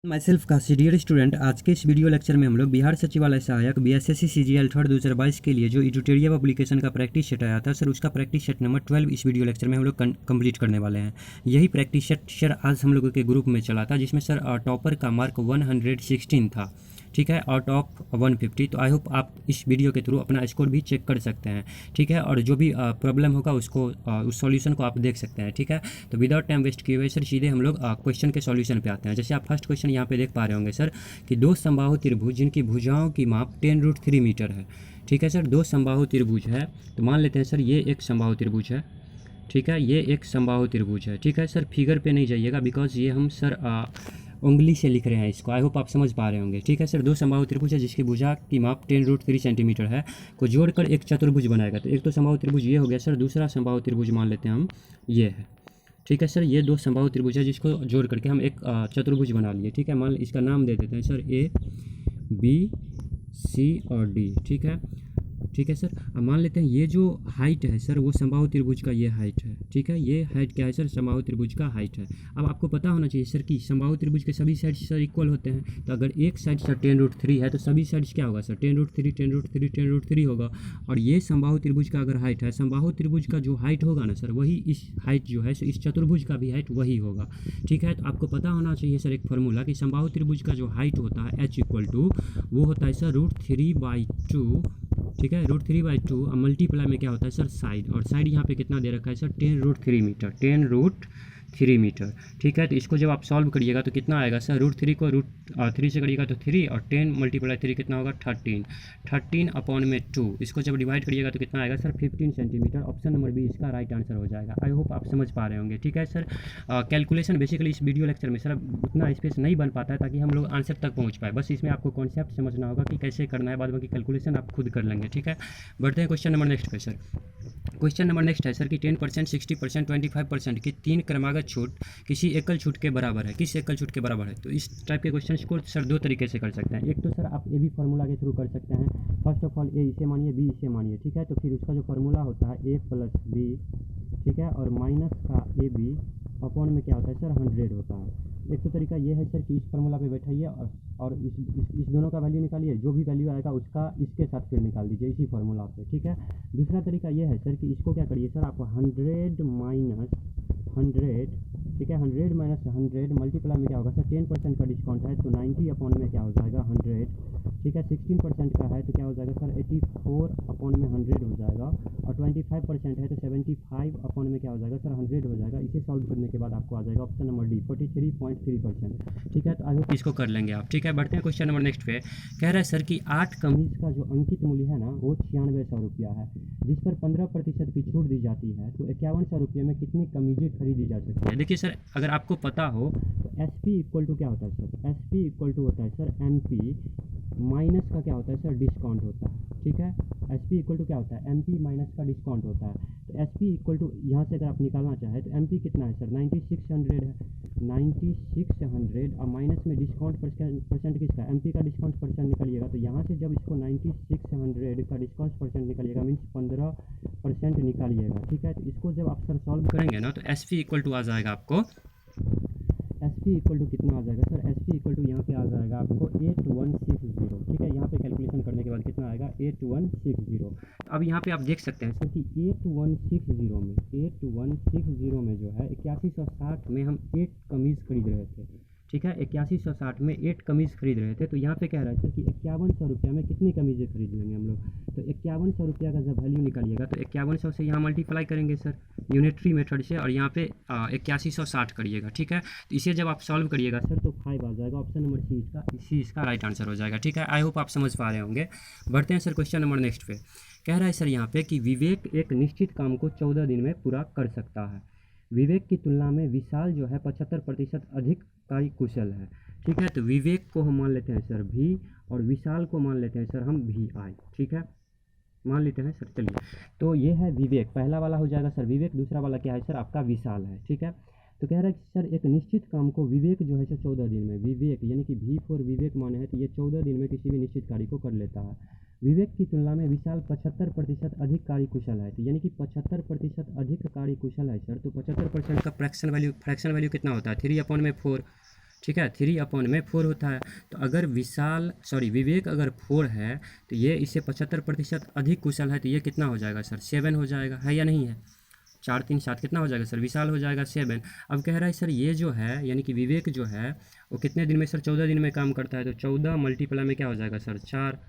My self का dear student, आज के इस वीडियो लेक्चर में हम लोग बिहार सचिवालय सहायक BSSC CGL थर्ड 2022 के लिए जो एडिटोरियल पब्लिकेशन का प्रैक्टिस सेट आया था सर, उसका प्रैक्टिस सेट नंबर 12 इस वीडियो लेक्चर में हम लोग कंप्लीट करने वाले हैं। यही प्रैक्टिस सेट सर आज हम लोगों के ग्रुप में चला था, जिसमें सर टॉपर का मार्क 116 था, ठीक है, आउट ऑफ 150। तो आई होप आप इस वीडियो के थ्रू अपना स्कोर भी चेक कर सकते हैं, ठीक है, और जो भी प्रॉब्लम होगा उसको उस सॉल्यूशन को आप देख सकते हैं, ठीक है। तो विदाउट टाइम वेस्ट किए हुए सर सीधे हम लोग क्वेश्चन के सॉल्यूशन पे आते हैं। जैसे आप फर्स्ट क्वेश्चन यहाँ पे देख पा रहे होंगे सर कि दो समबाहु त्रिभुज जिनकी भुजाओं की माप 10√3 मीटर है, ठीक है सर। दो समबाहु त्रिभुज है, तो मान लेते हैं सर ये एक समबाहु त्रिभुज है, ठीक है, ये एक समबाहु त्रिभुज है, ठीक है सर। फिगर पे नहीं जाइएगा बिकॉज ये हम सर उंगली से लिख रहे हैं इसको, आई होप आप समझ पा रहे होंगे, ठीक है सर। दो समबाहु त्रिभुज है जिसकी भुजा की माप 10√3 सेंटीमीटर है, को जोड़कर एक चतुर्भुज बनाएगा। तो एक तो समबाहु त्रिभुज ये हो गया सर, दूसरा समबाहु त्रिभुज मान लेते हैं हम ये है, ठीक है सर। ये दो समबाहु त्रिभुज है जिसको जोड़ करके हम एक चतुर्भुज बना लिए, ठीक है। मान इसका नाम दे देते हैं सर ABC और D, ठीक है, ठीक है सर। अब मान लेते हैं ये जो हाइट है सर वो समबाहु त्रिभुज का ये हाइट है, ठीक है। ये हाइट क्या है सर, समबाहु त्रिभुज का हाइट है। अब आपको पता होना चाहिए सर कि समबाहु त्रिभुज के सभी साइड्स सर इक्वल होते हैं। तो अगर एक साइड सर 10√3 है तो सभी साइड्स क्या होगा सर 10√3 10√3 10√3 होगा। और ये समबाहु त्रिभुज का अगर हाइट है, समबाहु त्रिभुज का जो हाइट होगा ना सर वही इस हाइट जो है इस चतुर्भुज का भी हाइट वही होगा, ठीक है। तो आपको पता होना चाहिए सर एक फार्मूला कि समबाहु त्रिभुज का जो हाइट होता है H = वो होता है सर √3/2, ठीक है, √3/2। अब मल्टीप्लाई में क्या होता है सर साइड, और साइड यहाँ पे कितना दे रखा है सर 10√3 मीटर, 10√3 मीटर, ठीक है। तो इसको जब आप सॉल्व करिएगा तो कितना आएगा सर, √3 को √3 से करिएगा तो 3, और 10 × 3 कितना होगा 13/2। इसको जब डिवाइड करिएगा तो कितना आएगा sir 15 centimetre. Option number B इसका राइट आंसर हो जाएगा। आई होप आप समझ पा रहे होंगे, ठीक है सर। कैलकुलेशन बेसिकली इस वीडियो लेक्चर में सर उतना स्पेस नहीं बन पाता है ताकि हम लोग आंसर तक पहुँच पाए, बस इसमें आपको कॉन्सेप्ट समझना होगा कि कैसे करना है, बाद बाकी कैलकुलेशन आप खुद कर लेंगे, ठीक है। बढ़ते हैं क्वेश्चन नंबर नेक्स्ट पे सर। क्वेश्चन नंबर नेक्स्ट है सर कि 10%, 60%, 25% की 3 क्रमागत छूट किसी एकल छूट के बराबर है। किस एकल छूट के बराबर है? तो इस टाइप के क्वेश्चन को सर दो तरीके से कर सकते हैं। एक तो सर आप ए बी फार्मूला के थ्रू कर सकते हैं। फर्स्ट ऑफ ऑल ए इसे मानिए, बी इसे मानिए, ठीक है। तो फिर उसका जो फार्मूला होता है A + B, ठीक है, और माइनस का AB अपॉन में क्या होता है सर 100 होता है। एक तो तरीका ये है सर कि इस फार्मूला पे बैठाइए और इस दोनों का वैल्यू निकालिए, जो भी वैल्यू आएगा उसका इसके साथ फिर निकाल दीजिए इसी फार्मूला से, ठीक है। दूसरा तरीका ये है सर कि इसको क्या करिए सर, आप 100 माइनस 100, ठीक है, 100 माइनस 100 मल्टीप्लाई में क्या होगा सर 10% का डिस्काउंट है तो 90 अपॉन में क्या हो जाएगा 100, ठीक है। 16% का है तो क्या हो जाएगा सर 84 अपॉन में 100 हो जाएगा, और 25% है तो 75 अपॉन में क्या हो जाएगा सर 100 हो जाएगा। इसे सॉल्व करने के बाद आपको आ जाएगा ऑप्शन नंबर डी 43.3%, ठीक है। तो आई होप इसको कर लेंगे आप, ठीक है। बढ़ते हैं क्वेश्चन नंबर नेक्स्ट पे। कह रहा है सर कि 8 कमीज का जो अंकित मूल्य है ना वो 9600 रुपया है, जिस पर 15% की छूट दी जाती है, तो 5100 रुपये में कितनी कमीजें खरीदी जा सकती है। देखिए सर अगर आपको पता हो तो SP = क्या होता है सर, SP = होता है सर MP माइनस का क्या होता है सर डिस्काउंट होता है, ठीक है। SP = क्या होता है MP माइनस का डिस्काउंट होता है। तो SP = यहाँ से अगर आप निकालना चाहें तो MP कितना है सर 9600 है, 9600 और माइनस में डिस्काउंट परसेंट किसका MP का डिस्काउंट परसेंट निकालिएगा। तो यहाँ से जब इसको 9600 का डिस्काउंट परसेंट निकालिएगा मीन्स 15% निकालिएगा, ठीक है। तो इसको जब आप सर सॉल्व करेंगे ना तो SP = आ जाएगा आपको, SP = कितना आ जाएगा सर, SP = यहाँ पे आ जाएगा आपको 8160, ठीक है। यहाँ पे कैलकुलेशन करने के बाद कितना आएगा 8160। अब यहाँ पे आप देख सकते हैं सर कि 8160 में जो है 8160 में हम 8 कमीज़ खरीद रहे थे, ठीक है। 8160 में 8 कमीज़ खरीद रहे थे। तो यहाँ पे कह रहा है सर कि 5100 रुपया में कितनी कमीज़ें खरीद लेंगे हम लोग। तो 5100 रुपया का जब वैल्यू निकालिएगा तो 5100 से यहाँ मल्टीप्लाई करेंगे सर यूनिटरी मेथड से, और यहाँ पे 8160 करिएगा, ठीक है। तो इसे जब आप सॉल्व करिएगा सर तो 5 आ जाएगा। ऑप्शन नंबर सी इसका राइट आंसर हो जाएगा, ठीक है। आई होप आप समझ पा रहे होंगे। बढ़ते हैं सर क्वेश्चन नंबर नेक्स्ट पे। कह रहा है सर यहाँ पे कि विवेक एक निश्चित काम को 14 दिन में पूरा कर सकता है। विवेक की तुलना में विशाल जो है 75% अधिक कार्यकुशल है, ठीक है। तो विवेक को हम मान लेते हैं सर V और विशाल को मान लेते हैं सर हम VI, ठीक है, मान लेते हैं सर। चलिए तो ये है विवेक, पहला वाला हो जाएगा सर विवेक, दूसरा वाला क्या है सर आपका विशाल है, ठीक है। तो कह रहा है कि सर एक निश्चित काम को विवेक जो है सर 14 दिन में, विवेक यानी कि V फॉर विवेक माने है तो ये 14 दिन में किसी भी निश्चित कार्य को कर लेता है। विवेक की तुलना में विशाल 75% अधिक कार्यकुशल है, तो यानी कि 75% अधिक कार्यकुशल है सर। तो 75% का फ्रैक्शन वैल्यू कितना होता है 3/4, ठीक है, 3/4 होता है। तो अगर विवेक अगर 4 है तो ये इससे 75% अधिक कुशल है, तो ये कितना हो जाएगा सर? 7 हो जाएगा, है या नहीं है? 4 3 7 कितना हो जाएगा सर? विशाल हो जाएगा 7। अब कह रहा है सर ये जो है यानी कि विवेक जो है वो कितने दिन में सर? 14 दिन में काम करता है। तो 14 मल्टीप्लाई में क्या हो जाएगा सर? 4।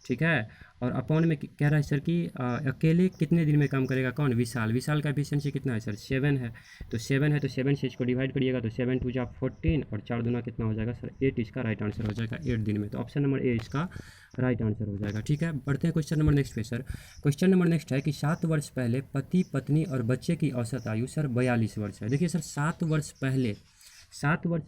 ठीक है, और अपॉन में कह रहा है सर कि अकेले कितने दिन में काम करेगा? कौन? विशाल का एफिशिएंसी कितना है सर? 7 है। तो 7 है तो 7 से इसको डिवाइड करिएगा तो 7 2 जा 14 और 4 दूना कितना हो जाएगा सर? 8। इसका राइट आंसर हो जाएगा 8 दिन में। तो ऑप्शन नंबर ए इसका राइट आंसर हो जाएगा। ठीक है, बढ़ते हैं क्वेश्चन नंबर नेक्स्ट पे सर। क्वेश्चन नंबर नेक्स्ट है कि 7 वर्ष पहले पति पत्नी और बच्चे की औसत आयु सर 42 वर्ष है। देखिए सर 7 वर्ष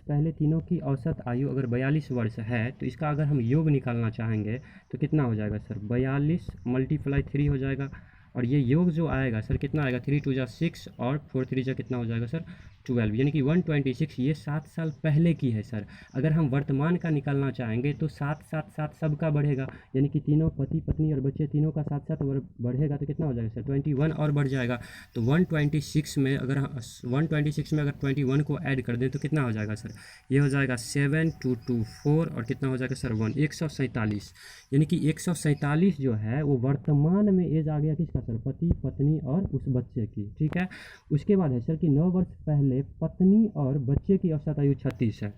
पहले तीनों की औसत आयु अगर 42 वर्ष है तो इसका अगर हम योग निकालना चाहेंगे तो कितना हो जाएगा सर? 42 मल्टीप्लाई 3 हो जाएगा, और ये योग जो आएगा सर कितना आएगा? 3 2 जा 6 और 4 3 जा कितना हो जाएगा सर? 12, यानी कि 126। ये 7 साल पहले की है सर। अगर हम वर्तमान का निकालना चाहेंगे तो 7 7 7 सबका बढ़ेगा, यानी कि तीनों पति पत्नी और बच्चे तीनों का 7 7 बढ़ेगा तो कितना हो जाएगा सर? 21 और बढ़ जाएगा। तो 126 में अगर 21 को ऐड कर दें तो कितना हो जाएगा सर? ये हो जाएगा 7 2 2 4 और कितना हो जाएगा सर? 1 147, यानी कि 147 जो है वो वर्तमान में एज आ गया किसका सर? पति पत्नी और उस बच्चे की। ठीक है, उसके बाद है सर कि 9 वर्ष पहले पत्नी और बच्चे की औसत आयु 36 है।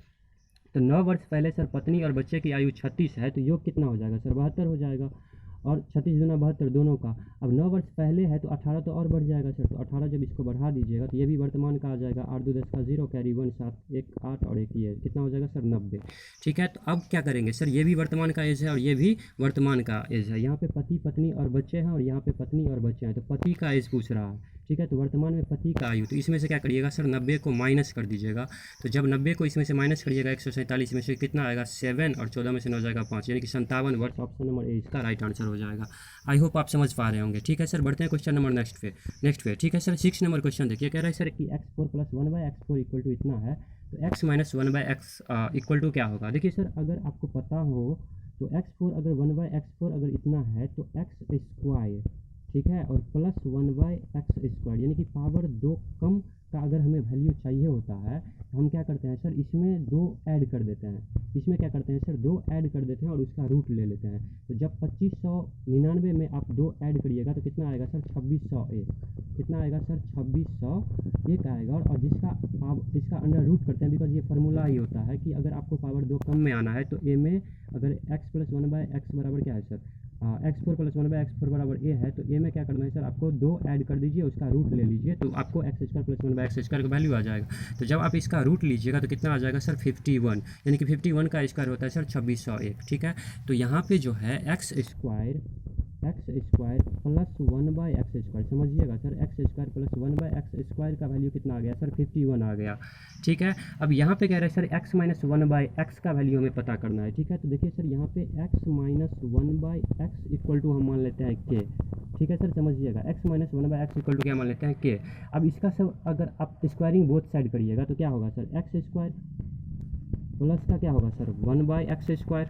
तो 9 वर्ष पहले सर पत्नी और बच्चे की आयु 36 है, तो योग कितना हो जाएगा सर? 72 हो जाएगा, और 36 दूना 72 दोनों का। अब 9 वर्ष पहले है तो 18 तो और बढ़ जाएगा सर। तो 18 जब इसको बढ़ा दीजिएगा तो ये भी वर्तमान का आ जाएगा। 8 2 10 का 0 कैरी 1 7 1 8 और 1 ये कितना हो जाएगा सर? 90। ठीक है, तो अब क्या करेंगे सर? ये भी वर्तमान का एज है और ये भी वर्तमान का एज है। यहाँ पे पति पत्नी और बच्चे हैं और यहाँ पे पत्नी और बच्चे हैं, तो पति का एज पूछ रहा है। ठीक है, तो वर्तमान में पति का आयु, तो इसमें से क्या करिएगा सर? 90 को माइनस कर दीजिएगा। तो जब 90 को इसमें से माइनस करिएगा 147 में से कितना आएगा? 7 और 14 में से 9 जाएगा 5, यानी कि 57 वर्ष। ऑप्शन नंबर ए इसका राइट आंसर हो जाएगा। आई होप आप समझ पा रहे होंगे। ठीक है सर, बढ़ते हैं क्वेश्चन नंबर नेक्स्ट पे। ठीक है सर, 6 नंबर क्वेश्चन देखिए। कह रहा है सर कि x4 + 1/x4 इक्वल टू इतना है, तो x - 1/x इक्वल टू क्या होगा? देखिए सर, अगर आपको पता हो तो x4 अगर 1/x4 अगर इतना है तो x², ठीक है, और प्लस 1/x², यानी कि पावर 2 कम का अगर हमें वैल्यू चाहिए होता है तो हम क्या करते हैं सर? इसमें 2 ऐड कर देते हैं। इसमें क्या करते हैं सर? 2 ऐड कर देते हैं और उसका रूट ले लेते हैं। तो जब 2599 में आप 2 ऐड करिएगा तो कितना आएगा सर? 2601। कितना आएगा सर? 2601 आएगा। और इसका अंडर रूट करते हैं, बिकॉज ये फार्मूला ही होता है कि अगर आपको पावर 2 कम में आना है तो ए में अगर x + 1/x बराबर क्या है सर? x4 + 1/x4 बराबर ए है, तो ए में क्या करना है सर? आपको 2 ऐड कर दीजिए, उसका रूट ले लीजिए, तो आपको x² + 1/x² का वैल्यू आ जाएगा। तो जब आप इसका रूट लीजिएगा तो कितना आ जाएगा सर? 51, यानी कि 51 का स्क्वायर होता है सर 2601। ठीक है, तो यहाँ पे जो है x² + 1/x², समझिएगा सर, x² + 1/x² का वैल्यू कितना आ गया सर? 51 आ गया। ठीक है, अब यहाँ पे कह रहे हैं सर x - 1/x का वैल्यू हमें पता करना है। ठीक है, तो देखिए सर यहाँ पे x - 1/x इक्वल टू हम मान लेते हैं k। ठीक है सर, समझिएगा, x - 1/x इक्वल टू क्या मान लेते हैं? k। अब इसका सब अगर आप स्क्वायरिंग बोथ साइड करिएगा तो क्या होगा सर? x² प्लस का क्या होगा सर? 1/x²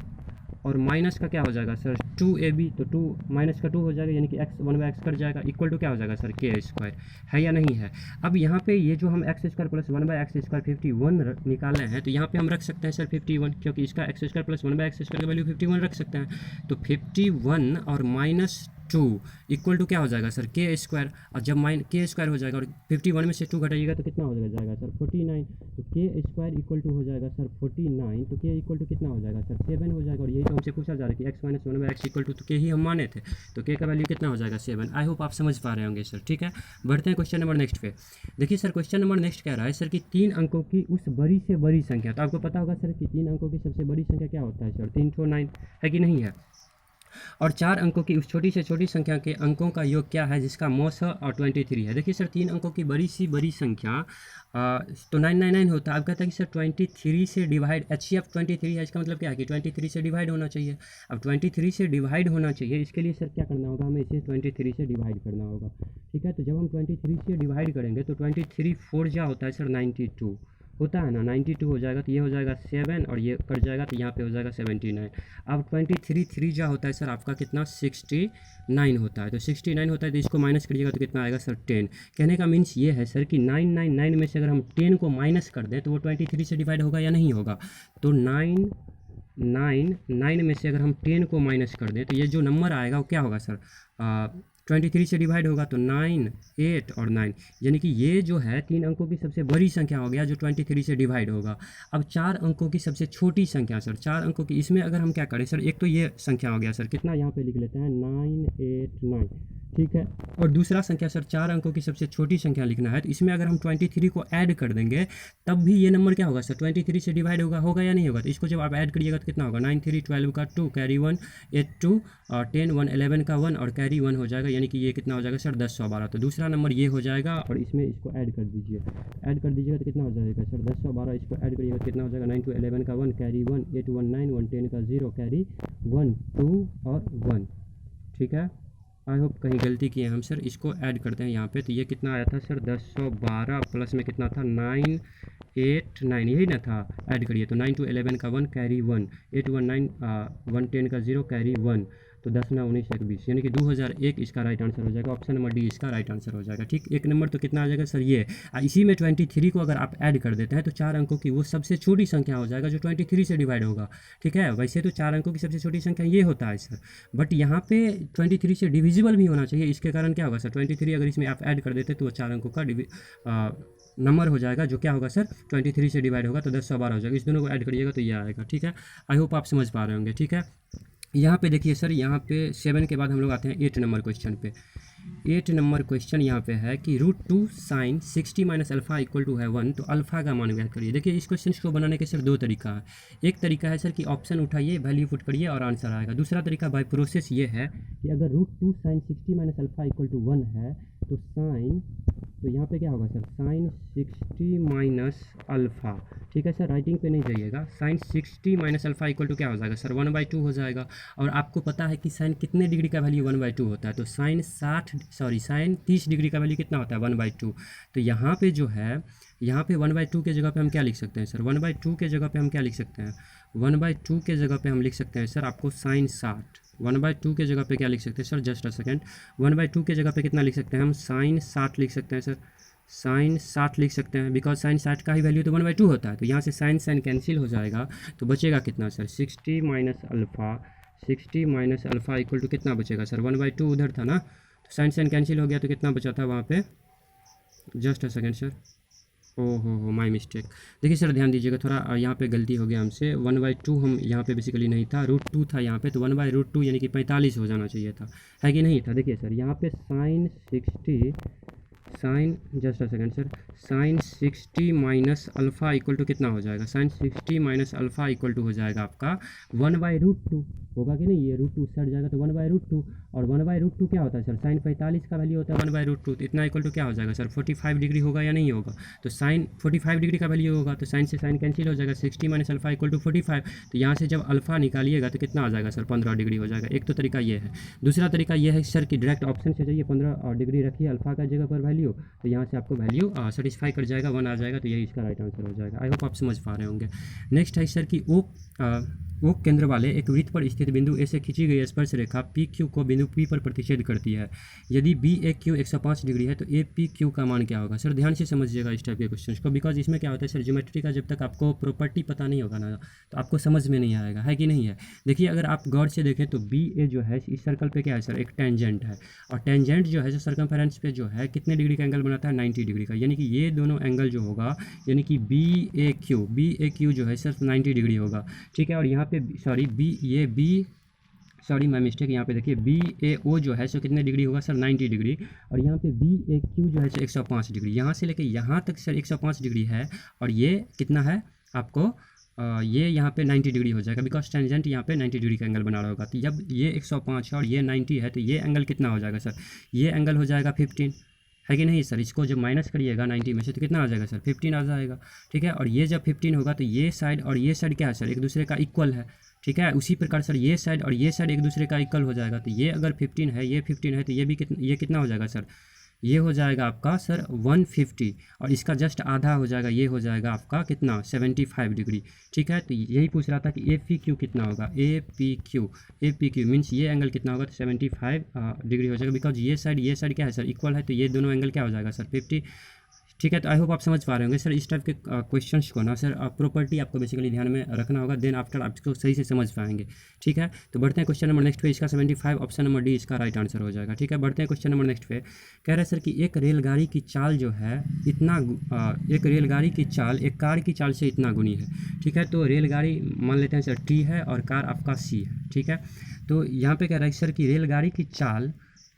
और माइनस का क्या हो जाएगा सर? 2ab, तो 2 माइनस का 2 हो जाएगा, यानी कि x 1/x कट जाएगा, इक्वल टू क्या हो जाएगा सर? k², है या नहीं है? अब यहाँ पे ये जो हम x² + 1/x² 51 निकाले हैं, तो यहाँ पे हम रख सकते हैं सर 51, क्योंकि इसका x² + 1/x² का वैल्यू 51 रख सकते हैं। तो 51 और -2 इक्वल टू क्या हो जाएगा सर? k², और जब k² हो जाएगा और 51 में से 2 घटाइएगा तो कितना हो जाएगा सर? 49। तो k² इक्वल टू हो जाएगा सर 49, तो k इक्वल टू कितना हो जाएगा सर? 7 हो जाएगा। और यही तो हमसे पूछा जा रहा है कि x - 1/x इक्वल टू, तो k ही हम माने थे, तो k का वैल्यू कितना हो जाएगा? 7। आई होप आप समझ पा रहे होंगे सर। ठीक है, बढ़ते हैं क्वेश्चन नंबर नेक्स्ट पे। देखिए सर, क्वेश्चन नंबर नेक्स्ट कह रहा है सर कि 3 अंकों की उस बड़ी से बड़ी संख्या, तो आपको पता होगा सर कि 3 अंकों की सबसे बड़ी संख्या क्या होता है सर? 309, है कि नहीं है? और 4 अंकों की उस छोटी से छोटी संख्या के अंकों का योग क्या है जिसका मौस और 23 है? देखिए सर, 3 अंकों की बड़ी सी बड़ी संख्या तो 999 होता है। अब कहता है कि सर 23 से डिवाइड, HCF 23 है, इसका मतलब क्या है कि 23 से डिवाइड होना चाहिए। अब 23 से डिवाइड होना चाहिए, इसके लिए सर क्या करना होगा? हमें इसे 23 से डिवाइड करना होगा। ठीक है, तो जब हम 23 से डिवाइड करेंगे तो 23 4 जा होता है सर 92, होता है ना, 92 हो जाएगा तो ये हो जाएगा 7 और ये कट जाएगा तो यहाँ पे हो जाएगा 79। अब 23 3 जा होता है सर आपका कितना 69 होता है, तो 69 होता है तो इसको माइनस करिएगा तो कितना आएगा सर 10। कहने का मीन्स ये है सर कि 999 में से अगर हम 10 को माइनस कर दें तो वो 23 से डिवाइड होगा या नहीं होगा। तो 999 में से अगर हम 10 को माइनस कर दें तो ये जो नंबर आएगा वो क्या होगा सर 23 से डिवाइड होगा, तो 9 8 और 9, यानी कि ये जो है 3 अंकों की सबसे बड़ी संख्या हो गया जो 23 से डिवाइड होगा। अब 4 अंकों की सबसे छोटी संख्या सर, 4 अंकों की, इसमें अगर हम क्या करें सर, एक तो ये संख्या हो गया सर कितना, यहाँ पे लिख लेते हैं 989, ठीक है। और दूसरा संख्या सर 4 अंकों की सबसे छोटी संख्या लिखना है, तो इसमें अगर हम 23 को ऐड कर देंगे तब भी ये नंबर क्या होगा सर 23 से डिवाइड होगा या नहीं होगा। तो इसको जब आप ऐड करिएगा तो कितना होगा, 9 3 12 का 2 कैरी 1 8 2 और 10 1 11 का 1 और कैरी 1 हो जाएगा, यानी कि ये कितना हो जाएगा सर 1012। तो दूसरा नंबर ये हो जाएगा और इसमें इसको ऐड कर दीजिए, ऐड कर दीजिएगा तो कितना हो जाएगा सर 1012, इसको ऐड करिएगा तो कितना हो जाएगा 9 2 11 का 1 कैरी 1 8 1 9 1 10 का 0 कैरी 1 2 और 1, ठीक है। आई होप कहीं गलती किए हम सर, इसको ऐड करते हैं यहाँ पे, तो ये कितना आया था सर 1012 प्लस में कितना था 989, यही ना था, ऐड करिए तो 9 2 11 का 1 कैरी 1 8 1 9 1 10 का 0 कैरी 1, तो 10 9 19 21, यानी कि 2001 इसका राइट आंसर हो जाएगा, ऑप्शन नंबर डी इसका राइट आंसर हो जाएगा, ठीक। एक नंबर तो कितना आ जाएगा सर ये, इसी में 23 को अगर आप ऐड कर देते हैं तो 4 अंकों की वो सबसे छोटी संख्या हो जाएगा जो 23 से डिवाइड होगा, ठीक है। वैसे तो 4 अंकों की सबसे छोटी संख्या ये होता है सर, बट यहाँ पे 23 से डिविजिबल भी होना चाहिए, इसके कारण क्या होगा सर 23 अगर इसमें आप ऐड कर देते तो वो 4 अंकों का नंबर हो जाएगा जो क्या होगा सर 23 से डिवाइड होगा तो 1012 हो जाएगा। इस दोनों को ऐड करिएगा तो ये आएगा, ठीक है। आई होप आप समझ पा रहे होंगे, ठीक है। यहाँ पे देखिए सर, यहाँ पे 7 के बाद हम लोग आते हैं 8 नंबर क्वेश्चन पे। 8 नंबर क्वेश्चन यहाँ पे है कि √2 sin 60 minus alpha equal to है 1, तो अल्फ़ा का मान ज्ञात करिए। देखिए इस क्वेश्चन को बनाने के सर 2 तरीका है। एक तरीका है सर कि ऑप्शन उठाइए, वैल्यू पुट करिए और आंसर आएगा। दूसरा तरीका बाय प्रोसेस ये है कि अगर √2 sin 60 minus alpha equal to 1 है तो साइन, तो यहाँ पे क्या होगा सर साइन 60 माइनस अल्फ़ा, ठीक है सर, राइटिंग पे नहीं जाइएगा। Sine 60 minus alpha equal to क्या हो जाएगा सर 1/2 हो जाएगा। और आपको पता है कि साइन कितने डिग्री का वैल्यू 1/2 होता है, तो साइन 30 डिग्री का वैल्यू कितना होता है 1/2। तो यहाँ पे जो है, यहाँ पे 1/2 के जगह पे हम क्या लिख सकते हैं सर, 1/2 के जगह पे हम क्या लिख सकते हैं, 1/2 के जगह पे हम लिख सकते हैं सर आपको साइन 60। 1/2 के जगह पे क्या लिख सकते हैं सर, जस्ट अ सेकेंड, 1/2 के जगह पे कितना लिख सकते हैं हम, साइन 60 लिख सकते हैं सर, साइन 60 लिख सकते हैं, बिकॉज साइन 60 का ही वैल्यू तो 1/2 होता है। तो यहाँ से साइन साइन कैंसिल हो जाएगा, तो बचेगा कितना sir 60 minus alpha, 60 minus alpha equal to कितना बचेगा सर 1/2 उधर था ना, तो साइन साइन कैंसिल हो गया तो कितना बचा था वहाँ पे, जस्ट अ सेकेंड सर, ओहो माय मिस्टेक। देखिए सर ध्यान दीजिएगा, थोड़ा यहाँ पे गलती हो गया हमसे, 1/2 हम यहाँ पे बेसिकली नहीं था, √2 था यहाँ पे, तो 1/√2 यानी कि 45 हो जाना चाहिए था, है कि नहीं था। देखिए सर यहाँ पे sine 60, sine just a second sir, sine 60 minus alpha equal to कितना हो जाएगा, sine 60 minus alpha equal to हो जाएगा आपका 1/√2, होगा कि नहीं, ये √2 सट जाएगा तो 1/√2, और 1/√2 क्या होता है सर, साइन 45 का वैल्यू होता है 1/√2, तो इतना इक्वल टू क्या हो जाएगा सर 45 डिग्री होगा या नहीं होगा। तो साइन 45 डिग्री का वैल्यू होगा तो साइन से साइन कैंसिल हो जाएगा, 60 माइनस अल्फ़ा इक्वल टू 45, तो यहाँ से जब अल्फ़ा निकालिएगा तो कितना आ जाएगा सर 15 डिग्री हो जाएगा। एक तो तरीका ये है। दूसरा तरीका ये है सर कि डायरेक्ट ऑप्शन से जाइए, 15 डिग्री रखिए अल्फ़ा का जगह पर वैल्यू, तो यहाँ से आपको वैल्यू सेटिस्फाई कर जाएगा, 1 आ जाएगा, तो यही इसका राइट आंसर हो जाएगा। आई होप आप समझ पा रहे होंगे। नेक्स्ट है सर कि ओ केंद्र वाले एक वृत्त पर स्थित बिंदु ए से खींची गई स्पर्श रेखा पी क्यू को बिंदु पी पर प्रतिच्छेद करती है। यदि बी ए क्यू 105 डिग्री है तो ए पी क्यू का मान क्या होगा। सर ध्यान से समझिएगा इस टाइप के क्वेश्चन को, बिकॉज इसमें क्या होता है सर, ज्योमेट्री का जब तक आपको प्रॉपर्टी पता नहीं होगा ना तो आपको समझ में नहीं आएगा, है कि नहीं है। देखिए अगर आप गौर से देखें तो बी ए जो है इस सर्कल पे क्या है सर, एक टेंजेंट है, और टेंजेंट जो है सर्कमफेरेंस पे जो है कितने डिग्री का एंगल बनाता है 90 डिग्री का, यानी कि ये दोनों एंगल जो होगा, यानी कि बी ए क्यू जो है सिर्फ 90 डिग्री होगा, ठीक है। और यहाँ पे सॉरी माय मिस्टेक, यहाँ पे देखिए बी ए ओ जो है सो कितने डिग्री होगा सर 90 डिग्री, और यहाँ पे बी ए क्यू जो है सर 105 डिग्री, यहाँ से लेके यहाँ तक सर 105 डिग्री है, और ये कितना है आपको ये यहाँ पे 90 डिग्री हो जाएगा, बिकॉज टेंजेंट यहाँ पे 90 डिग्री का एंगल बना रहा होगा। तो जब ये 105 है और ये 90 है तो ये एंगल कितना हो जाएगा सर, ये एंगल हो जाएगा 15, है कि नहीं सर। इसको जब माइनस करिएगा 90 में से तो कितना आ जाएगा सर 15 आ जाएगा, ठीक है। और ये जब 15 होगा तो ये साइड और ये साइड क्या है सर, एक दूसरे का इक्वल है, ठीक है। उसी प्रकार सर ये साइड और ये साइड एक दूसरे का इक्वल हो जाएगा, तो ये अगर 15 है ये 15 है तो ये भी ये कितना हो जाएगा सर, ये हो जाएगा आपका सर 150, और इसका जस्ट आधा हो जाएगा, ये हो जाएगा आपका कितना 75 डिग्री। ठीक है, तो यही पूछ रहा था कि ए पी क्यू कितना होगा, ए पी क्यू मीन्स ये एंगल कितना होगा, तो 75 डिग्री हो जाएगा, बिकॉज ये साइड क्या है सर, इक्वल है, तो ये दोनों एंगल क्या हो जाएगा सर 50। ठीक है, तो आई होप आप समझ पा रहे होंगे सर। इस टाइप के क्वेश्चंस को ना सर प्रॉपर्टी आपको बेसिकली ध्यान में रखना होगा, देन आफ्टर आप इसको सही से समझ पाएंगे। ठीक है, तो बढ़ते हैं क्वेश्चन नंबर नेक्स्ट पे। इसका 75 ऑप्शन नंबर डी इसका राइट आंसर हो जाएगा। ठीक है, बढ़ते हैं क्वेश्चन नंबर नेक्स्ट पे। कह रहा है सर कि एक रेलगाड़ी की चाल जो है एक रेलगाड़ी की चाल एक कार की चाल से इतना गुनी है। ठीक है, तो रेलगाड़ी मान लेते हैं सर टी है और कार आपका सी है। ठीक है, तो यहाँ पे कह रहा है सर कि रेलगाड़ी की चाल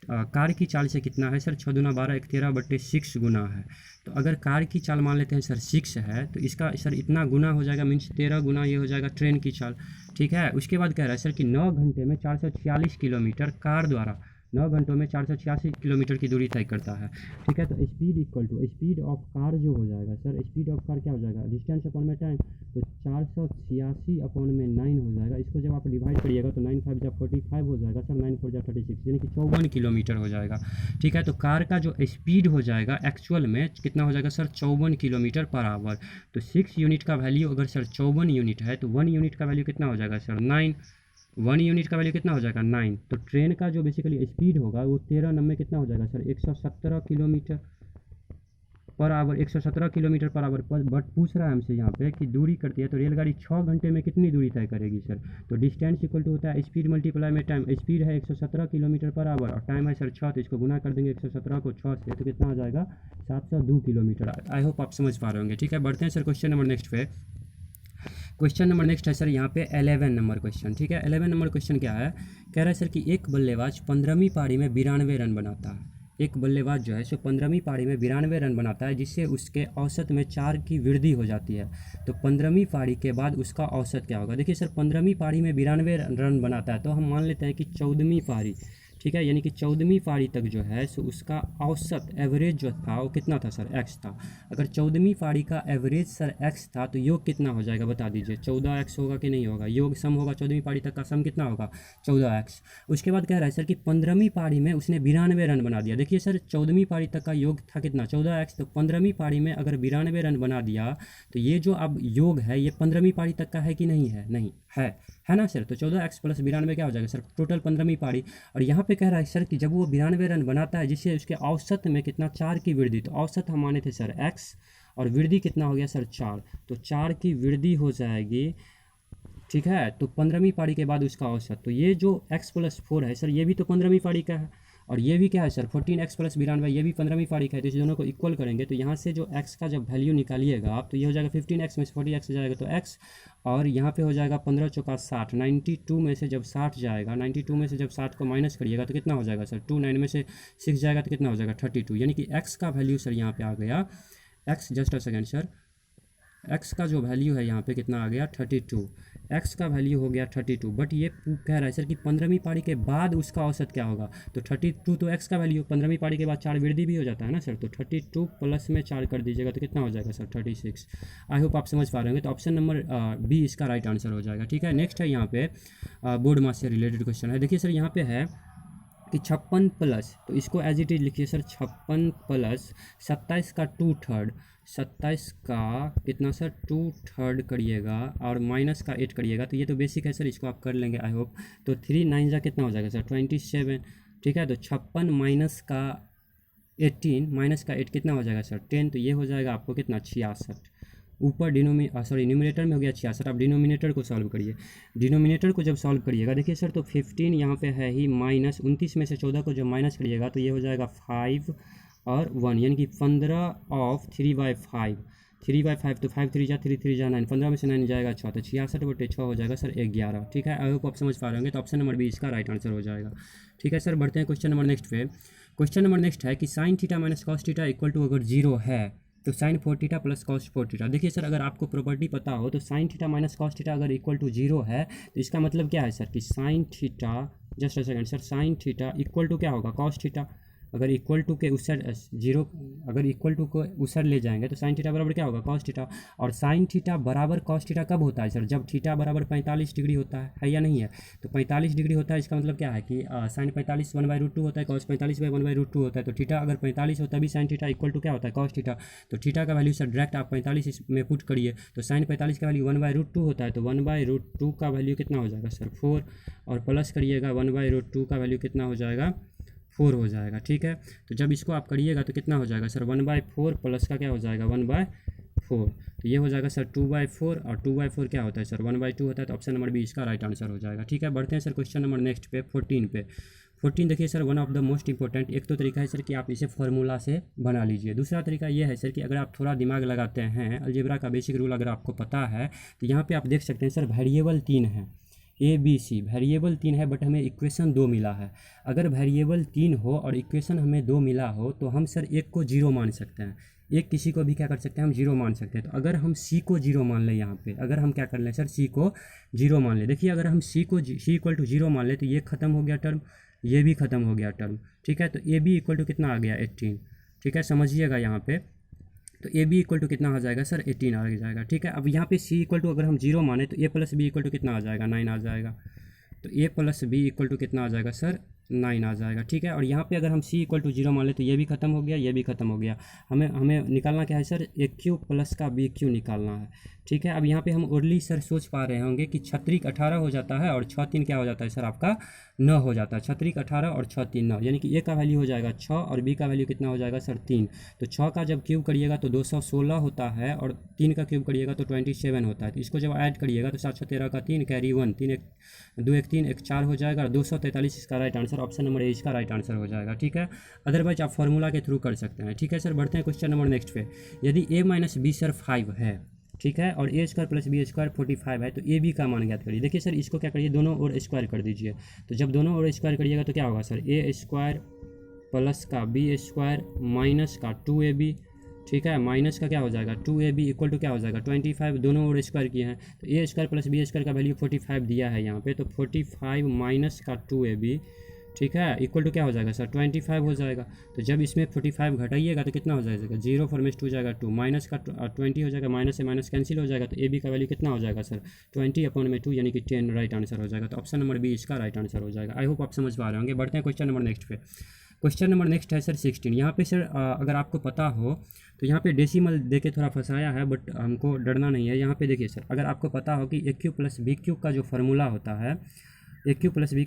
कार की चाल से कितना है सर, 6 दूना 12 1 13/6 गुना है। तो अगर कार की चाल मान लेते हैं सर 6 है, तो इसका सर इतना गुना हो जाएगा, मीन्स 13 गुना ये हो जाएगा ट्रेन की चाल। ठीक है, उसके बाद कह रहा है सर कि 9 घंटे में 446 किलोमीटर कार द्वारा 9 घंटों में 486 किलोमीटर की दूरी तय करता है। ठीक है, तो speed equal to speed of car जो हो जाएगा सर, स्पीड ऑफ कार क्या हो जाएगा, डिस्टेंस अपॉन में टाइम, तो 486 अपॉन में 9 हो जाएगा। इसको जब आप डिवाइड करिएगा तो 9 5 जब 45 हो जाएगा सर, 9 4 जब 36, यानी कि 54 किलोमीटर हो जाएगा। ठीक है, तो कार का जो स्पीड हो जाएगा एक्चुअल में कितना हो जाएगा सर, 54 किलोमीटर पर आवर। तो 6 यूनिट का वैल्यू अगर सर 54 यूनिट है, तो 1 यूनिट का वैल्यू कितना हो जाएगा सर 9। 1 यूनिट का वैल्यू कितना हो जाएगा 9। तो ट्रेन का जो बेसिकली स्पीड होगा वो 13 नंबर कितना हो जाएगा sir, 117 kilometre per hour, 117 kilometre per hour पर। बट पूछ रहा है हमसे यहाँ पे कि दूरी करती है, तो रेलगाड़ी 6 घंटे में कितनी दूरी तय करेगी सर। तो डिस्टेंस इक्वल टू होता है स्पीड मल्टीप्लाई में टाइम। स्पीड है 117 किलोमीटर पर आवर और टाइम है सर 6, तो इसको गुना कर देंगे 117 को 6 से, तो कितना हो जाएगा 702 किलोमीटर। आई होप आप समझ पा रहे होंगे। ठीक है, बढ़ते हैं सर क्वेश्चन नंबर नेक्स्ट पे। क्वेश्चन नंबर नेक्स्ट है सर यहाँ पे 11 नंबर क्वेश्चन। ठीक है, 11 नंबर क्वेश्चन क्या है, कह रहा है सर कि एक बल्लेबाज 15वीं पारी में 92 रन बनाता है। एक बल्लेबाज जो है सो 15वीं पारी में 92 रन बनाता है, जिससे उसके औसत में 4 की वृद्धि हो जाती है। तो 15वीं पारी के बाद उसका औसत क्या होगा। देखिए सर 15वीं पारी में 92 रन बनाता है, तो हम मान लेते हैं कि 14वीं पारी, ठीक है, यानी कि 14वीं पारी तक जो है सो उसका औसत एवरेज जो था वो कितना था सर, x था। अगर 14वीं पारी का एवरेज सर x था, तो योग कितना हो जाएगा बता दीजिए, 14x होगा कि नहीं होगा। योग सम होगा, 14वीं पारी तक का सम कितना होगा 14x। उसके बाद कह रहा है सर कि 15वीं पारी में उसने 92 रन बना दिया। देखिए सर 14वीं पारी तक का योग था कितना 14x, तो 15वीं पारी में अगर 92 रन बना दिया, तो ये जो अब योग है ये 15वीं पारी तक का है कि नहीं है, नहीं है ना सर। तो 14x प्लस 92 क्या हो जाएगा सर, टोटल 15वीं पारी। और यहाँ पे कह रहा है सर कि जब वो 92 रन बनाता है, जिससे उसके औसत में कितना 4 की वृद्धि, तो औसत हम माने थे सर x और वृद्धि कितना हो गया सर 4, तो 4 की वृद्धि हो जाएगी। ठीक है, तो 15वीं पारी के बाद उसका औसत, तो ये जो x प्लस 4 है सर, ये भी तो 15वीं पारी का है, और ये भी क्या है सर 14x प्लस 92, ये भी 15वीं पारी का है। तो इस दोनों को इक्वल करेंगे, तो यहाँ से जो x का जब वैल्यू निकालिएगा आप, तो ये हो जाएगा 15x में से 40x जाएगा तो x, और यहाँ पे हो जाएगा 15 चौका 60, 92 में से जब 60 जाएगा, 92 में से जब 60 को माइनस करिएगा तो कितना हो जाएगा सर 2, 9 में से 6 जाएगा तो कितना हो जाएगा 32, यानी कि x का वैल्यू सर यहाँ पे आ गया x, just a second sir, x का जो वैल्यू है यहाँ पे कितना आ गया 32, x का वैल्यू हो गया 32। बट ये कह रहा है सर कि 15वीं पारी के बाद उसका औसत क्या होगा, तो 32 तो x का वैल्यू, 15वीं पारी के बाद 4 वृद्धि भी हो जाता है ना सर, तो 32 प्लस में 4 कर दीजिएगा तो कितना हो जाएगा सर 36। आई होप आप समझ पा रहे होंगे। तो ऑप्शन नंबर बी इसका राइट आंसर हो जाएगा। ठीक है, नेक्स्ट है यहाँ पे बोर्ड मास से रिलेटेड क्वेश्चन है। देखिए सर यहाँ पे है कि 56 प्लस, तो इसको एज इट इज लिखिए सर 56 प्लस 27 का 2/3, 27 का कितना सर 2/3 करिएगा और माइनस का 8 करिएगा, तो ये तो बेसिक है सर, इसको आप कर लेंगे आई होप। तो 3 9 जा कितना हो जाएगा सर 27। ठीक है, तो 56 माइनस का 18 माइनस का 8 कितना हो जाएगा सर 10, तो ये हो जाएगा आपको कितना 66। ऊपर न्यूमिनेटर में हो गया 66, आप डिनोमिनेटर को सॉल्व करिए। डिनोमिनेटर को जब सॉल्व करिएगा, देखिए सर तो 15 यहाँ पे है ही माइनस 29 में से 14 को जब माइनस करिएगा तो ये हो जाएगा 5 और 1, यानी कि 15 ऑफ 3/5, 3/5, तो 5 3 जा 3 3 जा 9, 15 में से 9 जाएगा 6, तो 66/6 हो जाएगा सर 11। ठीक है, आई होप आप समझ पा रहे होंगे। तो ऑप्शन नंबर बी इसका राइट आंसर हो जाएगा। ठीक है सर, बढ़ते हैं क्वेश्चन नंबर नेक्स्ट पे। क्वेश्चन नंबर नेक्स्ट है कि sine theta minus cos theta equal to अगर 0 है, तो sine 4 theta plus cos 4 theta. देखिए सर अगर आपको प्रॉपर्टी पता हो, तो sine theta minus cos theta अगर इक्वल टू 0 है, तो इसका मतलब क्या है सर कि sine theta, just a second sir, sine theta equal to क्या होगा कॉस थीटा। अगर इक्वल टू के उस साइड जीरो, अगर इक्वल टू को उस साइड ले जाएंगे तो साइन थीटा बराबर क्या होगा, कॉस थीटा। और साइन थीटा बराबर कॉस थीटा कब होता है सर, जब थीटा बराबर 45 डिग्री होता है या नहीं है। तो 45 डिग्री होता है, इसका मतलब क्या है कि साइन 45 1/√2 होता है, कॉस 45 1/√2 होता है। तो थीटा अगर 45 होता है भी साइन थीटा इक्वल टू क्या होता है, कॉस थीटा। तो थीटा का वैल्यू सर डायरेक्ट आप 45 इसमें पुट करिए, तो साइन 45 का वैल्यू 1/√2 होता है, तो 1/√2 का वैल्यू कितना हो जाएगा सर 4, और प्लस करिएगा 1/√2 का वैल्यू कितना हो जाएगा 4 हो जाएगा, ठीक है। तो जब इसको आप करिएगा तो कितना हो जाएगा सर 1/4 प्लस का क्या हो जाएगा 1/4, तो ये हो जाएगा सर 2/4, और 2/4 क्या होता है सर 1/2 होता है। तो ऑप्शन नंबर बी इसका राइट आंसर हो जाएगा, ठीक है। बढ़ते हैं सर क्वेश्चन नंबर नेक्स्ट पे 14 पे। 14 देखिए sir, one of the most important, एक तो तरीका है सर कि आप इसे फार्मूला से बना लीजिए। दूसरा तरीका ये है सर कि अगर आप थोड़ा दिमाग लगाते हैं, अलजेब्रा का बेसिक रूल अगर आपको पता है, तो यहाँ पे आप देख सकते हैं सर वेरिएबल 3 है, ए बी सी वेरिएबल 3 है, बट हमें इक्वेशन 2 मिला है। अगर वेरिएबल 3 हो और इक्वेशन हमें 2 मिला हो तो हम सर एक को 0 मान सकते हैं, एक किसी को भी क्या कर सकते हैं हम 0 मान सकते हैं। तो अगर हम सी को 0 मान लें यहाँ पे, अगर हम क्या कर लें सर सी को 0 मान लें, देखिए अगर हम सी इक्वल टू 0 मान लें तो ये खत्म हो गया टर्म, ये भी खत्म हो गया टर्म, ठीक है। तो ए बी इक्वल टू कितना आ गया 18, ठीक है, समझिएगा यहाँ पे। तो ए बी इक्वल टू कितना आ जाएगा सर 18 आ जाएगा, ठीक है। अब यहाँ पे सी इक्वल टू अगर हम 0 माने तो ए प्लस बी इक्वल टू कितना आ जाएगा 9 आ जाएगा। तो ए प्लस बी इक्वल टू कितना आ जाएगा सर 9 आ जाएगा, ठीक है। और यहाँ पे अगर हम सी इक्वल टू 0 मान ले तो ये भी खत्म हो गया, ये भी खत्म हो गया। हमें निकालना क्या है सर, ए क्यू प्लस का बी क्यू निकालना है, ठीक है। अब यहाँ पे हम ओरली सर सोच पा रहे होंगे कि 6 18 हो जाता है और 6 3 क्या हो जाता है सर आपका 9 हो जाता है। 6 18 और 6 3 9, यानी कि ए का वैल्यू हो जाएगा 6 और बी का वैल्यू कितना हो जाएगा सर 3। तो 6 का जब क्यूब करिएगा तो 216 होता है, और 3 का क्यूब करिएगा तो 27 होता है। तो इसको जब ऐड करिएगा तो 7 6 13 का 3 कैरी 1 3 1 2 1 3 1 4 हो जाएगा, और 243 इसका right answer, option number A इसका राइट आंसर हो जाएगा, ठीक है। अदरवाइज आप फॉर्मूला के थ्रू कर सकते हैं, ठीक है सर। बढ़ते हैं क्वेश्चन नंबर नेक्स्ट पे। यदि a माइनस बी सर 5 है, ठीक है, और ए स्क्वायर प्लस बी स्क्वायर 45 है, तो ए बी का मान ज्ञात करिए। देखिए सर इसको क्या करिए, दोनों ओर स्क्वायर कर दीजिए। तो जब दोनों ओर स्क्वायर करिएगा तो क्या होगा सर ए स्क्वायर प्लस का बी स्क्वायर माइनस का 2ab, ठीक है, माइनस का क्या हो जाएगा 2ab इक्वल टू क्या हो जाएगा 25, दोनों ओर स्क्वायर किए हैं। तो ए स्क्वायर प्लस बी स्क्वायर का वैल्यू 45 दिया है यहाँ पे, तो 45 माइनस का 2ab, ठीक है, इक्वल टू क्या हो जाएगा सर 25 हो जाएगा। तो जब इसमें 45 घटाइएगा तो कितना हो जाएगा 0 फॉर्मेस्ट 2 जाएगा 2, माइनस का 20 हो जाएगा, माइनस से माइनस कैंसिल हो जाएगा। तो ए बी का वैल्यू कितना हो जाएगा सर 20/2 यानी कि 10 राइट आंसर हो जाएगा। तो ऑप्शन नंबर बी इसका राइट आंसर हो जाएगा। आई होप आप समझ पा रहे होंगे। बढ़ते हैं क्वेश्चन नंबर नेक्स्ट पे। क्वेश्चन नंबर नेक्स्ट है सर 16। यहाँ पे सर अगर आपको पता हो तो यहाँ पे डेसिमल दे के थोड़ा फंसाया है, बट हमको डरना नहीं है। यहाँ पे देखिए सर, अगर आपको पता हो कि ए क्यू प्लस बी क्यू का जो फार्मूला होता है, ए क्यू प्लस बी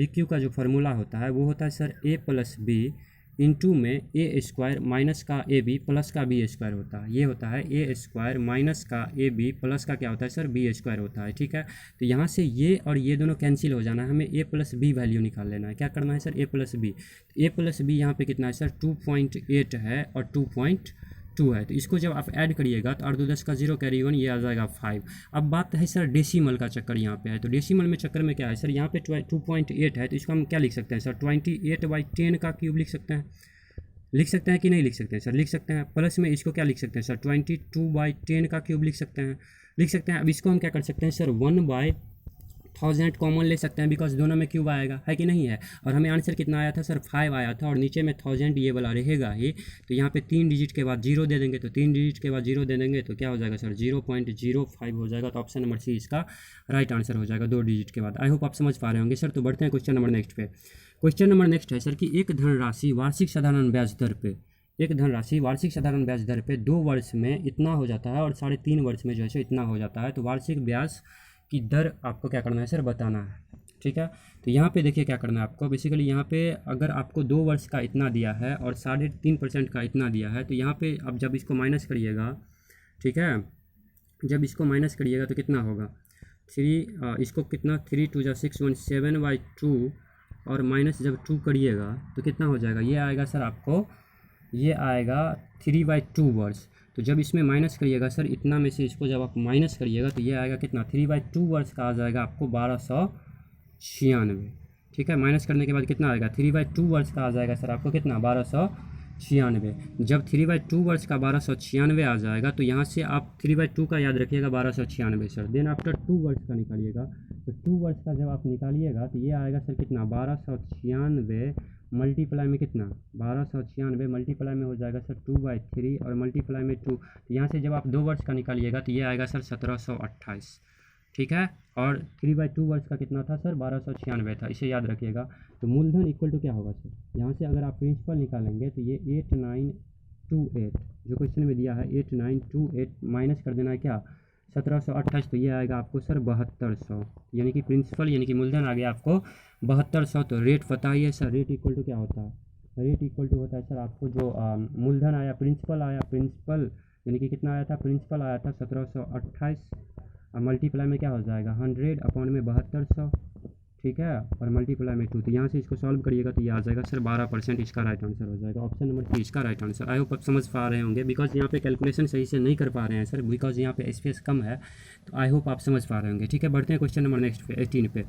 क्यू का जो फार्मूला होता है वो होता है सर ए प्लस बी इंटू में ए स्क्वायर माइनस का ए बी प्लस का बी स्क्वायर होता है। ये होता है ए स्क्वायर माइनस का ए बी प्लस का क्या होता है सर बी स्क्वायर होता है, ठीक है। तो यहाँ से ये और ये दोनों कैंसिल हो जाना है, हमें ए प्लस बी वैल्यू निकाल लेना है। क्या करना है सर ए प्लस बी, ए प्लस बी यहाँ पे कितना है सर 2.8 है और 2.2 है। तो इसको जब आप ऐड करिएगा तो 8 2 10 का 0 कैरी 1, ये आ जाएगा 5। अब बात है सर डेसिमल का चक्कर यहाँ पे है। तो डेसिमल में चक्कर में क्या है सर, यहाँ पे 2.8 है, तो इसको हम क्या लिख सकते हैं सर 28/10 का क्यूब लिख सकते हैं। लिख सकते हैं कि नहीं लिख सकते हैं सर, लिख सकते हैं। प्लस में इसको क्या लिख सकते हैं सर 22/10 का क्यूब लिख सकते हैं, लिख सकते हैं। अब इसको हम क्या कर सकते हैं सर 1/1000 कॉमन ले सकते हैं, बिकॉज दोनों में क्यूब आएगा, है कि नहीं है। और हमें आंसर कितना आया था सर 5 आया था, और नीचे में 1000 ये वाला रहेगा ही। तो यहाँ पे 3 डिजिट के बाद 0 दे देंगे, तो 3 डिजिट के बाद 0 दे देंगे तो क्या हो जाएगा सर 0.05 हो जाएगा। तो ऑप्शन नंबर सी इसका राइट आंसर हो जाएगा 2 डिजिट के बाद। आई होप आप समझ पा रहे होंगे सर। तो बढ़ते हैं क्वेश्चन नंबर नेक्स्ट पे। क्वेश्चन नंबर नेक्स्ट है सर कि एक धनराशि वार्षिक साधारण ब्याज दर पे, एक धनराशि वार्षिक साधारण ब्याज दर पे 2 वर्ष में इतना हो जाता है और 3.5 वर्ष में जो है सो इतना हो जाता है। तो वार्षिक ब्याज की दर आपको क्या करना है सर बताना है, ठीक है। तो यहाँ पे देखिए क्या करना है आपको, बेसिकली यहाँ पे अगर आपको 2 वर्ष का इतना दिया है और 3.5% का इतना दिया है, तो यहाँ पे अब जब इसको माइनस करिएगा, ठीक है, जब इसको माइनस करिएगा तो कितना होगा 3, इसको कितना 3 2 जा 6 1 7/2 और माइनस जब 2 करिएगा तो कितना हो जाएगा, ये आएगा सर आपको, ये आएगा 3/2 वर्ष। तो जब इसमें माइनस करिएगा सर इतना में से इसको जब आप माइनस करिएगा तो ये आएगा कितना 3/2 वर्ष का आ जाएगा आपको 1296, ठीक है। माइनस करने के बाद कितना आएगा 3/2 वर्ष का आ जाएगा सर आपको कितना 1296। जब 3/2 वर्ष का 1296 आ जाएगा तो यहाँ से आप 3/2 का याद रखिएगा 1296 सर। देन आफ्टर 2 वर्ष का निकालिएगा, तो 2 वर्ष का जब आप निकालिएगा तो ये आएगा सर कितना 1296 मल्टीप्लाई में कितना 1296 मल्टीप्लाई में हो जाएगा सर 2/3 और मल्टीप्लाई में 2, तो यहाँ से जब आप 2 वर्ष का निकालिएगा तो ये आएगा सर 1728, ठीक है। और 3/2 वर्ष का कितना था सर 1296 था, इसे याद रखिएगा। तो मूलधन इक्वल टू क्या होगा सर, यहाँ से अगर आप प्रिंसिपल निकालेंगे तो ये 8928 जो क्वेश्चन में दिया है 8928 माइनस कर देना है क्या 1728, तो ये आएगा आपको सर 7200, यानी कि प्रिंसिपल यानी कि मूलधन आ गया आपको 7200। तो रेट पता ही है सर, रेट इक्वल टू क्या होता है, रेट इक्वल टू होता है सर आपको जो मूलधन आया प्रिंसिपल आया, प्रिंसिपल यानी कि कितना आया था, प्रिंसिपल आया था 1728 और मल्टीप्लाई में क्या हो जाएगा 100 अपॉन में 7200, ठीक है, और मल्टीप्लाई में 2। तो यहाँ से इसको सॉल्व करिएगा तो ये आ जाएगा सर 12%, इसका राइट आंसर हो जाएगा ऑप्शन नंबर 3 इसका राइट आंसर। आई होप आप समझ पा रहे होंगे, बिकॉज यहाँ पे कैलकुलेशन सही से नहीं कर पा रहे हैं सर, बिकॉज यहाँ पे स्पेस कम है, तो आई होप आप समझ पा रहे होंगे, ठीक है। बढ़ते हैं क्वेश्चन नंबर नेक्स्ट पे 18 पे।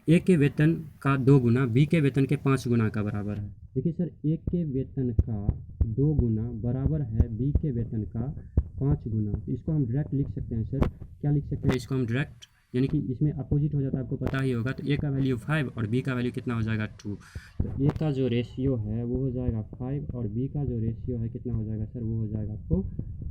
ए के वेतन का 2 गुना बी के वेतन के 5 गुना का बराबर है। देखिए सर, ए के वेतन का 2 गुना बराबर है बी के वेतन का 5 गुना, तो इसको हम डायरेक्ट लिख सकते हैं सर, क्या लिख सकते हैं इसको हम डायरेक्ट, यानी कि इसमें अपोजिट हो जाता है, आपको पता ही होगा। तो ए का वैल्यू 5 और बी का वैल्यू कितना हो जाएगा 2, तो ए का जो रेशियो है वो हो जाएगा 5 और बी का जो रेशियो है कितना हो जाएगा सर, वो हो जाएगा आपको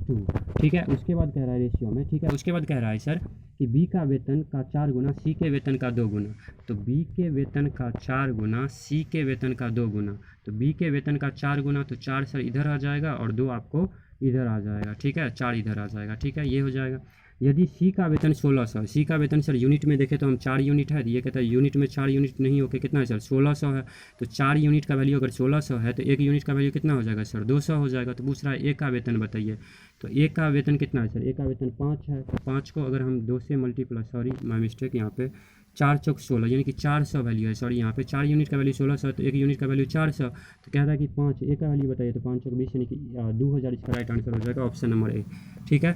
2, ठीक है। उसके बाद कह रहा है रेशियो में, ठीक है, उसके बाद कह रहा है सर कि बी का वेतन का 4 गुना सी के वेतन का 2 गुना, तो बी के वेतन का 4 गुना सी के वेतन का 2 गुना, तो बी के वेतन का 4 गुना, तो 4 सर इधर आ जाएगा और 2 आपको इधर आ जाएगा, ठीक है, 4 इधर आ जाएगा, ठीक है, ये हो जाएगा। यदि सी का वेतन 1600, सी का वेतन सर यूनिट में देखें तो हम 4 यूनिट है, ये कहता है यूनिट में 4 यूनिट नहीं होकर कितना है सर 1600 है, तो 4 यूनिट का वैल्यू अगर 1600 है तो 1 यूनिट का वैल्यू कितना हो जाएगा सर 200 हो जाएगा। तो पूछ रहा है ए का वेतन बताइए, तो ए का वेतन कितना है सर, ए का वेतन 5 है, तो 5 को अगर हम 2 से मल्टीप्लाई, सॉरी माय मिस्टेक, यहाँ पे 4 चौक 16 यानी कि 400 वैल्यू है, सॉरी यहाँ पे 4 यूनिट का वैल्यू 1600 तो 1 यूनिट का वैल्यू 400, तो कहता है कि 5 ए का वैल्यू बताइए, तो 5 चौक 20 यानी कि 2000 इसका राइट आंसर हो जाएगा ऑप्शन नंबर ए, ठीक है।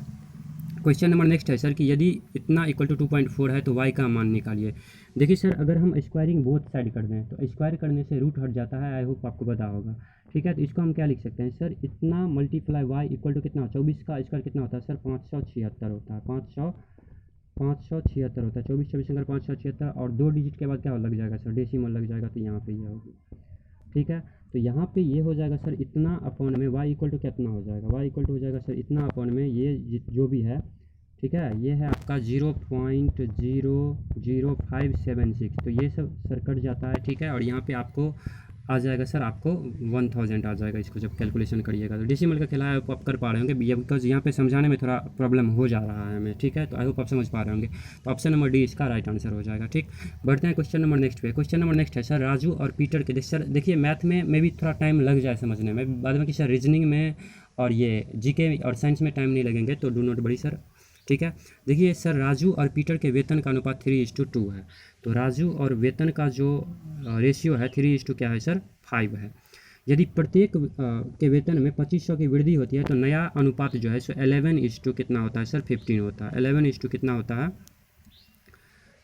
क्वेश्चन नंबर नेक्स्ट है सर कि यदि इतना इक्वल टू 2.4 है तो y का मान निकालिए। देखिए सर, अगर हम स्क्वायरिंग बोथ साइड कर दें तो स्क्वायर करने से रूट हट जाता है, आई होप आपको पता होगा, ठीक है। तो इसको हम क्या लिख सकते हैं सर, इतना मल्टीप्लाई y इक्वल टू कितना 24 का स्क्वायर कितना होता है सर 576 होता है, 576 होता है, 24 24 अगर 576 और 2 डिजिट के बाद क्या लग जाएगा सर डेसिमल लग जाएगा, तो यहाँ पे ये होगी, ठीक है। तो यहाँ पे ये हो जाएगा सर इतना अपॉन में y इक्वल टू कितना हो जाएगा, y इक्वल टू हो जाएगा सर इतना अपॉन में ये जो भी है, ठीक है, ये है आपका 0.00576, तो ये सब सर कट जाता है, ठीक है। और यहाँ पे आपको आ जाएगा सर आपको 1000 आ जाएगा, इसको जब कैलकुलेशन करिएगा तो डेसिमल का खेला है आप कर पा रहे होंगे, बिकॉज यहाँ पे समझाने में थोड़ा प्रॉब्लम हो जा रहा है हमें, ठीक है। तो आई होप आप समझ पा रहे होंगे, तो ऑप्शन नंबर डी इसका राइट आंसर हो जाएगा, ठीक। बढ़ते हैं क्वेश्चन नंबर नेक्स्ट पे। क्वेश्चन नंबर नेक्स्ट है सर राजू और पीटर के, सर देखिए मैथ में भी थोड़ा टाइम लग जाए समझने में, बाद में कि सर रीजनिंग में और ये जीके और साइंस में टाइम नहीं लगेंगे, तो डू नॉट वरी सर, ठीक है। देखिए सर, राजू और पीटर के वेतन का अनुपात 3:2 है, तो राजू और वेतन का जो रेशियो है 3:2 क्या है सर 5 है। यदि प्रत्येक के वेतन में 2500 की वृद्धि होती है तो नया अनुपात जो है सो 11:2 कितना होता है सर 15 होता है, 11:2 कितना होता है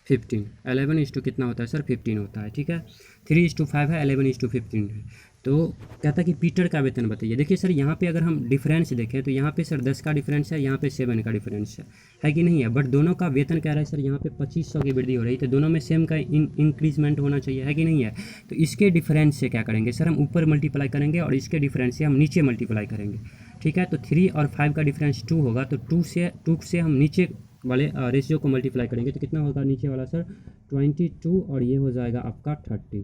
15, 11:2 कितना होता है सर 15 होता है, ठीक है। 3:5 है, 11:15 है। तो कहता है कि पीटर का वेतन बताइए। देखिए सर, यहाँ पे अगर हम डिफरेंस देखें तो यहाँ पे सर 10 का डिफरेंस है, यहाँ पे 7 का डिफरेंस है कि नहीं है, बट दोनों का वेतन कह रहा है सर यहाँ पे 2500 की वृद्धि हो रही है, तो दोनों में सेम का इंक्रीजमेंट होना चाहिए, है कि नहीं है। तो इसके डिफरेंस से क्या करेंगे सर, हम ऊपर मल्टीप्लाई करेंगे और इसके डिफरेंस से हम नीचे मल्टीप्लाई करेंगे, ठीक है। तो 3 और 5 का डिफरेंस 2 होगा, तो 2 से हम नीचे वाले रेशियो को मल्टीप्लाई करेंगे तो कितना होगा नीचे वाला सर 22 और ये हो जाएगा आपका 30,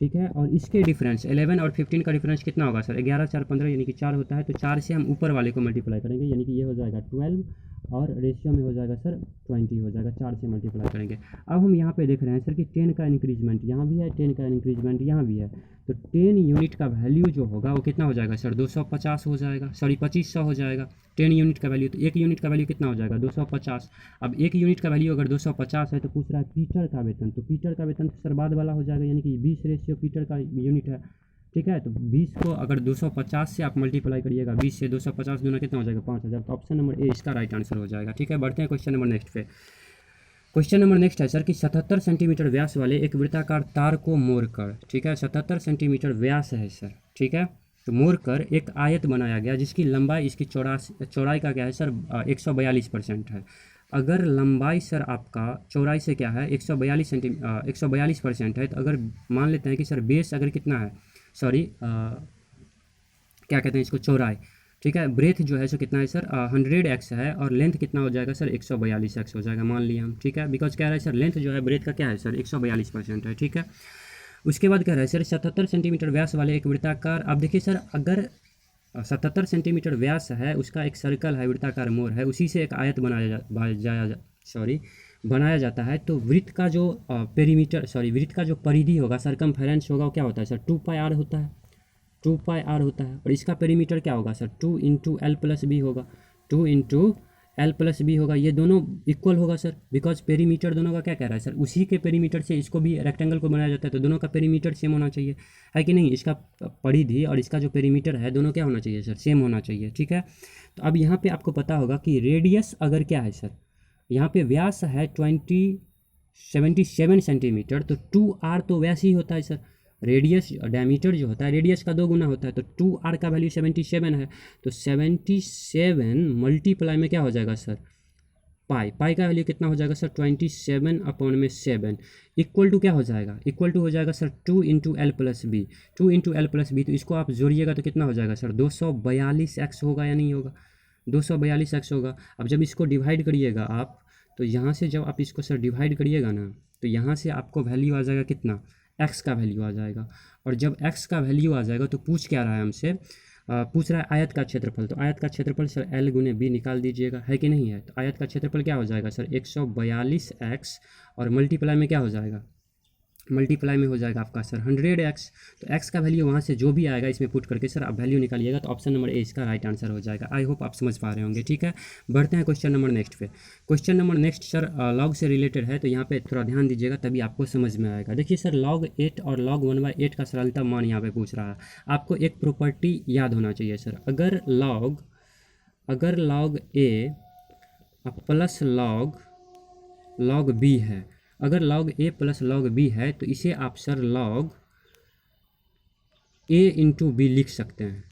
ठीक है। और इसके डिफरेंस 11 और 15 का डिफरेंस कितना होगा सर 11 4 15 यानी कि 4 होता है, तो 4 से हम ऊपर वाले को मल्टीप्लाई करेंगे यानी कि ये हो जाएगा 12 और रेशियो में हो जाएगा सर 20 हो जाएगा, 4 से मल्टीप्लाई करेंगे। अब हम यहाँ पे देख रहे हैं सर कि 10 का इंक्रीजमेंट यहाँ भी है, 10 का इंक्रीजमेंट यहाँ भी है, तो 10 यूनिट का वैल्यू जो होगा वो कितना हो जाएगा सर 250 हो जाएगा, सॉरी 2500 हो जाएगा 10 यूनिट का वैल्यू। तो 1 यूनिट का वैल्यू कितना हो जाएगा 250। अब 1 यूनिट का वैल्यू अगर 250 है तो पूछ रहा है पीटर का वेतन, तो पीटर का वेतन सर बाद वाला हो जाएगा यानी कि 20 रेशियो पीटर का यूनिट है, ठीक है। तो 20 को अगर 250 से आप मल्टीप्लाई करिएगा, 20 से 250 दोनों कितना हो जाएगा 5000, तो ऑप्शन नंबर ए इसका राइट आंसर हो जाएगा, ठीक है। बढ़ते हैं क्वेश्चन नंबर नेक्स्ट पे। क्वेश्चन नंबर नेक्स्ट है सर कि 77 सेंटीमीटर व्यास वाले एक वृत्ताकार तार को मोड़कर, ठीक है, 77 सेंटीमीटर व्यास है सर, ठीक है, तो मोड़कर एक आयत बनाया गया जिसकी लंबाई इसकी चौड़ाई का क्या है सर 142% है। अगर लंबाई सर आपका चौड़ाई से क्या है 142% है, तो अगर मान लेते हैं कि सर बेस अगर कितना है सॉरी क्या कहते हैं इसको, चौड़ाई, ठीक है। ब्रेथ जो है सो कितना है सर 100x है, और लेंथ कितना हो जाएगा सर 142x हो जाएगा, मान लिया हम, ठीक है। बिकॉज कह रहा है सर लेंथ जो है ब्रेथ का क्या है सर 142% है, ठीक है। उसके बाद कह रहा है सर 77 सेंटीमीटर व्यास वाले एक वृत्ताकार, अब देखिए सर अगर 77 सेंटीमीटर व्यास है, उसका एक सर्कल है, वृत्ताकार मोर है, उसी से एक आयत बनाया जाता है, तो वृत्त का जो वृत्त का जो परिधि होगा, सरकमफेरेंस होगा, वो क्या होता है सर 2πr होता है, 2πr होता है। और इसका पेरीमीटर क्या होगा sir 2 into L plus B होगा, 2 इंटू एल प्लस बी होगा, ये दोनों इक्वल होगा सर, बिकॉज पेरीमीटर दोनों का क्या कह रहा है सर, उसी के पेरीमीटर से इसको भी रेक्टेंगल को बनाया जाता है, तो दोनों का पेरीमीटर सेम होना चाहिए, है कि नहीं। इसका परिधि और इसका जो पेरीमीटर है दोनों क्या होना चाहिए सर, सेम होना चाहिए, ठीक है। तो अब यहाँ पे आपको पता होगा कि रेडियस अगर क्या है सर, यहाँ पे व्यास है 77 सेंटीमीटर, तो 2r तो व्यास ही होता है सर, रेडियस डायमीटर जो होता है रेडियस का 2 गुना होता है, तो 2r का वैल्यू 77 है, तो 77 मल्टीप्लाई में क्या हो जाएगा सर पाई का वैल्यू कितना हो जाएगा सर 27/7 इक्वल टू क्या हो जाएगा, इक्वल टू हो जाएगा sir 2 into L plus B, 2 into L plus B, तो इसको आप जोड़िएगा तो कितना हो जाएगा सर 242x होगा या नहीं होगा, 242x होगा। अब जब इसको डिवाइड करिएगा आप, तो यहाँ से जब आप इसको सर डिवाइड करिएगा ना, तो यहाँ से आपको वैल्यू आ जाएगा कितना, x का वैल्यू आ जाएगा। और जब x का वैल्यू आ जाएगा तो पूछ क्या रहा है हमसे, पूछ रहा है आयत का क्षेत्रफल, तो आयत का क्षेत्रफल सर l गुने b निकाल दीजिएगा, है कि नहीं है। तो आयत का क्षेत्रफल क्या हो जाएगा सर 142x, और मल्टीप्लाई में क्या हो जाएगा, मल्टीप्लाई में हो जाएगा आपका सर 100x, तो x का वैल्यू वहाँ से जो भी आएगा इसमें पुट करके सर आप वैल्यू निकालिएगा, तो ऑप्शन नंबर ए इसका राइट आंसर हो जाएगा। आई होप आप समझ पा रहे होंगे, ठीक है। बढ़ते हैं क्वेश्चन नंबर नेक्स्ट पे। Question number next sir log से रिलेटेड है, तो यहाँ पे थोड़ा ध्यान दीजिएगा तभी आपको समझ में आएगा। देखिए सर log 8 और log 1/8 का सरलता मान यहाँ पे पूछ रहा है, आपको एक प्रॉपर्टी याद होना चाहिए सर, अगर log a plus log b है, अगर log a plus log b है, तो इसे आप sir log a into B लिख सकते हैं,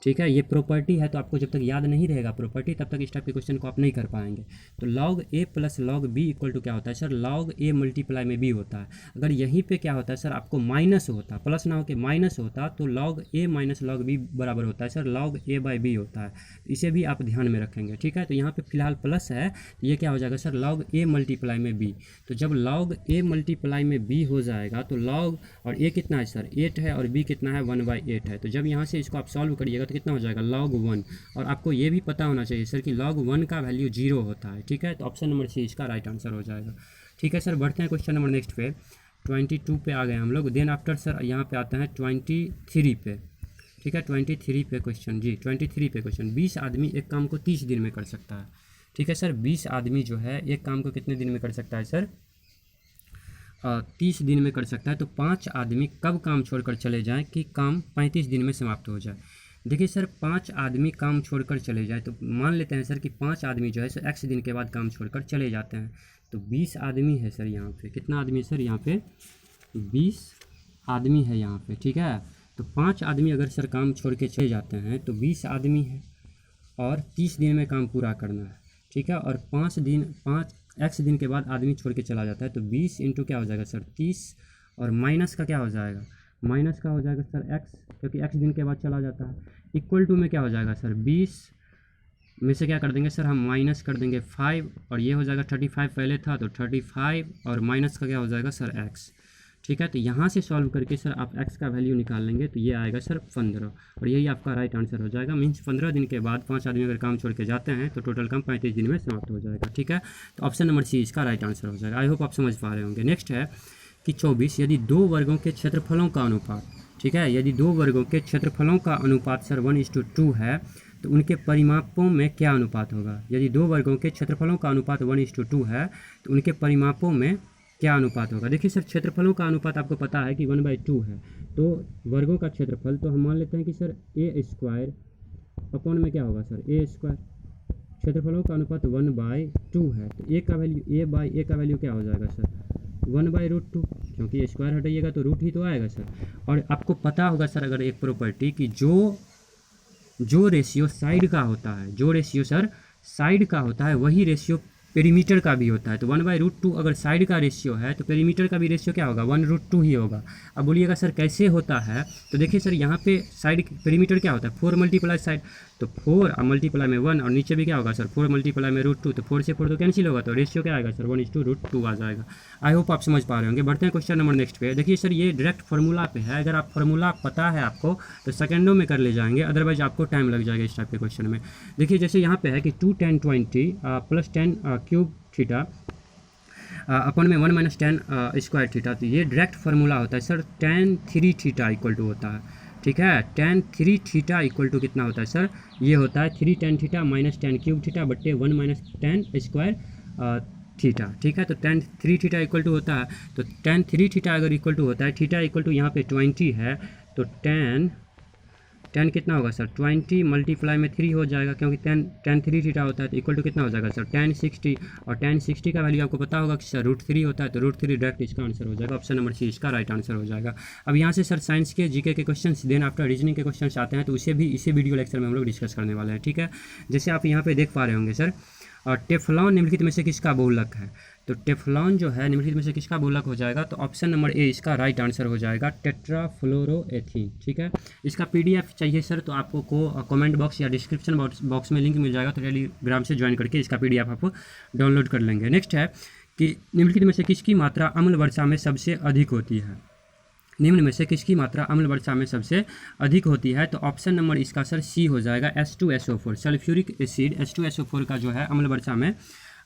ठीक है। ये प्रॉपर्टी है, तो आपको जब तक याद नहीं रहेगा प्रॉपर्टी, तब तक इस टाइप के क्वेश्चन को आप नहीं कर पाएंगे। तो log a plus log b equal to क्या होता है सर, log a मल्टीप्लाई में b होता है। अगर यहीं पे क्या होता है सर, आपको माइनस होता, प्लस ना होकर माइनस होता, तो log a minus log b बराबर होता है sir log a by b होता है। इसे भी आप ध्यान में रखेंगे, ठीक है। तो यहाँ पे फिलहाल प्लस है, तो ये क्या हो जाएगा सर log a मल्टीप्लाई में b, तो जब log a मल्टीप्लाई में b हो जाएगा, तो log और a कितना है सर 8 है, और b कितना है 1/8 है, तो जब यहाँ से इसको आप सॉल्व करिएगा तो कितना हो जाएगा log 1। और आपको ये भी पता होना चाहिए सर कि log 1 का वैल्यू 0 होता है, ठीक है। तो ऑप्शन नंबर सी इसका राइट आंसर हो जाएगा, ठीक है सर। बढ़ते हैं क्वेश्चन नंबर नेक्स्ट पे, 22 पे आ गए हम लोग। देन आफ्टर सर यहाँ पे आते हैं 23 पे, ठीक है। 23 पे क्वेश्चन, जी 23 पे क्वेश्चन, 20 आदमी एक काम को 30 दिन में कर सकता है, ठीक है सर। 20 आदमी जो है एक काम को कितने दिन में कर सकता है सर 30 दिन में कर सकता है। तो 5 आदमी कब काम छोड़कर चले जाएं कि काम 35 दिन में समाप्त हो जाए। देखिए सर 5 आदमी काम छोड़कर चले जाए, तो मान लेते हैं सर कि 5 आदमी जो है सर x दिन के बाद काम छोड़कर चले जाते हैं। तो 20 आदमी है सर यहाँ पे, कितना आदमी है सर यहाँ पे 20 आदमी है यहाँ पे, ठीक है। तो 5 आदमी अगर सर काम छोड़ के चले जाते हैं, तो 20 आदमी है और 30 दिन में काम पूरा करना है, ठीक है। और 5 x दिन के बाद आदमी छोड़ के चला जाता है, तो 20 इंटू क्या हो जाएगा सर 30, और माइनस का क्या हो जाएगा, माइनस का हो जाएगा सर x, क्योंकि x दिन के बाद चला जाता है, इक्वल टू में क्या हो जाएगा सर 20 में से क्या कर देंगे सर हम माइनस कर देंगे 5, और ये हो जाएगा 35 पहले था, तो 35 और माइनस का क्या हो जाएगा सर x, ठीक है। तो यहाँ से सॉल्व करके सर आप x का वैल्यू निकाल लेंगे, तो ये आएगा सर 15, और यही आपका राइट आंसर हो जाएगा। मीन्स 15 दिन के बाद 5 आदमी अगर काम छोड़ के जाते हैं, तो टोटल काम 35 दिन में समाप्त हो जाएगा, ठीक है। तो ऑप्शन नंबर सी इसका राइट आंसर हो जाएगा। आई होप आप समझ पा रहे होंगे। नेक्स्ट है कि 24, यदि 2 वर्गों के क्षेत्रफलों का अनुपात, ठीक है, यदि 2 वर्गों के क्षेत्रफलों का अनुपात सर 1:2 है, तो उनके परिमापों में क्या अनुपात होगा। यदि 2 वर्गों के क्षेत्रफलों का अनुपात 1:2 है, तो उनके परिमापों में क्या अनुपात होगा। देखिए सर क्षेत्रफलों का अनुपात आपको पता है कि 1/2 है, तो वर्गों का क्षेत्रफल तो हम मान लेते हैं कि सर a² अपॉन में क्या होगा सर a²। क्षेत्रफलों का अनुपात 1/2 है, तो a का वैल्यू a का वैल्यू क्या हो जाएगा सर 1/√2, क्योंकि स्क्वायर हटाइएगा तो रूट ही तो आएगा सर। और आपको पता होगा सर अगर एक प्रॉपर्टी कि जो रेशियो साइड का होता है, जो रेशियो सर साइड का होता है, वही रेशियो पेरीमीटर का भी होता है। तो 1/√2 अगर साइड का रेशियो है तो पेरीमीटर का भी रेशियो क्या होगा, 1/√2 ही होगा। अब बोलिएगा सर कैसे होता है, तो देखिए सर यहाँ पे साइड पेरीमीटर क्या होता है, 4 मल्टीप्लाई साइड, तो 4 मल्टीप्लाई में 1 और नीचे भी क्या होगा सर 4 मल्टीप्लाई में √2, तो 4 से 4 तो कैंसिल होगा, तो रेशियो क्या आएगा सर 1:√2 आ जाएगा। आई होप आप समझ पा रहे होंगे। बढ़ते हैं क्वेश्चन नंबर नेक्स्ट पे। देखिए सर ये डायरेक्ट फार्मूला पे है, अगर आप फार्मूला पता है आपको तो सेकंडों में कर ले जाएंगे, अदरवाइज आपको टाइम लग जाएगा इस टाइप के क्वेश्चन में। देखिए जैसे यहाँ पे है कि 2 tan 20 + 10 क्यूब थीटा अपन में 1 - 10 स्क्वायर थीटा, तो ये डायरेक्ट फार्मूला होता है sir tan 3 theta equal to होता है, ठीक है। tan 3 थीटा इक्वल टू कितना होता है सर, ये होता है 3 tan थीटा - 10 क्यूब थीटा बट्टे 1 - 10 स्क्वायर थीटा, ठीक है। तो tan 3 थीटा इक्वल टू होता है, तो tan 3 थीटा अगर इक्वल टू होता है, थीटा इक्वल टू यहाँ पे 20 है, तो tan कितना होगा सर 20 मल्टीप्लाई में 3 हो जाएगा, क्योंकि tan 3 थीटा होता है, तो इक्वल टू कितना हो जाएगा सर tan 60, और tan 60 का वैल्यू आपको पता होगा कि सर √3 होता है, तो √3 डायरेक्ट इसका आंसर हो जाएगा, ऑप्शन नंबर सी इसका राइट आंसर हो जाएगा। अब यहाँ से सर साइंस के जीके के क्वेश्चन देन आफ्टर रीजनिंग के क्वेश्चन आते हैं, तो उसे भी इसी वीडियो लेक्चर में हम लोग डिस्कस करने वाले हैं, ठीक है। जैसे आप यहाँ पे देख पा रहे होंगे सर, और टेफ्लॉन निम्नलिखित में से किसका बहुलक है, तो टेफ्लॉन जो है निम्नलिखित में से किसका बहुलक हो जाएगा, तो ऑप्शन नंबर ए इसका राइट आंसर हो जाएगा, टेट्राफ्लोरोएथीन, ठीक है। इसका पीडीएफ चाहिए सर तो आपको कमेंट बॉक्स या डिस्क्रिप्शन बॉक्स में लिंक मिल जाएगा, तो टेलीग्राम से ज्वाइन करके इसका पीडीएफ आप डाउनलोड कर लेंगे। नेक्स्ट है कि निम्नलिखित में से किसकी मात्रा अम्ल वर्षा में सबसे अधिक होती है, निम्न में से किसकी मात्रा अम्ल वर्षा में सबसे अधिक होती है, तो ऑप्शन नंबर इसका सर सी हो जाएगा, H2SO4, सल्फ्यूरिक एसिड H2SO4 का जो है अम्ल वर्षा में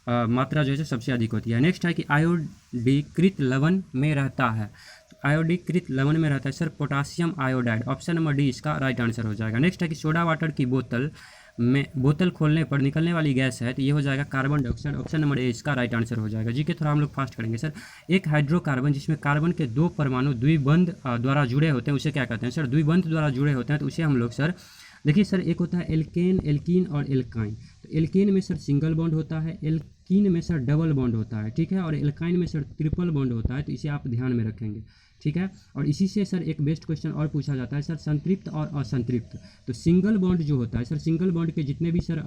मात्रा जो है सबसे अधिक होती है। नेक्स्ट है कि आयोडीकृत लवण में रहता है, तो आयोडीकृत लवण में रहता है sir potassium iodide, option number D इसका राइट आंसर हो जाएगा। नेक्स्ट है कि सोडा वाटर की बोतल खोलने पर निकलने वाली गैस है, तो ये हो जाएगा carbon dioxide, option number A इसका राइट आंसर हो जाएगा। जी के थोड़ा हम लोग फास्ट करेंगे सर। एक हाइड्रोकार्बन जिसमें कार्बन के 2 परमाणु द्विबंध द्वारा जुड़े होते हैं उसे क्या कहते हैं सर, द्विबंध द्वारा जुड़े होते हैं, तो उसे हम लोग सर देखिए सर एक होता है एल्केन, एल्कीन और एल्काइन। तो एल्केन में सर सिंगल बॉन्ड होता है, एल्कीन में सर डबल बॉन्ड होता है, ठीक है, और एल्काइन में सर ट्रिपल बॉन्ड होता है, तो इसे आप ध्यान में रखेंगे, ठीक है। और इसी से सर एक बेस्ट क्वेश्चन और पूछा जाता है सर संतृप्त और असंतृप्त। तो सिंगल बॉन्ड जो होता है सर, सिंगल बॉन्ड के जितने भी सर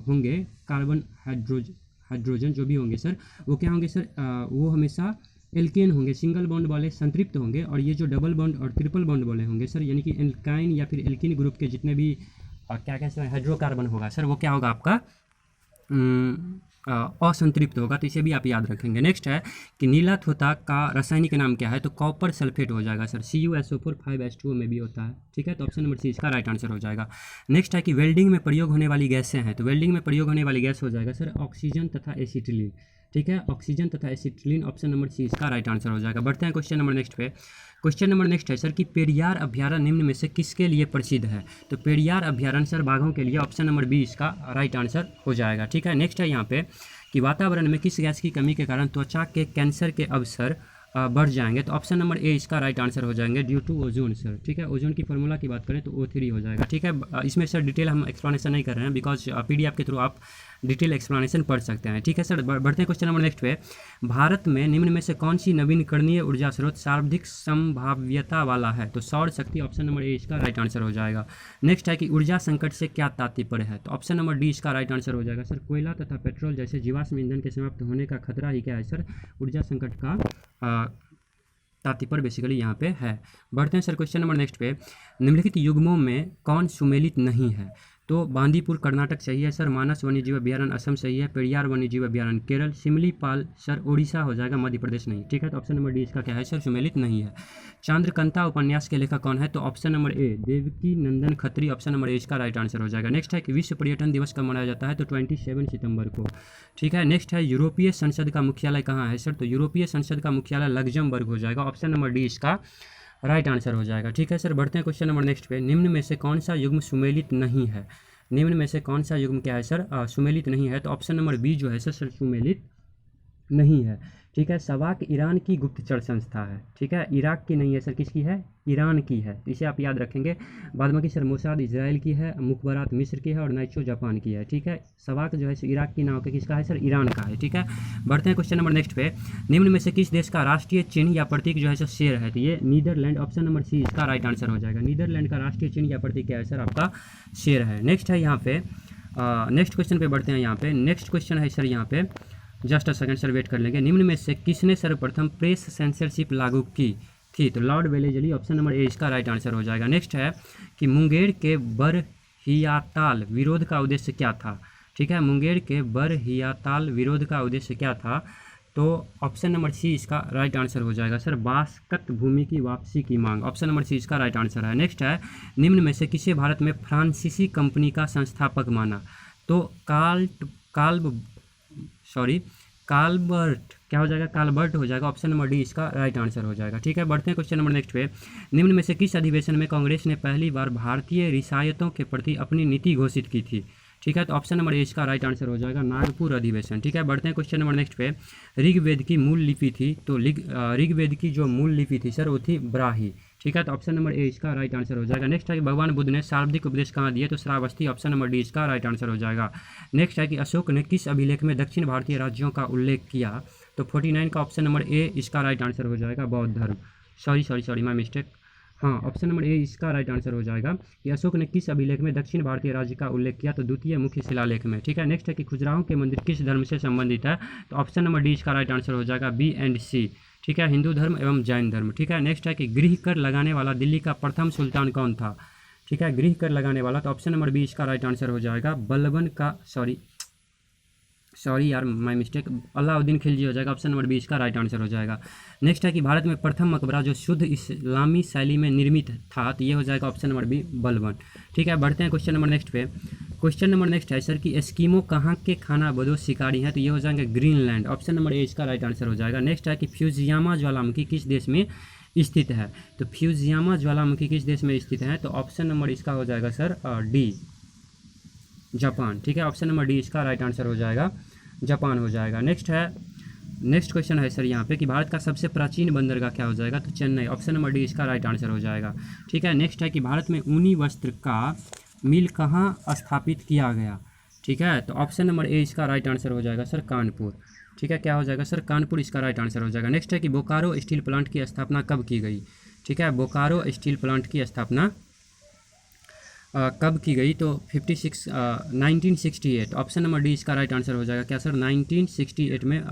होंगे कार्बन हाइड्रोजन जो भी होंगे सर, वो क्या होंगे सर, वो हमेशा एल्केन होंगे, सिंगल बॉन्ड वाले संतृप्त होंगे, और ये जो डबल बॉन्ड और ट्रिपल बॉन्ड वाले होंगे सर, यानी कि एल्काइन या फिर एल्कीन ग्रुप के जितने भी क्या कहते हैं हाइड्रोकार्बन होगा सर, वो क्या होगा आपका असंतृप्त होगा, तो इसे भी आप याद रखेंगे। नेक्स्ट है कि नीला थोथा का रासायनिक नाम क्या है, तो कॉपर सल्फेट हो जाएगा सर, CuSO4 5H2O में भी होता है, ठीक है, तो ऑप्शन नंबर सी इसका राइट आंसर हो जाएगा। नेक्स्ट है कि वेल्डिंग में प्रयोग होने वाली गैसें हैं, तो वेल्डिंग में प्रयोग होने वाली गैस हो जाएगा सर ऑक्सीजन तथा एसिटिलीन, ठीक है, ऑक्सीजन तथा एसिटिलीन, ऑप्शन नंबर सी इसका राइट आंसर हो जाएगा। बढ़ते हैं क्वेश्चन नंबर नेक्स्ट पे। क्वेश्चन नंबर नेक्स्ट है सर कि पेरियार अभ्यारण्य निम्न में से किसके लिए प्रसिद्ध है, तो पेरियार अभ्यारण्य सर बाघों के लिए, ऑप्शन नंबर बी इसका राइट आंसर हो जाएगा, ठीक है। नेक्स्ट है यहाँ पे कि वातावरण में किस गैस की कमी के कारण त्वचा के कैंसर के अवसर बढ़ जाएंगे, तो ऑप्शन नंबर ए इसका राइट आंसर हो जाएंगे, ड्यू टू ओजोन सर, ठीक है। ओजोन की फार्मूला की बात करें तो O3 हो जाएगा, ठीक है। इसमें सर डिटेल हम एक्सप्लेनेशन नहीं कर रहे हैं, बिकॉज पीडीएफ के थ्रू आप डिटेल एक्सप्लेनेशन पढ़ सकते हैं, ठीक है सर। बढ़ते हैं क्वेश्चन नंबर नेक्स्ट पे। भारत में निम्न में से कौन सी नवीनकरणीय ऊर्जा स्रोत सर्वाधिक संभाव्यता वाला है, तो सौर शक्ति, ऑप्शन नंबर ए इसका राइट आंसर हो जाएगा। नेक्स्ट है कि ऊर्जा संकट से क्या तात्पर्य है, तो ऑप्शन नंबर डी इसका राइट आंसर हो जाएगा सर कोयला तथा पेट्रोल जैसे जीवाश्म ईंधन के समाप्त होने का खतरा ही क्या है सर, ऊर्जा संकट का तात्पर्य बेसिकली यहाँ पे है। बढ़ते हैं सर क्वेश्चन नंबर नेक्स्ट पे। निम्नलिखित युग्मों में कौन सुमेलित नहीं है, तो बांदीपुर कर्नाटक सही है सर, मानस वन्यजीव अभ्यारण्य असम सही है, पेरियार वन्यजीव अभ्यारण्य केरल, सिमलीपाल सर उड़ीसा हो जाएगा, मध्य प्रदेश नहीं, ठीक है, तो ऑप्शन नंबर डी इसका क्या है सर सुमेलित नहीं है। चांद्रकंता उपन्यास के लेखक कौन है, तो option number A Devaki Nandan Khatri, option number A इसका राइट आंसर हो जाएगा। नेक्स्ट है कि विश्व पर्यटन दिवस कब मनाया जाता है, तो 27 सितंबर को, ठीक है। नेक्स्ट है यूरोपीय संसद का मुख्यालय कहाँ है सर, तो यूरोपीय संसद का मुख्यालय लग्जमबर्ग हो जाएगा, ऑप्शन नंबर डी इसका राइट आंसर हो जाएगा, ठीक है सर। बढ़ते हैं क्वेश्चन नंबर नेक्स्ट पे। निम्न में से कौन सा युग्म सुमेलित नहीं है, निम्न में से कौन सा युग्म क्या है सर सुमेलित नहीं है, तो ऑप्शन नंबर बी जो है सर सुमेलित नहीं है, ठीक है। सवाक ईरान की गुप्तचर संस्था है, ठीक है, इराक की नहीं है सर, किसकी है, ईरान की है, तो इसे आप याद रखेंगे। बाद में सर मोसाद इजराइल की है, मुखबरात मिस्र की है, और नाइचो जापान की है, ठीक है। सवाक जो है इराक की ना होकर किसका है सर, ईरान का है, ठीक है। बढ़ते हैं क्वेश्चन नंबर नेक्स्ट पे। निम्न में से किस देश का राष्ट्रीय चिन्ह या प्रतीक जो है सर शेर है, तो ये नीदरलैंड, ऑप्शन नंबर सी इसका राइट आंसर हो जाएगा। नीदरलैंड का राष्ट्रीय चिन्ह या प्रतीक क्या है सर, आपका शेर है। नेक्स्ट है यहाँ पे नेक्स्ट क्वेश्चन पे बढ़ते हैं। यहाँ पे नेक्स्ट क्वेश्चन है सर यहाँ पे just a second sir, wait कर लेंगे। निम्न में से किसने सर्वप्रथम प्रेस सेंसरशिप लागू की थी? तो Lord Wellesley, option number A इसका राइट आंसर हो जाएगा। नेक्स्ट है कि मुंगेर के बरहियाताल विरोध का उद्देश्य क्या था? ठीक है, मुंगेर के बरहियाताल विरोध का उद्देश्य क्या था? तो ऑप्शन नंबर सी इसका राइट आंसर हो जाएगा सर, बास्कत भूमि की वापसी की मांग। ऑप्शन नंबर सी इसका राइट आंसर है। नेक्स्ट है, निम्न में से किसे भारत में फ्रांसीसी कंपनी का संस्थापक माना? तो काल्बर्ट क्या हो जाएगा? काल्बर्ट हो जाएगा। ऑप्शन नंबर डी इसका राइट आंसर हो जाएगा। ठीक है, बढ़ते हैं क्वेश्चन नंबर नेक्स्ट पे। निम्न में से किस अधिवेशन में कांग्रेस ने पहली बार भारतीय रियासतों के प्रति अपनी नीति घोषित की थी? ठीक है, तो ऑप्शन नंबर ए इसका राइट आंसर हो जाएगा, नागपुर अधिवेशन। ठीक है, बढ़ते हैं क्वेश्चन नंबर नेक्स्ट पे। ऋग्वेद की मूल लिपि थी, तो ऋग्वेद की जो मूल लिपि थी सर वो थी ब्राही। ठीक है, तो ऑप्शन नंबर ए इसका राइट आंसर हो जाएगा। नेक्स्ट है कि भगवान बुद्ध ने शाब्दिक उपदेश कहाँ दिए? तो श्रावस्ती। ऑप्शन नंबर डी इसका राइट आंसर हो जाएगा। नेक्स्ट है कि अशोक ने किस अभिलेख में दक्षिण भारतीय राज्यों का उल्लेख किया? तो 49 का ऑप्शन नंबर ए इसका राइट आंसर हो जाएगा, बौद्ध धर्म। Sorry my mistake. हाँ, ऑप्शन नंबर ए इसका राइट आंसर हो जाएगा कि अशोक ने किस अभिलेख में दक्षिण भारतीय राज्य का उल्लेख किया? तो द्वितीय मुख्य शिलालेख में। ठीक है, नेक्स्ट है कि खजुराहो के मंदिर किस धर्म से संबंधित है? तो ऑप्शन नंबर डी इसका राइट आंसर हो जाएगा, बी एंड सी। ठीक है, हिंदू धर्म एवं जैन धर्म। ठीक है, नेक्स्ट है कि गृह कर लगाने वाला दिल्ली का प्रथम सुल्तान कौन था? ठीक है, गृह कर लगाने वाला, तो ऑप्शन नंबर बी इसका राइट आंसर हो जाएगा, बलबन का सॉरी यार माय मिस्टेक, अलाउद्दीन खिलजी हो जाएगा। ऑप्शन नंबर बी इसका राइट आंसर हो जाएगा। नेक्स्ट है कि भारत में प्रथम मकबरा जो शुद्ध इस्लामी शैली में निर्मित था, तो ये हो जाएगा ऑप्शन नंबर बी, बलबन। ठीक है, बढ़ते हैं क्वेश्चन नंबर नेक्स्ट पे। क्वेश्चन नंबर नेक्स्ट है सर कि एस्किमो कहाँ के खानाबदोश शिकारी हैं? तो ये हो जाएंगे ग्रीनलैंड। ऑप्शन नंबर ए इसका राइट आंसर हो जाएगा। नेक्स्ट है कि फ्यूजियामा ज्वालामुखी किस देश में स्थित है? तो फ्यूजियामा ज्वालामुखी किस देश में स्थित है? तो ऑप्शन नंबर इसका हो जाएगा सर डी, जापान। ठीक है, ऑप्शन नंबर डी इसका राइट आंसर हो जाएगा, जापान हो जाएगा। नेक्स्ट क्वेश्चन है सर यहाँ पे कि भारत का सबसे प्राचीन बंदरगाह क्या हो जाएगा? तो चेन्नई। ऑप्शन नंबर डी इसका राइट आंसर हो जाएगा। ठीक है, नेक्स्ट है कि भारत में ऊनी वस्त्र का मिल कहाँ स्थापित किया गया? ठीक है, तो ऑप्शन नंबर ए इसका राइट आंसर हो जाएगा सर, कानपुर। ठीक है, क्या हो जाएगा सर? कानपुर इसका राइट आंसर हो जाएगा। नेक्स्ट है कि बोकारो स्टील प्लांट की स्थापना कब की गई? ठीक है, बोकारो स्टील प्लांट की स्थापना कब की गई? तो 1968। ऑप्शन नंबर डी इसका राइट आंसर हो जाएगा, क्या सर? 1968 में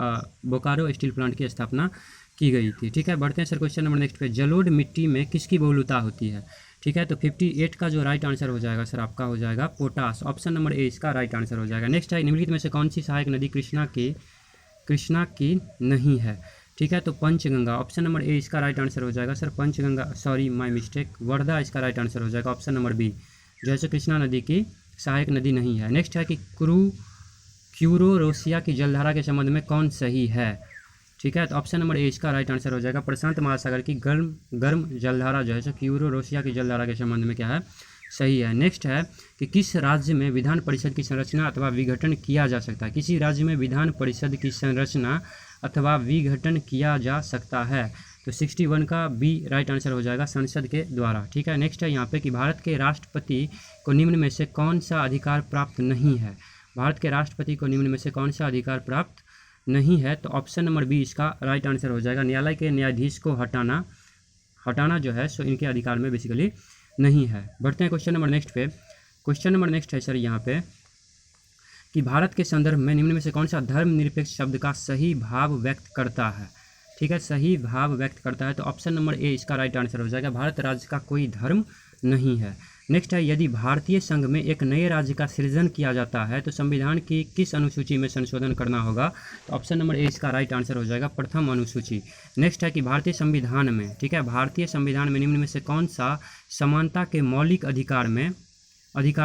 बोकारो स्टील प्लांट की स्थापना की गई थी। ठीक है, बढ़ते हैं सर क्वेश्चन नंबर नेक्स्ट पे। जलोढ़ मिट्टी में किसकी बहुलता होती है? ठीक है, तो 58 का जो राइट आंसर हो जाएगा सर आपका हो जाएगा पोटास। ऑप्शन नंबर ए इसका राइट आंसर हो जाएगा। नेक्स्ट है निम्नलिखित में से कौन सी सहायक नदी कृष्णा की नहीं है? ठीक है, तो पंचगंगा। ऑप्शन नंबर ए इसका राइट आंसर हो जाएगा sir, Panchganga. Sorry my mistake, Wardha इसका राइट आंसर हो जाएगा। ऑप्शन नंबर बी जो है कृष्णा नदी की सहायक नदी नहीं है। नेक्स्ट है कि क्यूरोरोसिया की जलधारा के संबंध में कौन सही है? ठीक है, तो ऑप्शन नंबर ए इसका राइट आंसर हो जाएगा, प्रशांत महासागर की गर्म जलधारा जो है क्यूरोरोसिया की जलधारा के संबंध में क्या है? सही है। नेक्स्ट है कि किस राज्य में विधान परिषद की संरचना अथवा विघटन किया जा सकता है? किसी राज्य में विधान परिषद की संरचना अथवा विघटन किया जा सकता है? तो 61 का बी राइट आंसर हो जाएगा, संसद के द्वारा। ठीक है, नेक्स्ट है यहाँ पे कि भारत के राष्ट्रपति को निम्न में से कौन सा अधिकार प्राप्त नहीं है? भारत के राष्ट्रपति को निम्न में से कौन सा अधिकार प्राप्त नहीं है? तो ऑप्शन नंबर बी इसका राइट आंसर हो जाएगा, न्यायालय के न्यायाधीश को हटाना जो है सो इनके अधिकार में बेसिकली नहीं है। बढ़ते हैं क्वेश्चन नंबर नेक्स्ट पे। क्वेश्चन नंबर नेक्स्ट है सर यहाँ पे कि भारत के संदर्भ में निम्न में से कौन सा धर्मनिरपेक्ष शब्द का सही भाव व्यक्त करता है? ठीक है, सही भाव व्यक्त करता है, तो ऑप्शन नंबर ए इसका राइट आंसर हो जाएगा, भारत राज्य का कोई धर्म नहीं है। नेक्स्ट है यदि भारतीय संघ में एक नए राज्य का सृजन किया जाता है तो संविधान की किस अनुसूची में संशोधन करना होगा? तो ऑप्शन नंबर ए इसका राइट आंसर हो जाएगा, प्रथम अनुसूची। नेक्स्ट है कि भारतीय संविधान में, ठीक है, भारतीय संविधान में निम्न में से कौन सा समानता के मौलिक अधिकार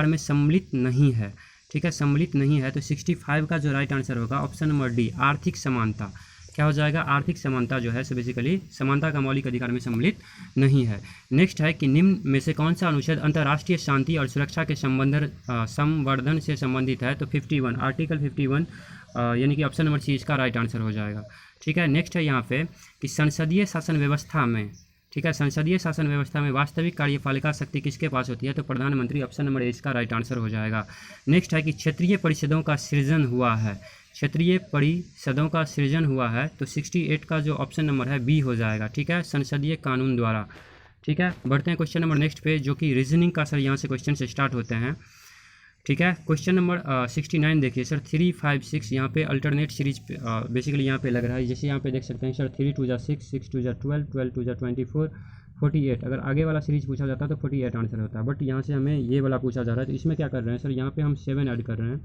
में सम्मिलित नहीं है? ठीक है, सम्मिलित नहीं है, तो 65 का जो राइट आंसर होगा ऑप्शन नंबर डी, आर्थिक समानता। क्या हो जाएगा? आर्थिक समानता जो है सो बेसिकली समानता का मौलिक अधिकार में सम्मिलित नहीं है। नेक्स्ट है कि निम्न में से कौन सा अनुच्छेद अंतर्राष्ट्रीय शांति और सुरक्षा के संवर्धन से संबंधित है? तो 51, आर्टिकल 51 यानी कि ऑप्शन नंबर सी इसका राइट आंसर हो जाएगा। ठीक है, नेक्स्ट है यहाँ पे कि संसदीय शासन व्यवस्था में, ठीक है, संसदीय शासन व्यवस्था में वास्तविक कार्यपालिका शक्ति किसके पास होती है? तो प्रधानमंत्री। ऑप्शन नंबर ए इसका राइट आंसर हो जाएगा। नेक्स्ट है कि क्षेत्रीय परिषदों का सृजन हुआ है, क्षेत्रीय परिषदों का सृजन हुआ है, तो 68 का जो ऑप्शन नंबर है बी हो जाएगा। ठीक है, संसदीय कानून द्वारा। ठीक है, बढ़ते हैं क्वेश्चन नंबर नेक्स्ट पे जो कि रीजनिंग का सर यहाँ से क्वेश्चन से स्टार्ट होते हैं। ठीक है। क्वेश्चन नंबर 69 देखिए सर, 3 5 6 यहाँ पे अल्टरनेट सीरीज बेसिकली यहाँ पे लग रहा है। जैसे यहाँ पे देख सकते हैं सर, 3 2 जा 6, 6 2 जा 12, 12 2 जा 24, 48। अगर आगे वाला सीरीज पूछा जाता तो 48 आंसर होता है, बट यहाँ से हमें ये वाला पूछा जा रहा है। तो इसमें क्या कर रहे हैं सर, यहाँ पे हम 7 ऐड कर रहे हैं,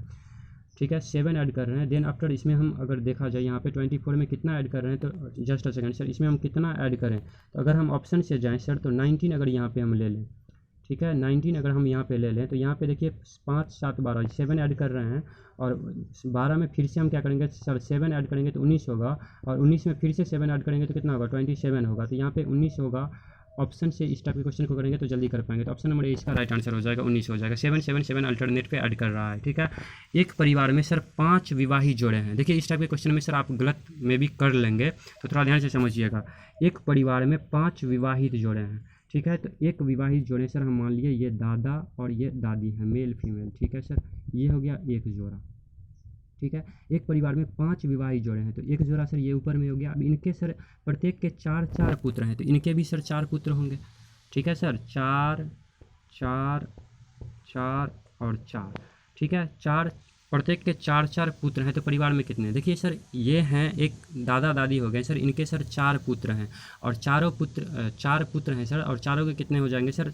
ठीक है, 7 ऐड कर रहे हैं। देन आफ्टर इसमें हम अगर देखा जाए यहाँ पे 24 में कितना ऐड कर रहे हैं, तो जस्ट अ सेकंड सर, इसमें हम कितना ऐड करें। तो अगर हम ऑप्शन से जाएँ सर, तो 19 अगर यहाँ पे हम ले लें, ठीक है, 19 अगर हम यहाँ पे ले लें, तो यहाँ पे देखिए 5 7 12, 7 ऐड कर रहे हैं, और 12 में फिर से हम क्या करेंगे सर, 7 ऐड करेंगे तो 19 होगा, और 19 में फिर से 7 ऐड करेंगे तो कितना होगा, 27 होगा। तो यहाँ पे 19 होगा। ऑप्शन से इस टाइप के क्वेश्चन को करेंगे तो जल्दी कर पाएंगे। तो ऑप्शन नंबर ए इसका राइट आंसर हो जाएगा, 19 हो जाएगा। 7 7 7 अल्टरनेट पे ऐड कर रहा है, ठीक है। एक परिवार में सर 5 विवाहित जोड़े हैं। देखिए इस टाइप के क्वेश्चन में सर आप गलत में भी कर लेंगे, तो थोड़ा ध्यान से समझिएगा। एक परिवार में 5 विवाहित जोड़े हैं, ठीक है। तो एक विवाहित जोड़े सर, हम मान लिए ये दादा और ये दादी है, मेल फीमेल, ठीक है सर। ये हो गया एक जोड़ा, ठीक है। एक परिवार में 5 विवाहित जोड़े हैं, तो एक जोड़ा सर ये ऊपर में हो गया। अब इनके सर प्रत्येक के 4 4 पुत्र हैं, तो इनके भी सर 4 पुत्र होंगे, ठीक है सर। 4 4 4 और 4, ठीक है। 4 प्रत्येक के 4 4 पुत्र हैं, तो परिवार में कितने हैं? देखिए सर, ये हैं एक दादा दादी हो गए सर, इनके सर 4 पुत्र हैं, और 4 पुत्र हैं सर, और चारों के कितने हो जाएंगे sir,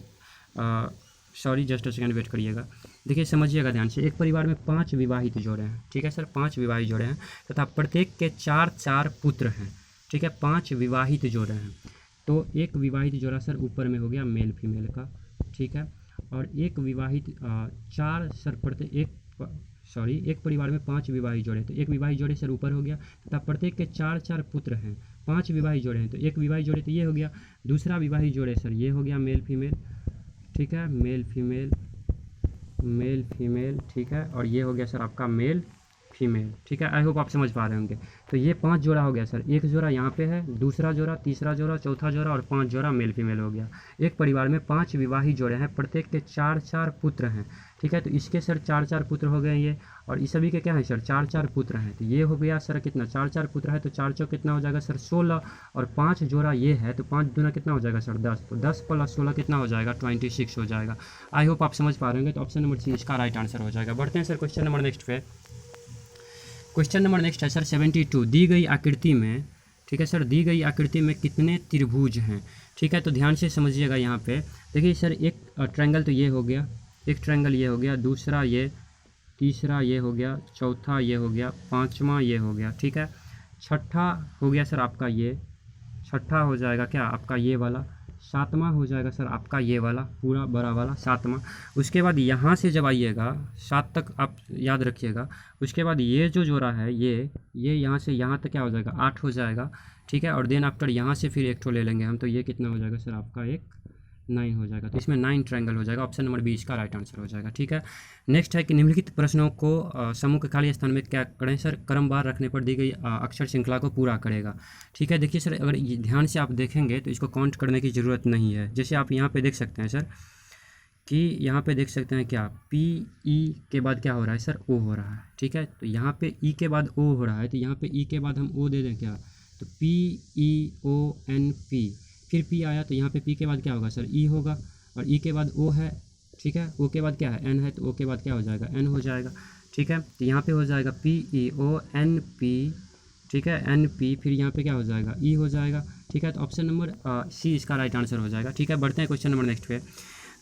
sorry just a second wait करिएगा। देखिए समझिएगा ध्यान से, एक परिवार में 5 विवाहित जोड़े हैं, ठीक है सर, 5 विवाहित जोड़े हैं, तथा प्रत्येक के 4 4 पुत्र हैं, ठीक है। 5 विवाहित जोड़े हैं, तो एक विवाहित जोड़ा सर ऊपर में हो गया मेल फीमेल का, ठीक है। और एक विवाहित 4 सर एक परिवार में 5 विवाहित जोड़े, तो एक विवाहित जोड़े सर ऊपर हो गया, तथा प्रत्येक के 4 4 पुत्र हैं। 5 विवाहित जोड़े हैं, तो एक विवाहित जोड़े तो ये हो गया। दूसरा विवाहित जोड़े सर ये हो गया मेल फीमेल, ठीक है, मेल फीमेल, ठीक है। और ये हो गया सर आपका मेल फीमेल, ठीक है। आई होप आप समझ पा रहे होंगे। तो ये 5 जोड़ा हो गया सर, एक जोड़ा यहाँ पे है, दूसरा जोड़ा, तीसरा जोड़ा, चौथा जोड़ा, और 5 जोड़ा मेल फीमेल हो गया। एक परिवार में 5 विवाहित जोड़े हैं, प्रत्येक के 4 4 पुत्र हैं, ठीक है। तो इसके सर 4 4 पुत्र हो गए ये, और इस सभी के क्या है सर 4 4 पुत्र हैं। तो ये हो गया सर कितना, 4 4 पुत्र है, तो 4 चौक कितना हो जाएगा सर 16, और 5 जोड़ा ये है, तो 5 दूना कितना हो जाएगा सर 10, तो 10 + 16 कितना हो जाएगा 26 हो जाएगा। आई होप आप समझ पा रहे होंगे। तो ऑप्शन नंबर सी इसका राइट आंसर हो जाएगा। बढ़ते हैं सर क्वेश्चन नंबर नेक्स्ट पे। क्वेश्चन नंबर नेक्स्ट है सर 72, दी गई आकृति में, ठीक है सर, दी गई आकृति में कितने त्रिभुज हैं, ठीक है। तो ध्यान से समझिएगा यहाँ पे। देखिए सर, एक ट्रायंगल तो ये हो गया, एक ट्रायंगल ये हो गया, दूसरा ये, तीसरा ये हो गया, चौथा ये हो गया, पांचवा ये हो गया, ठीक है। छठा हो गया सर आपका ये, छठा हो जाएगा क्या आपका ये वाला, सातवां हो जाएगा सर आपका ये वाला पूरा बड़ा वाला सातवां। उसके बाद यहाँ से जब आइएगा 7 तक आप याद रखिएगा। उसके बाद ये जो जोड़ा है ये यहाँ से यहाँ तक क्या हो जाएगा 8 हो जाएगा, ठीक है। और देन आफ्टर यहाँ से फिर एक ठो ले लेंगे हम, तो ये कितना हो जाएगा सर आपका एक 9 हो जाएगा। तो इसमें 9 ट्रायंगल हो जाएगा। ऑप्शन नंबर बी इसका राइट आंसर हो जाएगा, ठीक है। नेक्स्ट है कि निम्नलिखित प्रश्नों को समूह के खाली स्थान में क्या करें सर, क्रमवार रखने पर दी गई अक्षर श्रृंखला को पूरा करेगा, ठीक है। देखिए सर, अगर ध्यान से आप देखेंगे तो इसको काउंट करने की ज़रूरत नहीं है। जैसे आप यहाँ पे देख सकते हैं सर कि यहाँ पे देख सकते हैं क्या पी ई के बाद क्या हो रहा है सर, ओ हो रहा है, ठीक है। तो यहाँ पे ई के बाद ओ हो रहा है, तो यहाँ पे ई के बाद हम ओ दे दें क्या, तो P E O N P, फिर पी आया तो यहाँ पे पी के बाद क्या होगा सर ई होगा, और ई के बाद ओ है, ठीक है। ओ के बाद क्या है एन है, तो ओ के बाद क्या हो जाएगा एन हो जाएगा, ठीक है। तो यहाँ पे हो जाएगा P E O N P, ठीक है, एन पी, फिर यहाँ पे क्या हो जाएगा ई हो जाएगा, ठीक है। तो ऑप्शन नंबर सी इसका राइट आंसर हो जाएगा, ठीक है। बढ़ते हैं क्वेश्चन नंबर नेक्स्ट पे।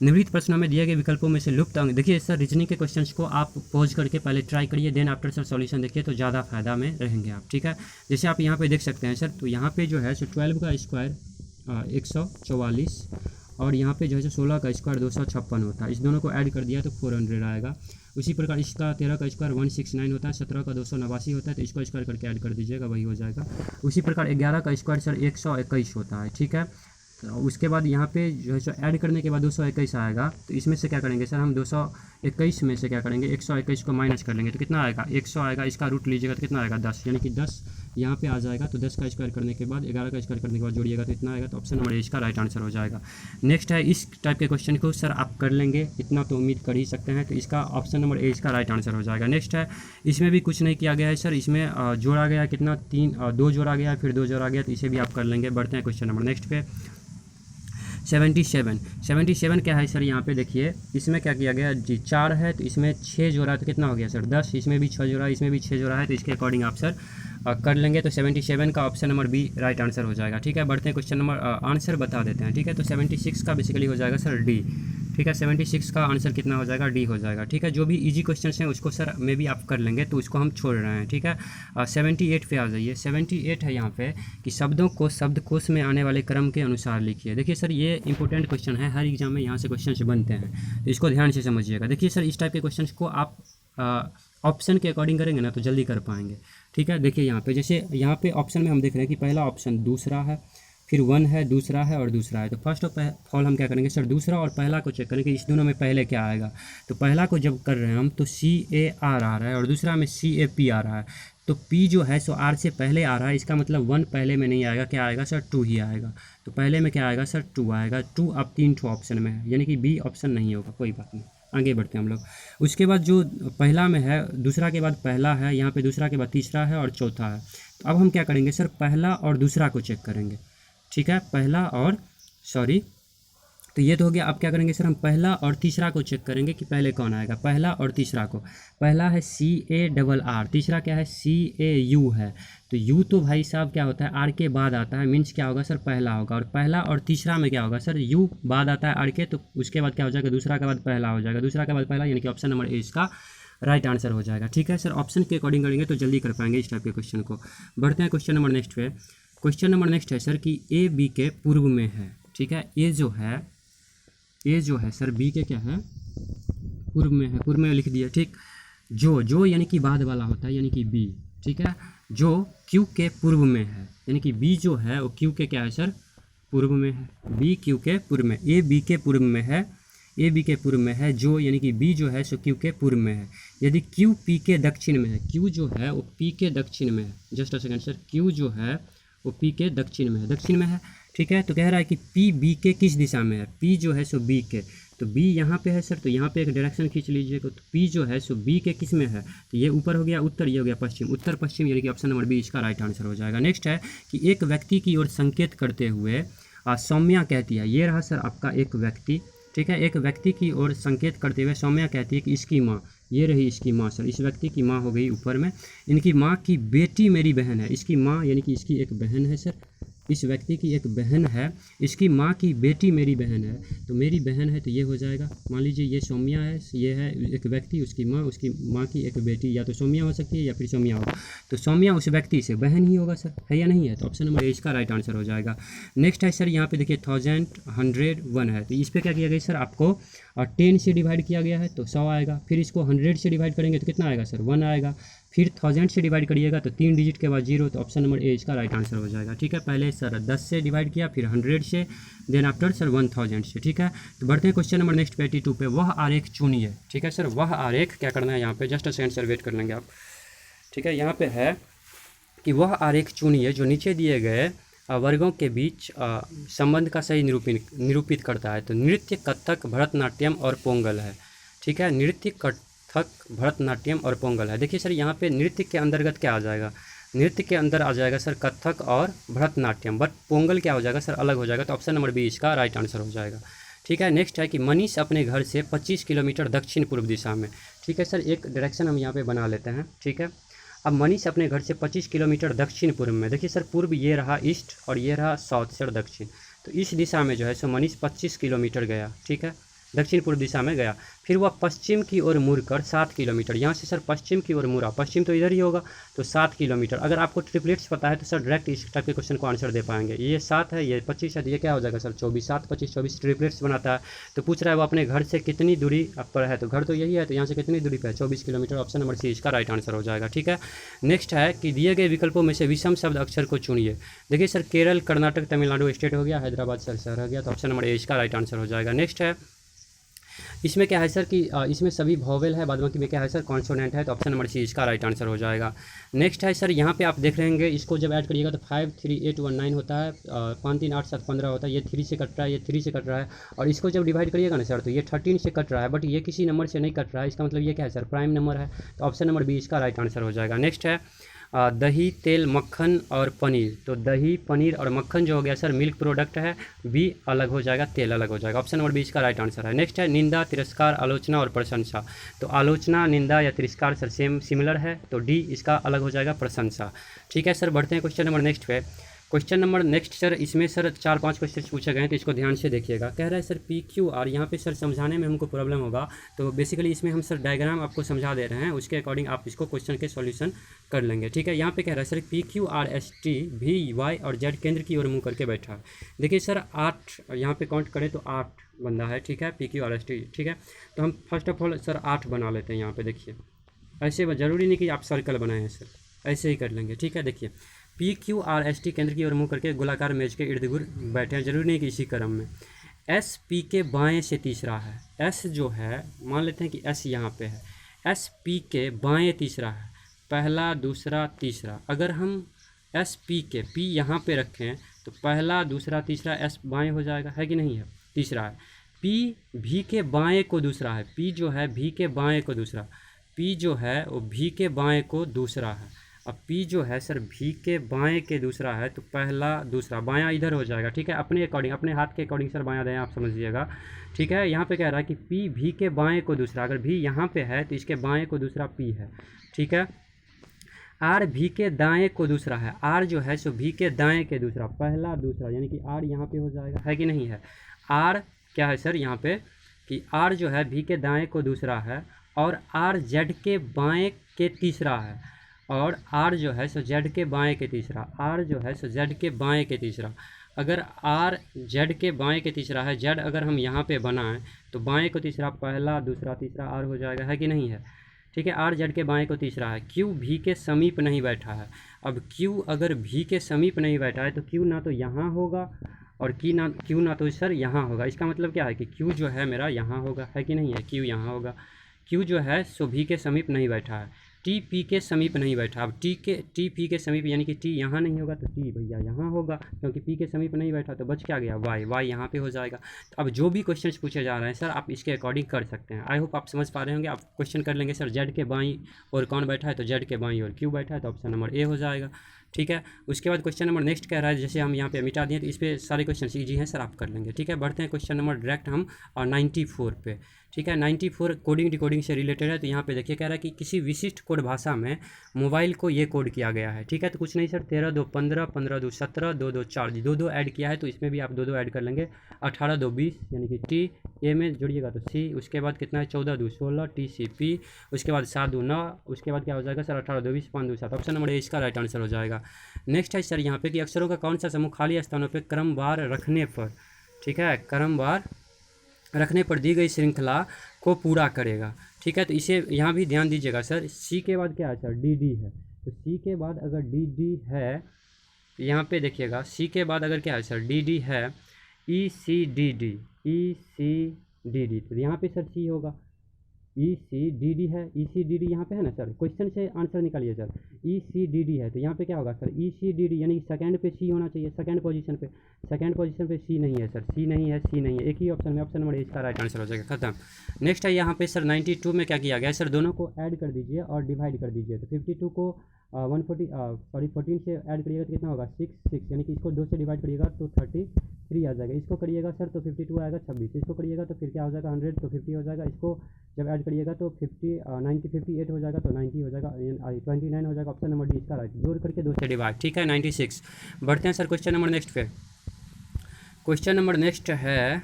निम्नलिखित प्रश्नों में दिए गए विकल्पों में से लुप्त अंग, देखिए सर रीजनिंग के क्वेश्चंस को आप पॉज करके पहले ट्राई करिए, देन आफ्टर सर सॉल्यूशन देखिए, तो ज़्यादा फायदा में रहेंगे आप, ठीक है। जैसे आप यहाँ पे देख सकते हैं सर, तो यहाँ पे जो है सो 12 का स्क्वायर 144, और यहाँ पे जो है 16 का स्क्वायर 256 होता है। इस दोनों को ऐड कर दिया तो 400 आएगा। उसी प्रकार इसका 13 का स्क्वायर 169 होता है, 17 का 289 होता है, तो इसको स्क्वायर करके ऐड कर दीजिएगा, वही हो जाएगा। उसी प्रकार 11 का स्क्वायर सर 121 होता है, ठीक है। तो उसके बाद यहाँ पे जो है सो ऐड करने के बाद 221 आएगा, तो इसमें से क्या करेंगे सर हम 221 में से क्या करेंगे 121 को माइनस कर लेंगे, तो कितना आएगा 100 आएगा। इसका रूट लीजिएगा तो कितना आएगा 10, यानी कि 10 यहाँ पे आ जाएगा। तो 10 का स्क्वायर करने के बाद 11 का स्क्वायर करने के बाद जोड़िएगा तो इतना आएगा। तो ऑप्शन नंबर ए इसका राइट आंसर हो जाएगा। नेक्स्ट है, इस टाइप के क्वेश्चन को सर आप कर लेंगे, इतना तो उम्मीद कर ही सकते हैं, तो इसका ऑप्शन नंबर ए इसका राइट आंसर हो जाएगा। नेक्स्ट है, इसमें भी कुछ नहीं किया गया है सर, इसमें जोड़ा गया कितना 2 जोड़ा गया, फिर 2 जोड़ा गया, तो इसे भी आप कर लेंगे। बढ़ते हैं क्वेश्चन नंबर नेक्स्ट पे। 77 77 क्या है सर, यहाँ पे देखिए इसमें क्या किया गया जी, 4 है तो इसमें 6 जोड़ा तो कितना हो गया सर 10, इसमें भी 6 जोड़ा, इसमें भी 6 जोड़ा है, तो इसके अकॉर्डिंग आप सर कर लेंगे। तो 77 का option number B right answer हो जाएगा। ठीक है, बढ़ते हैं क्वेश्चन नंबर आंसर बता देते हैं। ठीक है, तो 76 का बेसिकली हो जाएगा सर डी। ठीक है, 76 का आंसर कितना हो जाएगा, डी हो जाएगा। ठीक है, जो भी इजी क्वेश्चन हैं उसको सर मे भी आप कर लेंगे, तो उसको हम छोड़ रहे हैं। ठीक है, 78 पे आ जाइए। 78 है यहाँ पे कि शब्दों को शब्दकोश में आने वाले क्रम के अनुसार लिखिए। देखिए सर ये इंपॉर्टेंट क्वेश्चन है, हर एग्जाम में यहाँ से क्वेश्चन बनते हैं, तो इसको ध्यान से समझिएगा। देखिए सर इस टाइप के क्वेश्चन को आप ऑप्शन के अकॉर्डिंग करेंगे ना तो जल्दी कर पाएंगे। ठीक है, देखिए यहाँ पे जैसे यहाँ पे ऑप्शन में हम देख रहे हैं कि पहला ऑप्शन दूसरा है, फिर 1 है, दूसरा है और दूसरा है। तो फर्स्ट ऑफ ऑल हम क्या करेंगे सर, दूसरा और पहला को चेक करेंगे, इस दोनों में पहले क्या आएगा। तो पहला को जब कर रहे हैं हम तो CAR आ रहा है और दूसरा में CAP आ रहा है। तो P जो है सो R से पहले आ रहा है, इसका मतलब 1 पहले में नहीं आएगा, क्या आएगा सर 2 ही आएगा। तो पहले में क्या आएगा सर 2 आएगा। 2 अब 3 ठो ऑप्शन में है, यानी कि B ऑप्शन नहीं होगा। कोई बात नहीं, आगे बढ़ते हैं हम लोग। उसके बाद जो पहला में है, दूसरा के बाद पहला है, यहाँ पे दूसरा के बाद तीसरा है और चौथा है। तो अब हम क्या करेंगे सर, पहला और दूसरा को चेक करेंगे। ठीक है, पहला और तो ये तो हो गया। अब क्या करेंगे सर, हम पहला और तीसरा को चेक करेंगे कि पहले कौन आएगा। पहला और तीसरा को, पहला है CARR, तीसरा क्या है CAU है। तो U तो भाई साहब क्या होता है R के बाद आता है, मीन्स क्या होगा सर पहला होगा। और पहला और तीसरा में क्या होगा सर, U बाद आता है R के, तो उसके बाद क्या हो जाएगा, दूसरा के बाद पहला हो जाएगा, दूसरा के बाद पहला, यानी कि ऑप्शन नंबर ए इसका राइट आंसर हो जाएगा। ठीक है सर, ऑप्शन के अकॉर्डिंग करेंगे तो जल्दी कर पाएंगे इस टाइप के क्वेश्चन को। बढ़ते हैं क्वेश्चन नंबर नेक्स्ट पे। क्वेश्चन नंबर नेक्स्ट है सर कि A B के पूर्व में है। ठीक है, ए जो है सर B के क्या है, पूर्व में है, पूर्व में लिख दिया। ठीक, जो यानी कि बाद वाला होता है, यानी कि B। ठीक है, जो Q के पूर्व में है, यानी कि B जो है वो Q के क्या है सर, पूर्व में है। B Q के पूर्व में, A B के पूर्व में है, A B के पूर्व में है, जो यानी कि B जो है सो Q के पूर्व में है। यदि Q P के दक्षिण में है, Q जो है वो P के दक्षिण में है। Just a second sir, Q जो है वो P के दक्षिण में है, दक्षिण में है। ठीक है, तो कह रहा है कि P B के किस दिशा में है, P जो है सो B के, तो B यहाँ पे है सर, तो यहाँ पे एक डायरेक्शन खींच लीजिए। तो P जो है सो B के किस में है, तो ये ऊपर हो गया उत्तर, ये हो गया पश्चिम, उत्तर पश्चिम, यानी कि ऑप्शन नंबर बी इसका राइट आंसर हो जाएगा। नेक्स्ट है कि एक व्यक्ति की ओर संकेत करते हुए सौम्या कहती है, ये रहा सर आपका एक व्यक्ति। ठीक है, एक व्यक्ति की ओर संकेत करते हुए सौम्या कहती है कि इसकी माँ, ये रही इसकी माँ सर, इस व्यक्ति की माँ हो गई ऊपर में, इनकी माँ की बेटी मेरी बहन है। इसकी माँ यानी कि इसकी एक बहन है सर, इस व्यक्ति की एक बहन है, इसकी माँ की बेटी मेरी बहन है। तो मेरी बहन है तो ये हो जाएगा, मान लीजिए ये सौम्या है, ये है एक व्यक्ति, उसकी माँ की एक बेटी, या तो सौम्या हो सकती है या फिर सौम्या होगा। तो सौम्या उस व्यक्ति से बहन ही होगा सर, है या नहीं है, तो ऑप्शन नंबर ए इसका राइट आंसर हो जाएगा। नेक्स्ट है सर यहाँ पे देखिए 1101 है, तो इस पर क्या किया गया सर, आपको 10 से डिवाइड किया गया है तो 100 आएगा। फिर इसको 100 से डिवाइड करेंगे तो कितना आएगा सर 1 आएगा। फिर 1000 से डिवाइड करिएगा तो 3 डिजिट के बाद 0, तो ऑप्शन नंबर ए इसका राइट आंसर हो जाएगा। ठीक है, पहले सर 10 से डिवाइड किया, फिर 100 से, देन आफ्टर सर 1000 से। ठीक है, तो बढ़ते हैं क्वेश्चन नंबर नेक्स्ट 82 पे। वह आरेख चुनिए। ठीक है सर, वह आरेख क्या करना है यहाँ पे, just a second sir wait कर लेंगे आप। ठीक है, यहाँ पे है कि वह आरेख चुनिए जो नीचे दिए गए वर्गों के बीच संबंध का सही निरूपित करता है। तो नृत्य, कथक, भरतनाट्यम और पोंगल है। ठीक है, नृत्य, कथक, भरतनाट्यम और पोंगल है। देखिए सर यहाँ पे नृत्य के अंतर्गत क्या आ जाएगा, नृत्य के अंदर आ जाएगा सर कथक और भरतनाट्यम, बट पोंगल क्या हो जाएगा सर, अलग हो जाएगा। तो ऑप्शन नंबर बी इसका राइट आंसर हो जाएगा। ठीक है, नेक्स्ट है कि मनीष अपने घर से 25 किलोमीटर दक्षिण पूर्व दिशा में। ठीक है सर, एक डायरेक्शन हम यहाँ पे बना लेते हैं। ठीक है, अब मनीष अपने घर से 25 किलोमीटर दक्षिण पूर्व में, देखिए सर पूर्व ये रहा ईस्ट और ये रहा साउथ सर दक्षिण, तो इस दिशा में जो है सो मनीष 25 किलोमीटर गया। ठीक है, दक्षिण पूर्व दिशा में गया। फिर वह पश्चिम की ओर मुड़कर 7 किलोमीटर, यहाँ से सर पश्चिम की ओर मुड़ा, पश्चिम तो इधर ही होगा, तो 7 किलोमीटर। अगर आपको ट्रिपलेट्स पता है तो सर डायरेक्ट इस टाइप के क्वेश्चन को आंसर दे पाएंगे। ये 7 है, ये 25 है, तो ये क्या हो जाएगा सर 24, 7 25 24 ट्रिपलेट्स बनाता है। तो पूछ रहा है वो अपने घर से कितनी दूरी पर है, तो घर तो यही है, तो यहाँ से कितनी दूरी पर है 24 किलोमीटर, ऑप्शन नंबर सी इसका राइट आंसर हो जाएगा। ठीक है, नेक्स्ट है कि दिए गए विकल्पों में से विषम शब्द अक्षर को चुनिए। देखिए सर केरल, कर्नाटक, तमिलनाडु स्टेट हो गया, हैदराबाद सर शहर हो गया, तो ऑप्शन नंबर ए इसका राइट आंसर हो जाएगा। नेक्स्ट है इसमें क्या है सर कि इसमें सभी वॉवेल है, बाद बाकी में क्या है सर कॉन्सोनेंट है, तो ऑप्शन नंबर सी इसका राइट आंसर हो जाएगा। नेक्स्ट है सर यहाँ पे आप देख रहे होंगे, इसको जब ऐड करिएगा तो 5 3 8 1 9 होता है, 5 3 8 7 15 होता है, ये 3 से कट रहा है, ये 3 से कट रहा है, और इसको जब डिवाइड करिएगा ना सर तो ये 13 से कट रहा है, बट ये किसी नंबर से नहीं कट रहा है, इसका मतलब ये क्या है सर प्राइम नंबर है, तो ऑप्शन नंबर बी इसका राइट आंसर हो जाएगा। नेक्स्ट है दही, तेल, मक्खन और पनीर। तो दही, पनीर और मक्खन जो हो गया सर मिल्क प्रोडक्ट है, बी अलग हो जाएगा, तेल अलग हो जाएगा। ऑप्शन नंबर बी इसका राइट आंसर है। नेक्स्ट है निंदा, तिरस्कार, आलोचना और प्रशंसा। तो आलोचना, निंदा या तिरस्कार सर सेम सिमिलर है, तो डी इसका अलग हो जाएगा, प्रशंसा। ठीक है सर, बढ़ते हैं क्वेश्चन नंबर नेक्स्ट पे। क्वेश्चन नंबर नेक्स्ट सर, इसमें सर 4-5 क्वेश्चन पूछे गए हैं, तो इसको ध्यान से देखिएगा। कह रहा है सर पी क्यू आर, यहाँ पे सर समझाने में हमको प्रॉब्लम होगा, तो बेसिकली इसमें हम सर डायग्राम आपको समझा दे रहे हैं, उसके अकॉर्डिंग आप इसको क्वेश्चन के सॉल्यूशन कर लेंगे। ठीक है, यहाँ पे कह रहा है sir P Q R S T V Y और जेड केंद्र की ओर मुँह करके बैठा है। देखिए सर 8 यहाँ पे काउंट करें तो 8 बंदा है। ठीक है, P Q R S T. ठीक है, तो हम फर्स्ट ऑफ ऑल सर 8 बना लेते हैं। यहाँ पे देखिए, ऐसे ज़रूरी नहीं कि आप सर्कल बनाए हैं सर, ऐसे ही कर लेंगे। ठीक है, देखिए P Q R S T केंद्र की ओर मुँह करके गोलाकार मेज के इर्द गिर्द बैठे हैं, जरूरी नहीं कि इसी क्रम में। एस पी के बाएं से तीसरा है। एस जो है, मान लेते हैं कि एस यहाँ पे है, एस पी के बाएं तीसरा है, पहला, दूसरा, तीसरा। अगर हम एस पी के पी यहाँ पे रखें तो पहला, दूसरा, तीसरा एस बाएं हो जाएगा, है कि नहीं है, तीसरा है। पी भी के बाएं को दूसरा है, पी जो है भी के बाएं को दूसरा, पी जो है वो भी के बाएं को दूसरा है। अब P जो है सर भी के बाएं के दूसरा है, तो पहला, दूसरा, बायां इधर हो जाएगा। ठीक है, अपने अकॉर्डिंग, अपने हाथ के अकॉर्डिंग सर बायां दायां आप समझिएगा। ठीक है, यहाँ पे कह रहा है कि P भी के बाएं को दूसरा, अगर भी यहाँ पे है तो इसके बाएं को दूसरा P है। ठीक है, R भी के दाएं को दूसरा है, R जो है सो भी के दाएं के दूसरा, पहला, दूसरा, यानी कि R यहाँ पे हो जाएगा, है कि नहीं है। R क्या है सर यहाँ पे कि R जो है भी के दाएं को दूसरा है, और R Z के बाएं के तीसरा है, और R जो है सो Z के बाएं के तीसरा, R जो है सो Z के बाएं के तीसरा। अगर R Z के बाएं के तीसरा है, Z अगर हम यहाँ पे बनाएं तो बाएं को तीसरा, पहला, दूसरा, तीसरा R हो जाएगा, है कि नहीं है। ठीक है, R Z के बाएं को तीसरा है। Q भी के समीप नहीं बैठा है। अब Q अगर भी के समीप नहीं बैठा है तो Q ना तो यहाँ होगा और Q ना तो सर यहाँ होगा। इसका मतलब क्या है कि Q जो है मेरा यहाँ होगा, है कि नहीं है, Q यहाँ होगा। Q जो है सो भी के समीप नहीं बैठा है। टी पी के समीप नहीं बैठा। अब टी पी के समीप यानी कि टी यहाँ नहीं होगा तो टी भैया यहाँ होगा, क्योंकि पी के समीप नहीं बैठा, तो बच क्या गया, वाई यहाँ पे हो जाएगा। तो अब जो भी क्वेश्चन पूछे जा रहे हैं सर आप इसके अकॉर्डिंग कर सकते हैं। आई होप आप समझ पा रहे होंगे। आप क्वेश्चन कर लेंगे सर जेड के बाई और कौन बैठा है, तो जेड के बाई और क्यू बैठा है, तो ऑप्शन नंबर ए हो जाएगा। ठीक है, उसके बाद क्वेश्चन नंबर नेक्स्ट कह रहा है, जैसे हम यहाँ पे मिटा दिए तो इस पर सारे क्वेश्चन ईजी हैं सर, आप कर लेंगे। ठीक है, बढ़ते हैं क्वेश्चन नंबर डायरेक्ट हम 94 पे। ठीक है, 94 कोडिंग डिकोडिंग से रिलेटेड है। तो यहाँ पे देखिए कह रहा है कि किसी विशिष्ट कोड भाषा में मोबाइल को ये कोड किया गया है। ठीक है, तो कुछ नहीं सर, 13 2 15, 15 2 17, 2 2 4, 2 ऐड किया है, तो इसमें भी आप 2 ऐड कर लेंगे। 18 2 20, यानी कि टी, ए में जोड़िएगा तो सी, उसके बाद कितना है 14 2 16, टी सी पी, उसके बाद 7 2 9, उसके बाद क्या हो जाएगा सर 18 2 20, 5 2 7। ऑप्शन नंबर ए इसका राइट आंसर हो जाएगा। नेक्स्ट है सर यहाँ पे कि अक्षरों का कौन सा समूह खाली स्थानों पर क्रमवार रखने पर, ठीक है, क्रमवार रखने पर दी गई श्रृंखला को पूरा करेगा। ठीक है, तो इसे यहाँ भी ध्यान दीजिएगा सर। सी के बाद क्या है सर, डी डी है, तो सी के बाद अगर डी डी है तो यहाँ पे देखिएगा सी के बाद अगर क्या है सर, डी डी है, ई सी डी डी, ई सी डी डी, तो यहाँ पे सर सी होगा। ई सी डी डी है, ई सी डी डी यहाँ पे है ना सर, क्वेश्चन से आंसर निकालिए सर। ई सी डी डी है तो यहाँ पे क्या होगा सर, ई सी डी डी, यानी सेकंड पे सी होना चाहिए, सेकंड पोजीशन पे। सेकंड पोजीशन पे सी नहीं है सर, सी नहीं है, सी नहीं है, एक ही ऑप्शन में, ऑप्शन नंबर ए इसका राइट आंसर हो जाएगा, खत्म। नेक्स्ट है यहाँ पे सर 92 में क्या किया गया है सर, दोनों को ऐड कर दीजिए और डिवाइड कर दीजिए। तो 52 को 14 से ऐड करिएगा तो कितना होगा 6, यानी कि इसको 2 से डिवाइड करिएगा तो 33 आ जाएगा। इसको करिएगा सर तो 52 आएगा 26, इसको करिएगा तो फिर क्या हो जाएगा 100, तो 50 हो जाएगा। इसको जब ऐड करिएगा तो 58 हो जाएगा, तो 90 हो जाएगा, 29 हो जाएगा। ऑप्शन नंबर डी इसका राइट, जोड़ करके 2 से डिवाइड। ठीक है, 96। बढ़ते हैं सर क्वेश्चन नंबर नेक्स्ट पे। क्वेश्चन नंबर नेक्स्ट है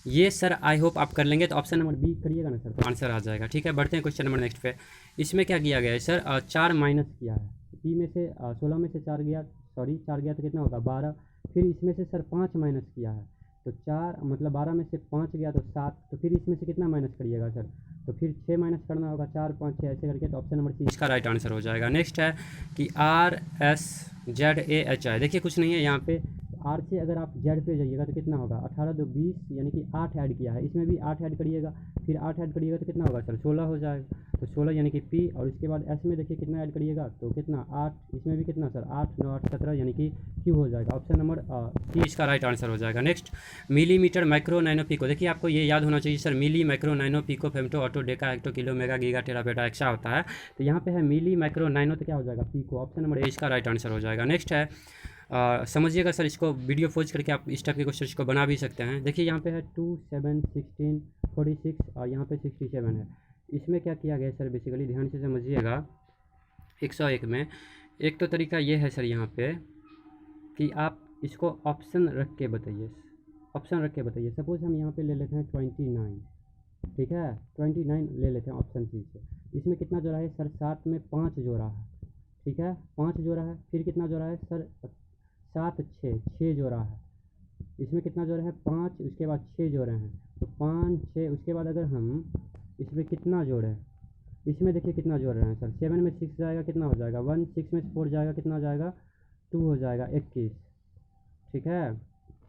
ये सर, आई होप आप कर लेंगे, तो ऑप्शन नंबर बी करिएगा ना सर, तो आंसर आ जाएगा। ठीक है, बढ़ते हैं क्वेश्चन नंबर नेक्स्ट पे। इसमें क्या किया गया है सर, 4 माइनस किया है, पी में से 16 में से 4 गया, 4 गया तो कितना होगा 12, फिर इसमें से सर 5 माइनस किया है, तो 4 मतलब 12 में से 5 गया तो 7, तो फिर इसमें से कितना माइनस करिएगा सर, तो फिर 6 माइनस करना होगा, 4 5 6 ऐसे करके, तो ऑप्शन नंबर सी इसका राइट आंसर हो जाएगा। नेक्स्ट है कि R S Z A H I, देखिए कुछ नहीं है यहाँ पे, आर से अगर आप जेड पे जाइएगा तो कितना होगा, 18 2 20 यानी कि 8 ऐड किया है, इसमें भी 8 ऐड करिएगा, फिर 8 ऐड करिएगा तो कितना होगा सर 16 हो जाएगा। तो 16 यानी कि पी, और उसके बाद एस में देखिए कितना ऐड करिएगा तो कितना 8, इसमें भी कितना सर 8 9 8 17 यानी कि क्यू हो जाएगा। ऑप्शन नंबर सी इसका राइट आंसर हो जाएगा। Next millimetre micro nano pico, देखिए आपको ये याद होना चाहिए sir, milli micro nano pico femto atto deca hecto kilo mega giga tera peta exa होता है, तो यहाँ पे है मिली माइक्रो नैनो, तो क्या हो जाएगा पिको। ऑप्शन नंबर ए इसका राइट आंसर हो जाएगा। नेक्स्ट है समझिएगा सर, इसको वीडियो पॉज करके आप इस टाइप के क्वेश्चन को बना भी सकते हैं। देखिए यहाँ पे है 2 7 16 46 और यहाँ पे 67 है। इसमें क्या किया गया सर, बेसिकली ध्यान से समझिएगा 101 में एक तो तरीका ये है सर यहाँ पे कि आप इसको ऑप्शन रख के बताइए, ऑप्शन रख के बताइए। सपोज हम यहाँ पे ले लेते हैं 29, ठीक है 29 ले लेते हैं ऑप्शन सी से। इसमें कितना जोड़ा है सर, 7 में 5 जोड़ा है, ठीक है 5 जोड़ा है, फिर कितना जोड़ा है सर 7 6 जोड़ा है, इसमें कितना जोड़ा है 5, उसके बाद 6 जोड़े हैं तो 5 6, उसके बाद अगर हम इसमें कितना जोड़े, इसमें देखिए कितना जोड़ रहे हैं सर, 7 में 6 जाएगा कितना हो जाएगा 1, 6 में 4 जाएगा कितना हो जाएगा 2 हो जाएगा 21, ठीक है।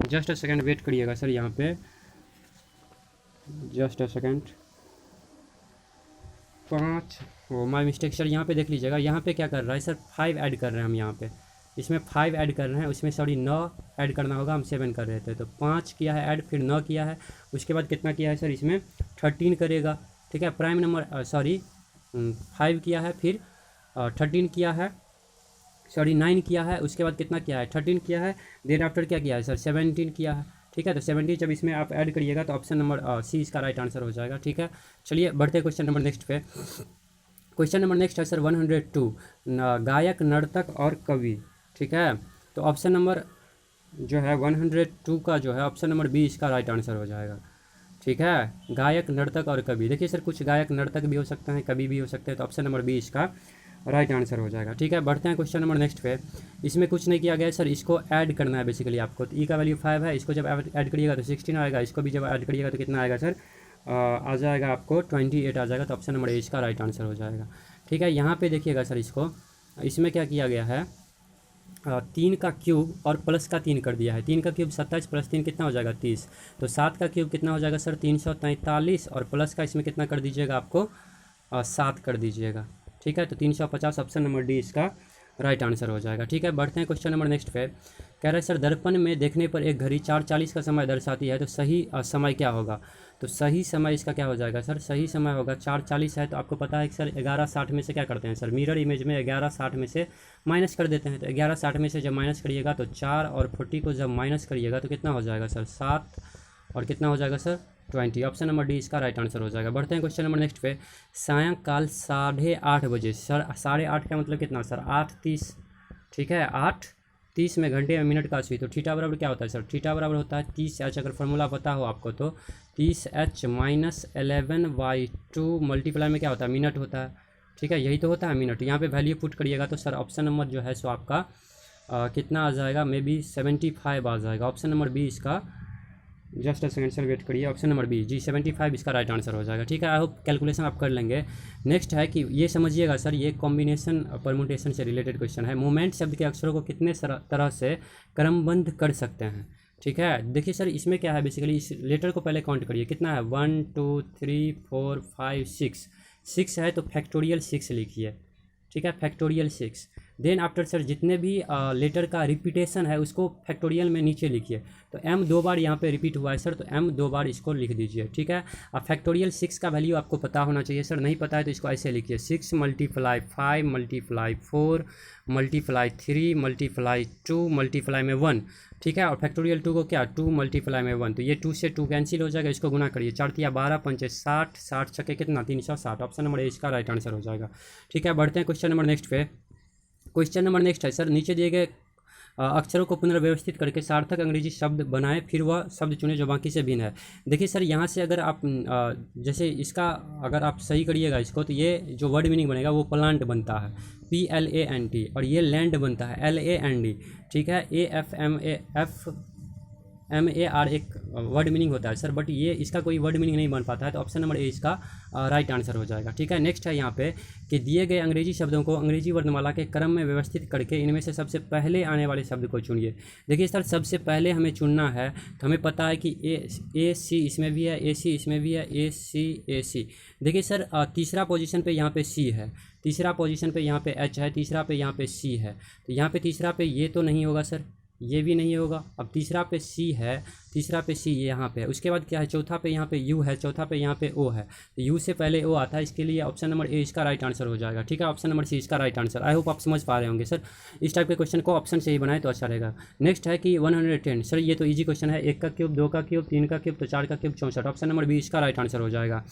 जस्ट अ सेकेंड वेट करिएगा सर, यहाँ पे जस्ट अ सेकेंड 5, वो माय मिस्टेक सर, यहाँ पे देख लीजिएगा, यहाँ पे क्या कर रहा है सर 5 ऐड कर रहे हैं हम यहाँ पे, इसमें 5 ऐड कर रहे हैं, उसमें सॉरी 9 ऐड करना होगा, हम 7 कर रहे थे तो 5 किया है ऐड, फिर 9 किया है, उसके बाद कितना किया है सर इसमें 13 करेगा, ठीक है प्राइम नंबर सॉरी 5 किया है, फिर 13 किया है, सॉरी 9 किया है, उसके बाद कितना किया है 13 किया है, देन आफ्टर क्या किया है सर 17 किया है, ठीक है। तो 17 जब इसमें आप ऐड करिएगा तो ऑप्शन नंबर सी इसका राइट आंसर हो जाएगा, ठीक है। चलिए बढ़ते हैं क्वेश्चन नंबर नेक्स्ट पे। क्वेश्चन नंबर नेक्स्ट है सर 102 गायक नर्तक और कवि, ठीक है। तो ऑप्शन नंबर जो है 102 का जो है ऑप्शन नंबर बी इसका राइट आंसर हो जाएगा, ठीक है। गायक नर्तक और कवि, देखिए सर कुछ गायक नर्तक भी हो सकते हैं कवि भी हो सकते हैं, तो ऑप्शन नंबर बी इसका राइट आंसर हो जाएगा, ठीक है। बढ़ते हैं क्वेश्चन नंबर नेक्स्ट पे। इसमें कुछ नहीं किया गया है सर, इसको ऐड करना है बेसिकली आपको, तो ई का वैल्यू 5 है, इसको जब ऐड करिएगा तो 16 आएगा, इसको भी जब ऐड करिएगा तो कितना आएगा सर आ जाएगा आपको 28 आ जाएगा, तो ऑप्शन नंबर ए इसका राइट आंसर हो जाएगा, ठीक है। यहाँ पे देखिएगा सर इसको, इसमें क्या किया गया है 3 का क्यूब और प्लस का 3 कर दिया है, 3 का क्यूब 27 प्लस 3 कितना हो जाएगा 30, तो 7 का क्यूब कितना हो जाएगा सर 343 और प्लस का इसमें कितना कर दीजिएगा आपको 7 कर दीजिएगा, ठीक है। तो 350 ऑप्शन नंबर डी इसका राइट आंसर हो जाएगा, ठीक है। बढ़ते हैं क्वेश्चन नंबर नेक्स्ट पे। कह रहा है सर दर्पण में देखने पर एक घड़ी 4:40 का समय दर्शाती है, तो सही समय क्या होगा, तो सही समय इसका क्या हो जाएगा सर, सही समय होगा 4:40 है, तो आपको पता है कि सर 11:60 में से क्या करते हैं सर, मिरर इमेज में 11:60 में से माइनस कर देते हैं, तो 11:60 में से जब माइनस करिएगा तो 4 और 40 को जब माइनस करिएगा तो कितना हो जाएगा सर 7 और कितना हो जाएगा सर 20, ऑप्शन नंबर डी इसका राइट आंसर हो जाएगा। बढ़ते हैं क्वेश्चन नंबर नेक्स्ट पे। सायंकाल 8:30 बजे, सर 8:30 का मतलब कितना सर 8:30, ठीक है 8:30 में घंटे में मिनट का सुई, तो थीटा बराबर क्या होता है सर, थीटा बराबर होता है 30h, अगर फॉर्मूला पता हो आपको तो 30h माइनस 11/2 मल्टीप्लाई में क्या होता है मिनट होता है, ठीक है यही तो होता है मिनट। यहाँ पे वैल्यू पुट करिएगा तो सर ऑप्शन नंबर जो है सो आपका कितना आ जाएगा, मे बी 75 आ जाएगा, ऑप्शन नंबर बी इसका, just a second sir wait करिए, ऑप्शन नंबर बी जी 75 इसका राइट आंसर हो जाएगा, ठीक है। आई होप कैलकुलेशन आप कर लेंगे। नेक्स्ट है कि ये समझिएगा सर, ये कॉम्बिनेशन परमुटेशन से रिलेटेड क्वेश्चन है। मूवमेंट शब्द के अक्षरों को कितने तरह से क्रमबद्ध कर सकते हैं, ठीक है। देखिए सर इसमें क्या है, बेसिकली इस लेटर को पहले काउंट करिए, कितना है 1 2 3 4 5 6 है, तो फैक्टोरियल 6 लिखिए, ठीक है फैक्टोरियल 6। देन आफ्टर सर जितने भी लेटर का रिपीटेशन है उसको फैक्टोरियल में नीचे लिखिए, तो m 2 बार यहाँ पे रिपीट हुआ है सर, तो m 2 बार इसको लिख दीजिए, ठीक है। अब फैक्टोरियल 6 का वैल्यू आपको पता होना चाहिए सर, नहीं पता है तो इसको ऐसे लिखिए 6 × 5 × 4 × 3 × 2 मल्टीप्लाई में 1, ठीक है। और फैक्टोरियल 2 को क्या 2 मल्टीप्लाई में 1, तो ये 2 से 2 कैंसिल हो जाएगा, इसको गुना करिए 4 × 12 5 60 60 छक्के कितना 360, ऑप्शन नंबर ए इसका राइट आंसर हो जाएगा, ठीक है। बढ़ते हैं क्वेश्चन नंबर नेक्स्ट पे। क्वेश्चन नंबर नेक्स्ट है सर, नीचे दिए गए अक्षरों को पुनर्व्यवस्थित करके सार्थक अंग्रेजी शब्द बनाएं, फिर वह शब्द चुनें जो बाकी से भिन्न है। देखिए सर यहाँ से अगर आप जैसे इसका अगर आप सही करिएगा इसको, तो ये जो वर्ड मीनिंग बनेगा वो प्लांट बनता है PLANT, और ये लैंड बनता है LAND, ठीक है AFMAF MAR एक वर्ड मीनिंग होता है सर, बट ये इसका कोई वर्ड मीनिंग नहीं बन पाता है, तो ऑप्शन नंबर ए इसका राइट आंसर हो जाएगा। ठीक है, नेक्स्ट है यहाँ पे कि दिए गए अंग्रेजी शब्दों को अंग्रेजी वर्णमाला के क्रम में व्यवस्थित करके इनमें से सबसे पहले आने वाले शब्द को चुनिए। देखिए सर, सबसे पहले हमें चुनना है, तो हमें पता है कि ए सी इसमें भी है, AC इसमें भी है, AC। देखिए सर, तीसरा पोजीशन पे यहाँ पे C है, तीसरा पोजीशन पे यहाँ पे H है, तीसरा पे यहाँ पे C है, तो यहाँ पे तीसरा पे ये तो नहीं होगा सर, ये भी नहीं होगा। अब तीसरा पे C है, तीसरा पे C यहाँ पे है, उसके बाद क्या है, चौथा पे यहाँ पे U है, चौथा पे यहाँ पे O है, तो U से पहले O आता है, इसके लिए ऑप्शन नंबर ए इसका राइट आंसर हो जाएगा। ठीक है, ऑप्शन नंबर C इसका राइट आंसर। आई होप आप समझ पा रहे होंगे सर, इस टाइप के क्वेश्चन को ऑप्शन से ही बनाए तो अच्छा रहेगा। नेक्स्ट है कि 110, सर ये तो ईजी क्वेश्चन है, 1 का क्यूब, 2 का क्यूब, 3 का क्यूब, तो 4 का क्यूब 64, ऑप्शन नंबर B इसका राइट आंसर हो जाएगा।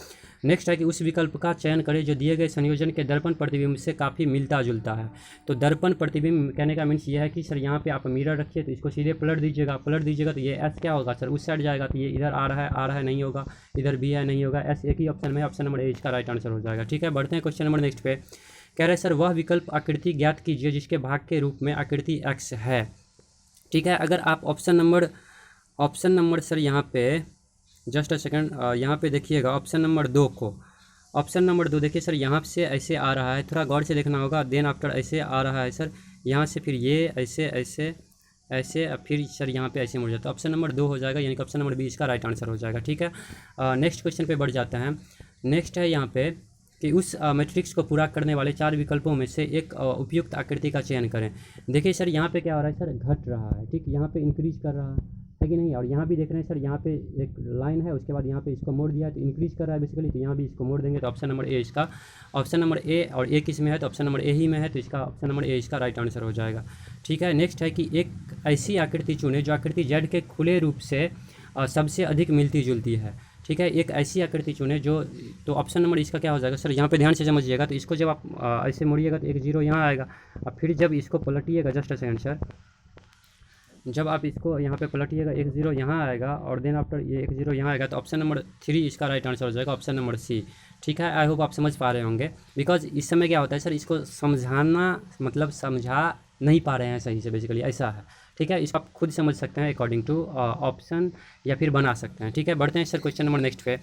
नेक्स्ट है कि उस विकल्प का चयन करें जो दिए गए संयोजन के दर्पण प्रतिबिंब से काफ़ी मिलता जुलता है। तो दर्पण प्रतिबिंब कहने का मीन्स ये है कि सर यहाँ पे आप मिरर रखिए तो इसको सीधे पलट दीजिएगा तो ये S क्या होगा सर, उस साइड जाएगा, तो ये इधर आ रहा है नहीं होगा, इधर भी है नहीं होगा, S एक ही ऑप्शन में, ऑप्शन नंबर ए इसका राइट आंसर हो जाएगा। ठीक है, बढ़ते हैं क्वेश्चन नंबर नेक्स्ट पे। कह रहे सर वह विकल्प आकृति ज्ञात कीजिए जिसके भाग के रूप में आकृति X है। ठीक है, अगर आप ऑप्शन नंबर सर यहाँ पे जस्ट अ सेकंड, यहाँ पे देखिएगा ऑप्शन नंबर 2 को, ऑप्शन नंबर 2 देखिए सर, यहाँ से ऐसे आ रहा है, थोड़ा गौर से देखना होगा, देन आफ्टर ऐसे आ रहा है सर, यहाँ से फिर ये ऐसे फिर सर यहाँ पे ऐसे मुड़ जाता है, ऑप्शन नंबर 2 हो जाएगा, यानी कि ऑप्शन नंबर B इसका राइट आंसर हो जाएगा। ठीक है, नेक्स्ट क्वेश्चन पे बढ़ जाते हैं। नेक्स्ट है यहाँ पे कि उस मैट्रिक्स को पूरा करने वाले 4 विकल्पों में से एक उपयुक्त आकृति का चयन करें। देखिए सर, यहाँ पे क्या हो रहा है सर, घट रहा है, ठीक, यहाँ पे इंक्रीज कर रहा है कि नहीं, और यहाँ भी देख रहे हैं सर, यहाँ पे एक लाइन है, उसके बाद यहाँ पे इसको मोड़ दिया है तो इंक्रीज कर रहा है बेसिकली, तो यहाँ भी इसको मोड़ देंगे तो ऑप्शन नंबर ए इसका, ऑप्शन नंबर ए, और ए किस में है तो ऑप्शन नंबर ए ही में है, तो इसका ऑप्शन नंबर ए इसका राइट आंसर हो जाएगा। ठीक है, नेक्स्ट है कि एक ऐसी आकृति चुने जो आकृति जेड के खुले रूप से सबसे अधिक मिलती जुलती है। ठीक है, एक ऐसी आकृति चुने जो, तो ऑप्शन नंबर इसका क्या हो जाएगा सर, यहाँ पे ध्यान से समझिएगा, तो इसको जब आप ऐसे मोड़िएगा तो 1 0 यहाँ आएगा, और फिर जब इसको पलटिएगा, जस्ट अ सेकंड सर, जब आप इसको यहाँ पे पलटिएगा 1 0 यहाँ आएगा, और देन आफ्टर ये 1 0 यहाँ आएगा, तो ऑप्शन नंबर 3 इसका राइट आंसर हो जाएगा, ऑप्शन नंबर C। ठीक है, आई होप आप समझ पा रहे होंगे, बिकॉज इस समय क्या होता है सर, इसको समझाना मतलब समझा नहीं पा रहे हैं सही से, बेसिकली ऐसा है। ठीक है, इसको आप खुद समझ सकते हैं अकॉर्डिंग टू ऑप्शन, या फिर बना सकते हैं। ठीक है, बढ़ते हैं सर क्वेश्चन नंबर नेक्स्ट पे।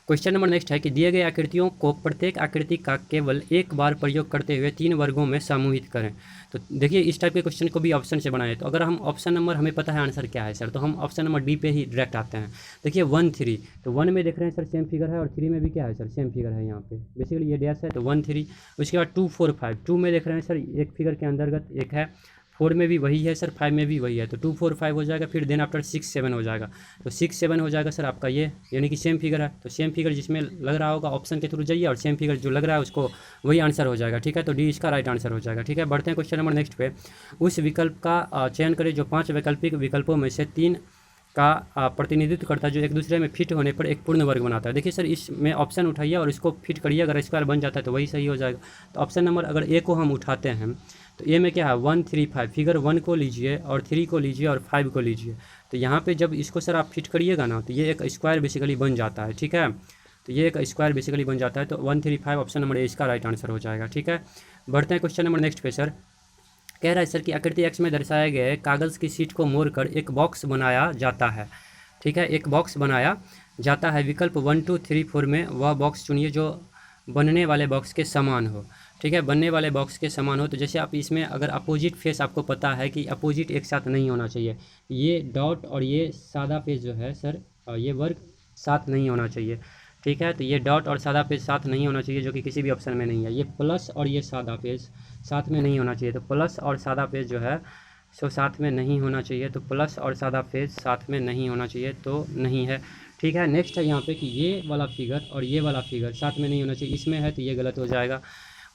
क्वेश्चन नंबर नेक्स्ट है कि दिए गए आकृतियों को प्रत्येक आकृति का केवल एक बार प्रयोग करते हुए 3 वर्गों में समूहित करें। तो देखिए, इस टाइप के क्वेश्चन को भी ऑप्शन से बनाए, तो अगर हम ऑप्शन नंबर, हमें पता है आंसर क्या है सर, तो हम ऑप्शन नंबर D पे ही डायरेक्ट आते हैं। देखिए 1 3, तो 1 में देख रहे हैं सर सेम फिगर है, और 3 में भी क्या है सर, सेम फिगर है, यहाँ पे बेसिकली ये डैश है, तो 1 3। उसके बाद 2 4 5, 2 में देख रहे हैं सर एक फिगर के अंतर्गत एक है, 4 में भी वही है सर, 5 में भी वही है, तो 2 4 5 हो जाएगा, फिर देन आफ्टर 6 7 हो जाएगा, तो 6 7 हो जाएगा सर आपका ये, यानी कि सेम फिगर है, तो सेम फिगर जिसमें लग रहा होगा ऑप्शन के थ्रू जाइए, और सेम फिगर जो लग रहा है उसको वही आंसर हो जाएगा। ठीक है, तो D इसका राइट आंसर हो जाएगा। ठीक है, बढ़ते हैं क्वेश्चन नंबर नेक्स्ट पे। उस विकल्प का चयन करें जो 5 वैकल्पिक विकल्पों में से 3 का प्रतिनिधित्व करता है, जो एक दूसरे में फिट होने पर एक पूर्ण वर्ग बनाता है। देखिए सर, इसमें ऑप्शन उठाइए और इसको फिट करिए, अगर स्क्वायर बन जाता है तो वही सही हो जाएगा। तो ऑप्शन नंबर अगर ए को हम उठाते हैं, तो ए में क्या है 1 3 5, फिगर 1 को लीजिए और 3 को लीजिए और 5 को लीजिए, तो यहाँ पे जब इसको सर आप फिट करिएगा ना, तो ये एक स्क्वायर बेसिकली बन जाता है। ठीक है, तो ये एक स्क्वायर बेसिकली बन जाता है, तो 1 3 5 ऑप्शन नंबर ए इसका राइट आंसर हो जाएगा। ठीक है, बढ़ते हैं क्वेश्चन नंबर नेक्स्ट पे। सर कह रहा है सर कि आकृति X में दर्शाए गए कागज़ की शीट को मोड़कर एक बॉक्स बनाया जाता है। ठीक है, एक बॉक्स बनाया जाता है, विकल्प 1 2 3 4 में वह बॉक्स चुनिए जो बनने वाले बॉक्स के समान हो। ठीक है, बनने वाले बॉक्स के समान हो, तो जैसे आप इसमें अगर अपोजिट फेस, आपको पता है कि अपोजिट एक साथ नहीं होना चाहिए, ये डॉट और ये सादा फेस जो है सर, ये वर्ग साथ नहीं होना चाहिए। ठीक है, तो ये डॉट और सादा फेस साथ नहीं होना चाहिए, जो कि किसी भी ऑप्शन में नहीं है। ये प्लस और ये सादा फेस साथ में नहीं होना चाहिए, तो प्लस और सादा फेस जो है सो साथ में नहीं होना चाहिए, तो प्लस और सादा फेस साथ में नहीं होना चाहिए, तो नहीं है। ठीक है, नेक्स्ट है यहाँ पे कि ये वाला फिगर और ये वाला फिगर साथ में नहीं होना चाहिए, इसमें है तो ये गलत हो जाएगा।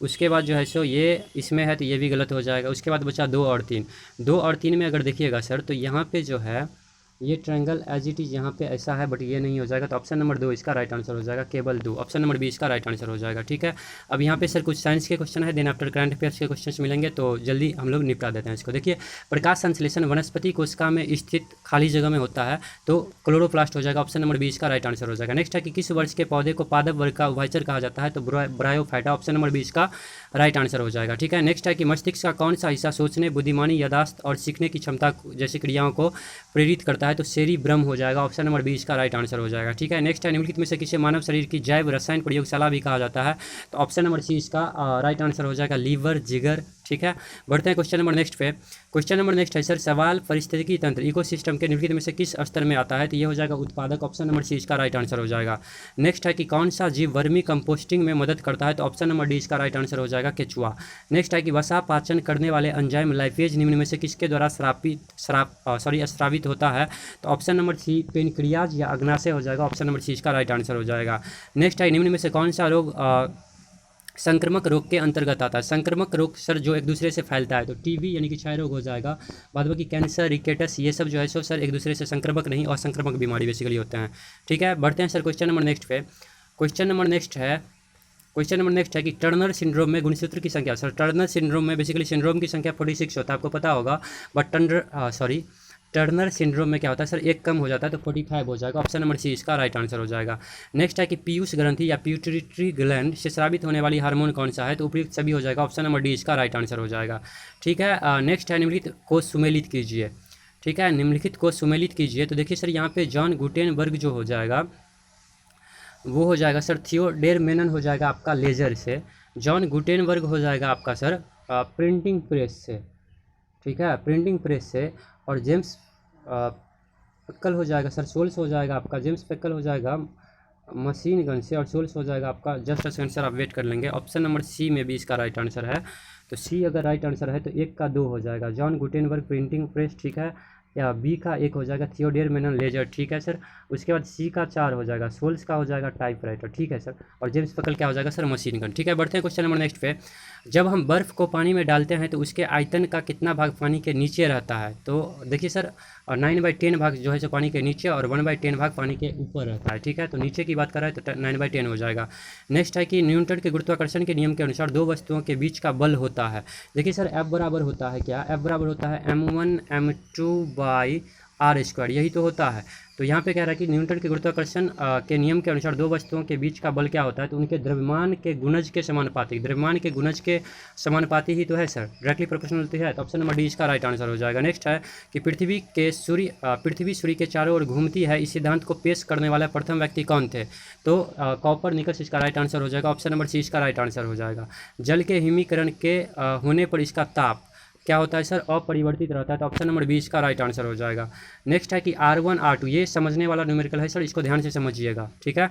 उसके बाद जो है सो ये इसमें है तो ये भी गलत हो जाएगा। उसके बाद बचा 2 और 3। 2 और 3 में अगर देखिएगा सर, तो यहाँ पे जो है ये ट्रायंगल एज इट इज़ यहाँ पे ऐसा है, बट ये नहीं हो जाएगा, तो ऑप्शन नंबर 2 इसका राइट आंसर हो जाएगा, केवल 2, ऑप्शन नंबर B इसका राइट आंसर हो जाएगा। ठीक है, अब यहाँ पे सर कुछ साइंस के क्वेश्चन है, देन आफ्टर करंट अफेयर्स के क्वेश्चन मिलेंगे, तो जल्दी हम लोग निपटा देते हैं इसको। देखिए, प्रकाश संश्लेषण वनस्पति कोशिका में स्थित खाली जगह में होता है, तो क्लोरोप्लास्ट हो जाएगा, ऑप्शन नंबर B इसका राइट आंसर हो जाएगा। नेक्स्ट है कि किस वर्ष के पौधे को पादप वर्ग का उभयचर कहा जाता है, तो ब्रायोफाइटा, ऑप्शन नंबर B इसका राइट आंसर हो जाएगा। ठीक है, नेक्स्ट है कि मस्तिष्क का कौन सा हिस्सा सोचने, बुद्धिमानी, याददाश्त और सीखने की क्षमता जैसी क्रियाओं को प्रेरित करता करता है तो सेरिब्रम हो जाएगा, ऑप्शन नंबर बी इसका राइट आंसर हो जाएगा। ठीक है, नेक्स्ट है निम्नलिखित में से किसे मानव शरीर की जैव रसायन प्रयोगशाला भी कहा जाता है, तो ऑप्शन नंबर सी इसका राइट आंसर हो जाएगा, लीवर, जिगर। ठीक है, बढ़ते हैं क्वेश्चन नंबर नेक्स्ट पे। क्वेश्चन नंबर नेक्स्ट है सर, सवाल पारिस्थितिकी तंत्र इकोसिस्टम के निम्नलिखित में से किस स्तर में आता है, तो ये हो जाएगा उत्पादक, ऑप्शन नंबर सी इसका राइट आंसर हो जाएगा। नेक्स्ट है कि कौन सा जीव वर्मी कंपोस्टिंग में मदद करता है, तो ऑप्शन नंबर डी इसका राइट आंसर हो जाएगा, केचुआ। नेक्स्ट है कि वसा पाचन करने वाले एंजाइम लाइपेज निम्न में से किसके द्वारा स्रावित होता है, तो ऑप्शन नंबर सी पेनक्रियाज या अग्नाशय हो जाएगा, ऑप्शन नंबर सी इसका राइट आंसर हो जाएगा। नेक्स्ट है निम्न में से कौन सा रोग संक्रामक रोग के अंतर्गत आता है। संक्रामक रोग सर जो एक दूसरे से फैलता है, तो टीबी यानी कि क्षय रोग हो जाएगा, बाद बाकी कैंसर, रिकेटस, ये सब जो है सो सर एक दूसरे से संक्रामक नहीं और संक्रामक बीमारी बेसिकली होते हैं। ठीक है, बढ़ते हैं सर क्वेश्चन नंबर नेक्स्ट पे। क्वेश्चन नंबर नेक्स्ट है कि टर्नर सिंड्रोम में गुणसूत्र की संख्या, सर टर्नर सिंड्रोम में बेसिकली सिंड्रोम की संख्या 46 होता है, आपको पता होगा, बट टर्नर सिंड्रोम में क्या होता है सर, एक कम हो जाता है तो 45 हो जाएगा, ऑप्शन नंबर सी इसका राइट आंसर हो जाएगा। नेक्स्ट है कि पीयूष ग्रंथि या प्यूटरी ग्लैंड से स्रावित होने वाली हार्मोन कौन सा है, तो उपयुक्त सभी हो जाएगा, ऑप्शन नंबर डी इसका राइट आंसर हो जाएगा। ठीक है, नेक्स्ट है निम्नलिखित को सुमेलित कीजिए। ठीक है, निम्नलिखित को सुमेलित कीजिए, तो देखिए सर यहाँ पे जॉन गुटेनबर्ग जो हो जाएगा वो हो जाएगा सर थियोडेर मेनन हो जाएगा आपका लेजर से, जॉन गुटेनबर्ग हो जाएगा आपका सर प्रिंटिंग प्रेस से। ठीक है, प्रिंटिंग प्रेस से, और जेम्स पेक्कल हो जाएगा सर, सोल्स हो जाएगा आपका, जेम्स पेक्कल हो जाएगा मशीन गन से, और सोल्स हो जाएगा आपका, जस्ट सेकंड सर आप वेट कर लेंगे, ऑप्शन नंबर सी में भी इसका राइट आंसर है। तो सी अगर राइट आंसर है तो 1 का 2 हो जाएगा, जॉन गुटेनबर्ग प्रिंटिंग प्रेस। ठीक है, या बी का 1 हो जाएगा थियोडेर मेनन लेजर। ठीक है सर, उसके बाद सी का 4 हो जाएगा, सोल्स का हो जाएगा टाइपराइटर। ठीक है सर, और जेम्स पेक्कल क्या हो जाएगा सर, मशीन गन। ठीक है, बढ़ते हैं क्वेश्चन नंबर नेक्स्ट पे। जब हम बर्फ़ को पानी में डालते हैं तो उसके आयतन का कितना भाग पानी के नीचे रहता है, तो देखिए सर 9/10 भाग जो है सो पानी के नीचे और 1/10 भाग पानी के ऊपर रहता है। ठीक है, तो नीचे की बात कर रहा है तो 9/10 हो जाएगा। नेक्स्ट है कि न्यूटन के गुरुत्वाकर्षण के नियम के अनुसार दो वस्तुओं के बीच का बल होता है, देखिए सर F बराबर होता है क्या, F बराबर होता है m1 m2/r², यही तो होता है। तो यहाँ पे कह रहा है कि न्यूटन के गुरुत्वाकर्षण के नियम के अनुसार दो वस्तुओं के बीच का बल क्या होता है, तो उनके द्रव्यमान के गुणज के समानुपाती, द्रव्यमान के गुणज के समानुपाती ही तो है सर, डायरेक्टली प्रोपोर्शनल होती है, तो ऑप्शन नंबर डी इसका राइट आंसर हो जाएगा। नेक्स्ट है कि पृथ्वी सूर्य के चारों ओर घूमती है, इस सिद्धांत को पेश करने वाला प्रथम व्यक्ति कौन थे, तो कॉपरनिकस इसका राइट आंसर हो जाएगा, ऑप्शन नंबर सी इसका राइट आंसर हो जाएगा। जल के हिमीकरण के होने पर इसका ताप क्या होता है सर, अपरिवर्तित रहता है, तो ऑप्शन नंबर 20 का राइट आंसर हो जाएगा। नेक्स्ट है कि R1 R2, ये समझने वाला न्यूमेरिकल है सर, इसको ध्यान से समझिएगा। ठीक है,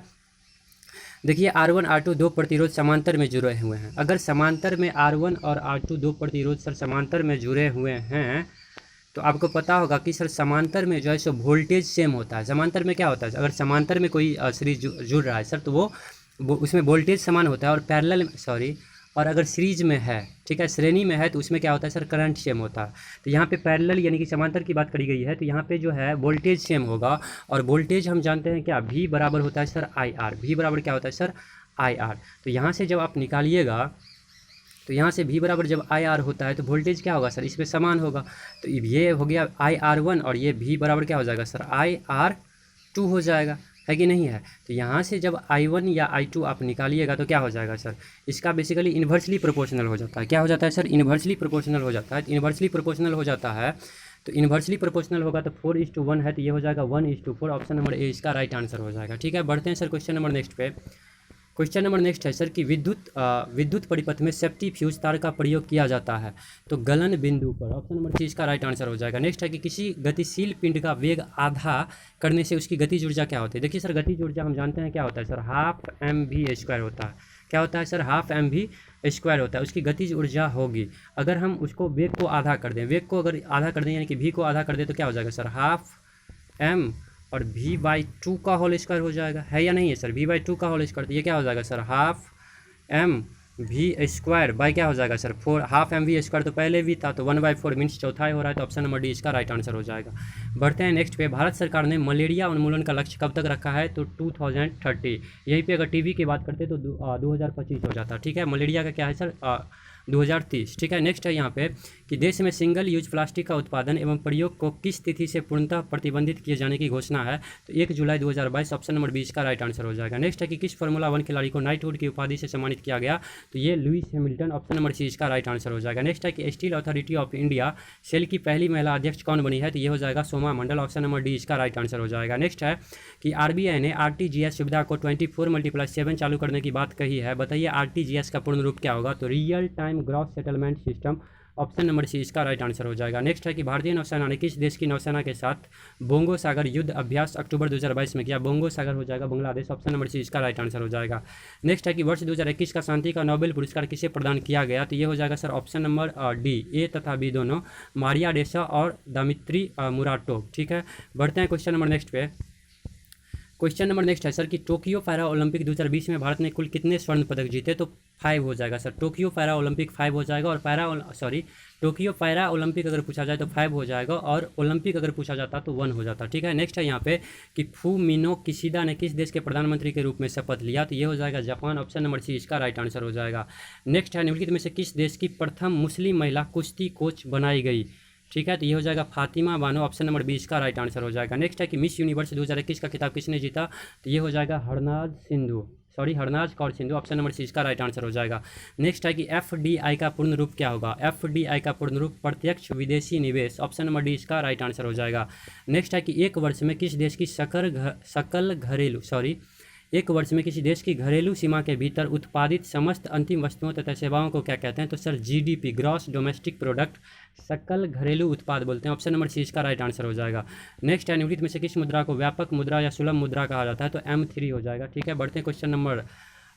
देखिए R1 R2 दो प्रतिरोध समांतर में जुड़े हुए हैं, अगर समांतर में R1 और R2 दो प्रतिरोध सर समांतर में जुड़े हुए हैं तो आपको पता होगा कि सर समांतर में जो है सो वोल्टेज सेम होता है। समांतर में क्या होता है, अगर समांतर में कोई सीरीज जुड़ रहा है सर तो वो उसमें वोल्टेज समान होता है, और पैरेलल और अगर सीरीज में है, ठीक है, श्रेणी में है, तो उसमें क्या होता है सर, करंट सेम होता है। तो यहाँ पे पैरेलल यानी कि समांतर की बात करी गई है, तो यहाँ पे जो है वोल्टेज सेम होगा, और वोल्टेज हम जानते हैं क्या, V बराबर होता है सर IR, V बराबर क्या होता है सर IR। तो यहाँ से जब आप निकालिएगा तो यहाँ से V बराबर जब IR होता है तो वोल्टेज क्या होगा सर, इसमें समान होगा, तो ये हो गया IR1 और ये V बराबर क्या हो जाएगा सर IR2 हो जाएगा, है कि नहीं है। तो यहाँ से जब I1 या I2 आप निकालिएगा तो क्या हो जाएगा सर, इसका बेसिकली इन्वर्सली प्रोपोर्शनल हो जाता है। क्या हो जाता है सर, इन्वर्सली प्रोपोर्शनल हो जाता है। इन्वर्सली प्रोपोर्शनल हो जाता है तो इन्वर्सली प्रोपोर्शनल होगा तो 4:1 है, तो ये हो जाएगा 1:4, ऑप्शन नंबर ए इसका राइट आंसर हो जाएगा। ठीक है, बढ़ते हैं सर क्वेश्चन नंबर नेक्स्ट पे। क्वेश्चन नंबर नेक्स्ट है सर कि विद्युत परिपथ में सेफ्टी फ्यूज तार का प्रयोग किया जाता है तो गलन बिंदु पर, ऑप्शन नंबर सी इसका राइट आंसर हो जाएगा। नेक्स्ट है कि किसी गतिशील पिंड का वेग आधा करने से उसकी गतिज ऊर्जा क्या होती है। देखिए सर गतिज ऊर्जा हम जानते हैं क्या होता है सर, 1/2 mv² होता है। क्या होता है सर, 1/2 mv² होता है, उसकी गतिज ऊर्जा होगी। अगर हम उसको वेग को आधा कर दें, वेग को अगर आधा कर दें यानी कि v को आधा कर दें तो क्या हो जाएगा सर, 1/2 m और v/2 का होल स्क्वायर हो जाएगा, है या नहीं है सर, v/2 का होल स्क्वायर, तो ये क्या हो जाएगा सर 1/2 mv² बाई क्या हो जाएगा सर 1/2 mv² तो पहले भी था तो 1/4 मीन्स चौथाई हो रहा है, तो ऑप्शन नंबर डी इसका राइट आंसर हो जाएगा। बढ़ते हैं नेक्स्ट पे। भारत सरकार ने मलेरिया उन्मूलन का लक्ष्य कब तक रखा है, तो 2030। यहीं पे अगर टीबी की बात करते तो 2025 हो जाता। ठीक है, मलेरिया का क्या है सर, 2030। ठीक है, नेक्स्ट है यहाँ पे कि देश में सिंगल यूज प्लास्टिक का उत्पादन एवं प्रयोग को किस तिथि से पूर्णतः प्रतिबंधित किए जाने की घोषणा है, तो 1 जुलाई 2022 ऑप्शन नंबर 20 का राइट आंसर हो जाएगा। नेक्स्ट है कि किस फार्मूला 1 खिलाड़ी को नाइटहुड की उपाधि से सम्मानित किया गया, तो ये Lewis Hamilton, option number C इसका राइट आंसर हो जाएगा। नेक्स्ट है कि Steel Authority of India SAIL की पहली महिला अध्यक्ष कौन बनी है, तो ये हो जाएगा सोमा मंडल, ऑप्शन नंबर डी इसका राइट आंसर हो जाएगा। नेक्स्ट है कि आरबीआई ने आरटीजीएस सुविधा को 24/7 चालू करने की बात कही है, बताइए आरटीजीएस का पूर्ण रूप क्या होगा, तो real time gross settlement system, option number C इसका राइट आंसर हो जाएगा। नेक्स्ट है कि भारतीय नौसेना ने किस देश की नौसेना के साथ बोंगो सागर युद्ध अभ्यास अक्टूबर 2022 में किया, बोंगो सागर हो जाएगा बांग्लादेश, ऑप्शन नंबर सी इसका राइट आंसर हो जाएगा। नेक्स्ट है कि वर्ष 2021 का शांति का नोबेल पुरस्कार किसे प्रदान किया गया, तो ये हो जाएगा सर ऑप्शन नंबर डी, ए तथा बी दोनों, मारिया डेसा और दमित्री मुराटोव। ठीक है, बढ़ते हैं क्वेश्चन नंबर नेक्स्ट पे। क्वेश्चन नंबर नेक्स्ट है सर कि टोक्यो पैरा ओलंपिक 2020 में भारत ने कुल कितने स्वर्ण पदक जीते, तो 5 हो जाएगा सर। टोक्यो पैरा ओलंपिक 5 हो जाएगा, और टोक्यो पैरा ओलंपिक अगर पूछा जाए तो 5 हो जाएगा, और ओलंपिक अगर पूछा जाता तो 1 हो जाता। ठीक है, नेक्स्ट है यहाँ पे कि फूमिनो किशिदा ने किस देश के प्रधानमंत्री के रूप में शपथ लिया, तो ये हो जाएगा जापान, ऑप्शन नंबर सी इसका राइट आंसर हो जाएगा। नेक्स्ट है निम्नलिखित में से किस देश की प्रथम मुस्लिम महिला कुश्ती कोच बनाई गई, ठीक है, तो ये हो जाएगा फातिमा बानो, ऑप्शन नंबर 20 का राइट आंसर हो जाएगा। नेक्स्ट है कि मिस यूनिवर्स 2021 का खिताब किसने जीता, तो ये हो जाएगा Harnaaz Kaur Sandhu, option number C इसका राइट आंसर हो जाएगा। नेक्स्ट है कि एफडीआई का पूर्ण रूप क्या होगा, एफडीआई का पूर्ण रूप प्रत्यक्ष विदेशी निवेश, ऑप्शन नंबर डी इसका राइट आंसर हो जाएगा। नेक्स्ट है कि एक वर्ष में किसी देश की घरेलू सीमा के भीतर उत्पादित समस्त अंतिम वस्तुओं तथा सेवाओं को क्या कहते हैं, तो sir GDP, gross domestic product, सकल घरेलू उत्पाद बोलते हैं, ऑप्शन नंबर सी इसका राइट आंसर हो जाएगा। नेक्स्ट है निम्नलिखित में से किस मुद्रा को व्यापक मुद्रा या सुलभ मुद्रा कहा जाता है, तो M3 हो जाएगा। ठीक है, बढ़ते हैं क्वेश्चन नंबर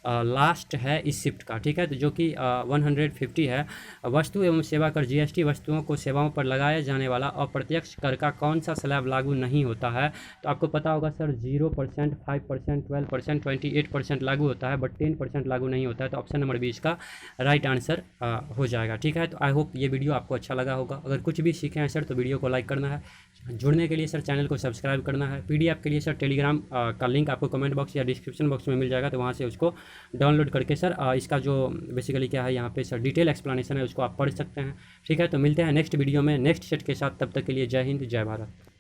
लास्ट है इस शिफ्ट का। ठीक है, तो जो कि 150 है, वस्तु एवं सेवा कर जीएसटी वस्तुओं को सेवाओं पर लगाया जाने वाला अप्रत्यक्ष कर का कौन सा स्लैब लागू नहीं होता है, तो आपको पता होगा सर 0%, 5%, 12%, 28% लागू होता है, बट 10% लागू नहीं होता है, तो ऑप्शन नंबर 20 का राइट आंसर हो जाएगा। ठीक है, तो आई होप ये वीडियो आपको अच्छा लगा होगा। अगर कुछ भी सीखे हैं सर तो वीडियो को लाइक करना है, जुड़ने के लिए सर चैनल को सब्सक्राइब करना है। पीडीएफ के लिए सर टेलीग्राम का लिंक आपको कमेंट बॉक्स या डिस्क्रिप्शन बॉक्स में मिल जाएगा, तो वहाँ से उसको डाउनलोड करके सर इसका जो बेसिकली क्या है यहाँ पे सर डिटेल एक्सप्लेनेशन है उसको आप पढ़ सकते हैं। ठीक है, तो मिलते हैं नेक्स्ट वीडियो में नेक्स्ट सेट के साथ, तब तक के लिए जय हिंद जय भारत।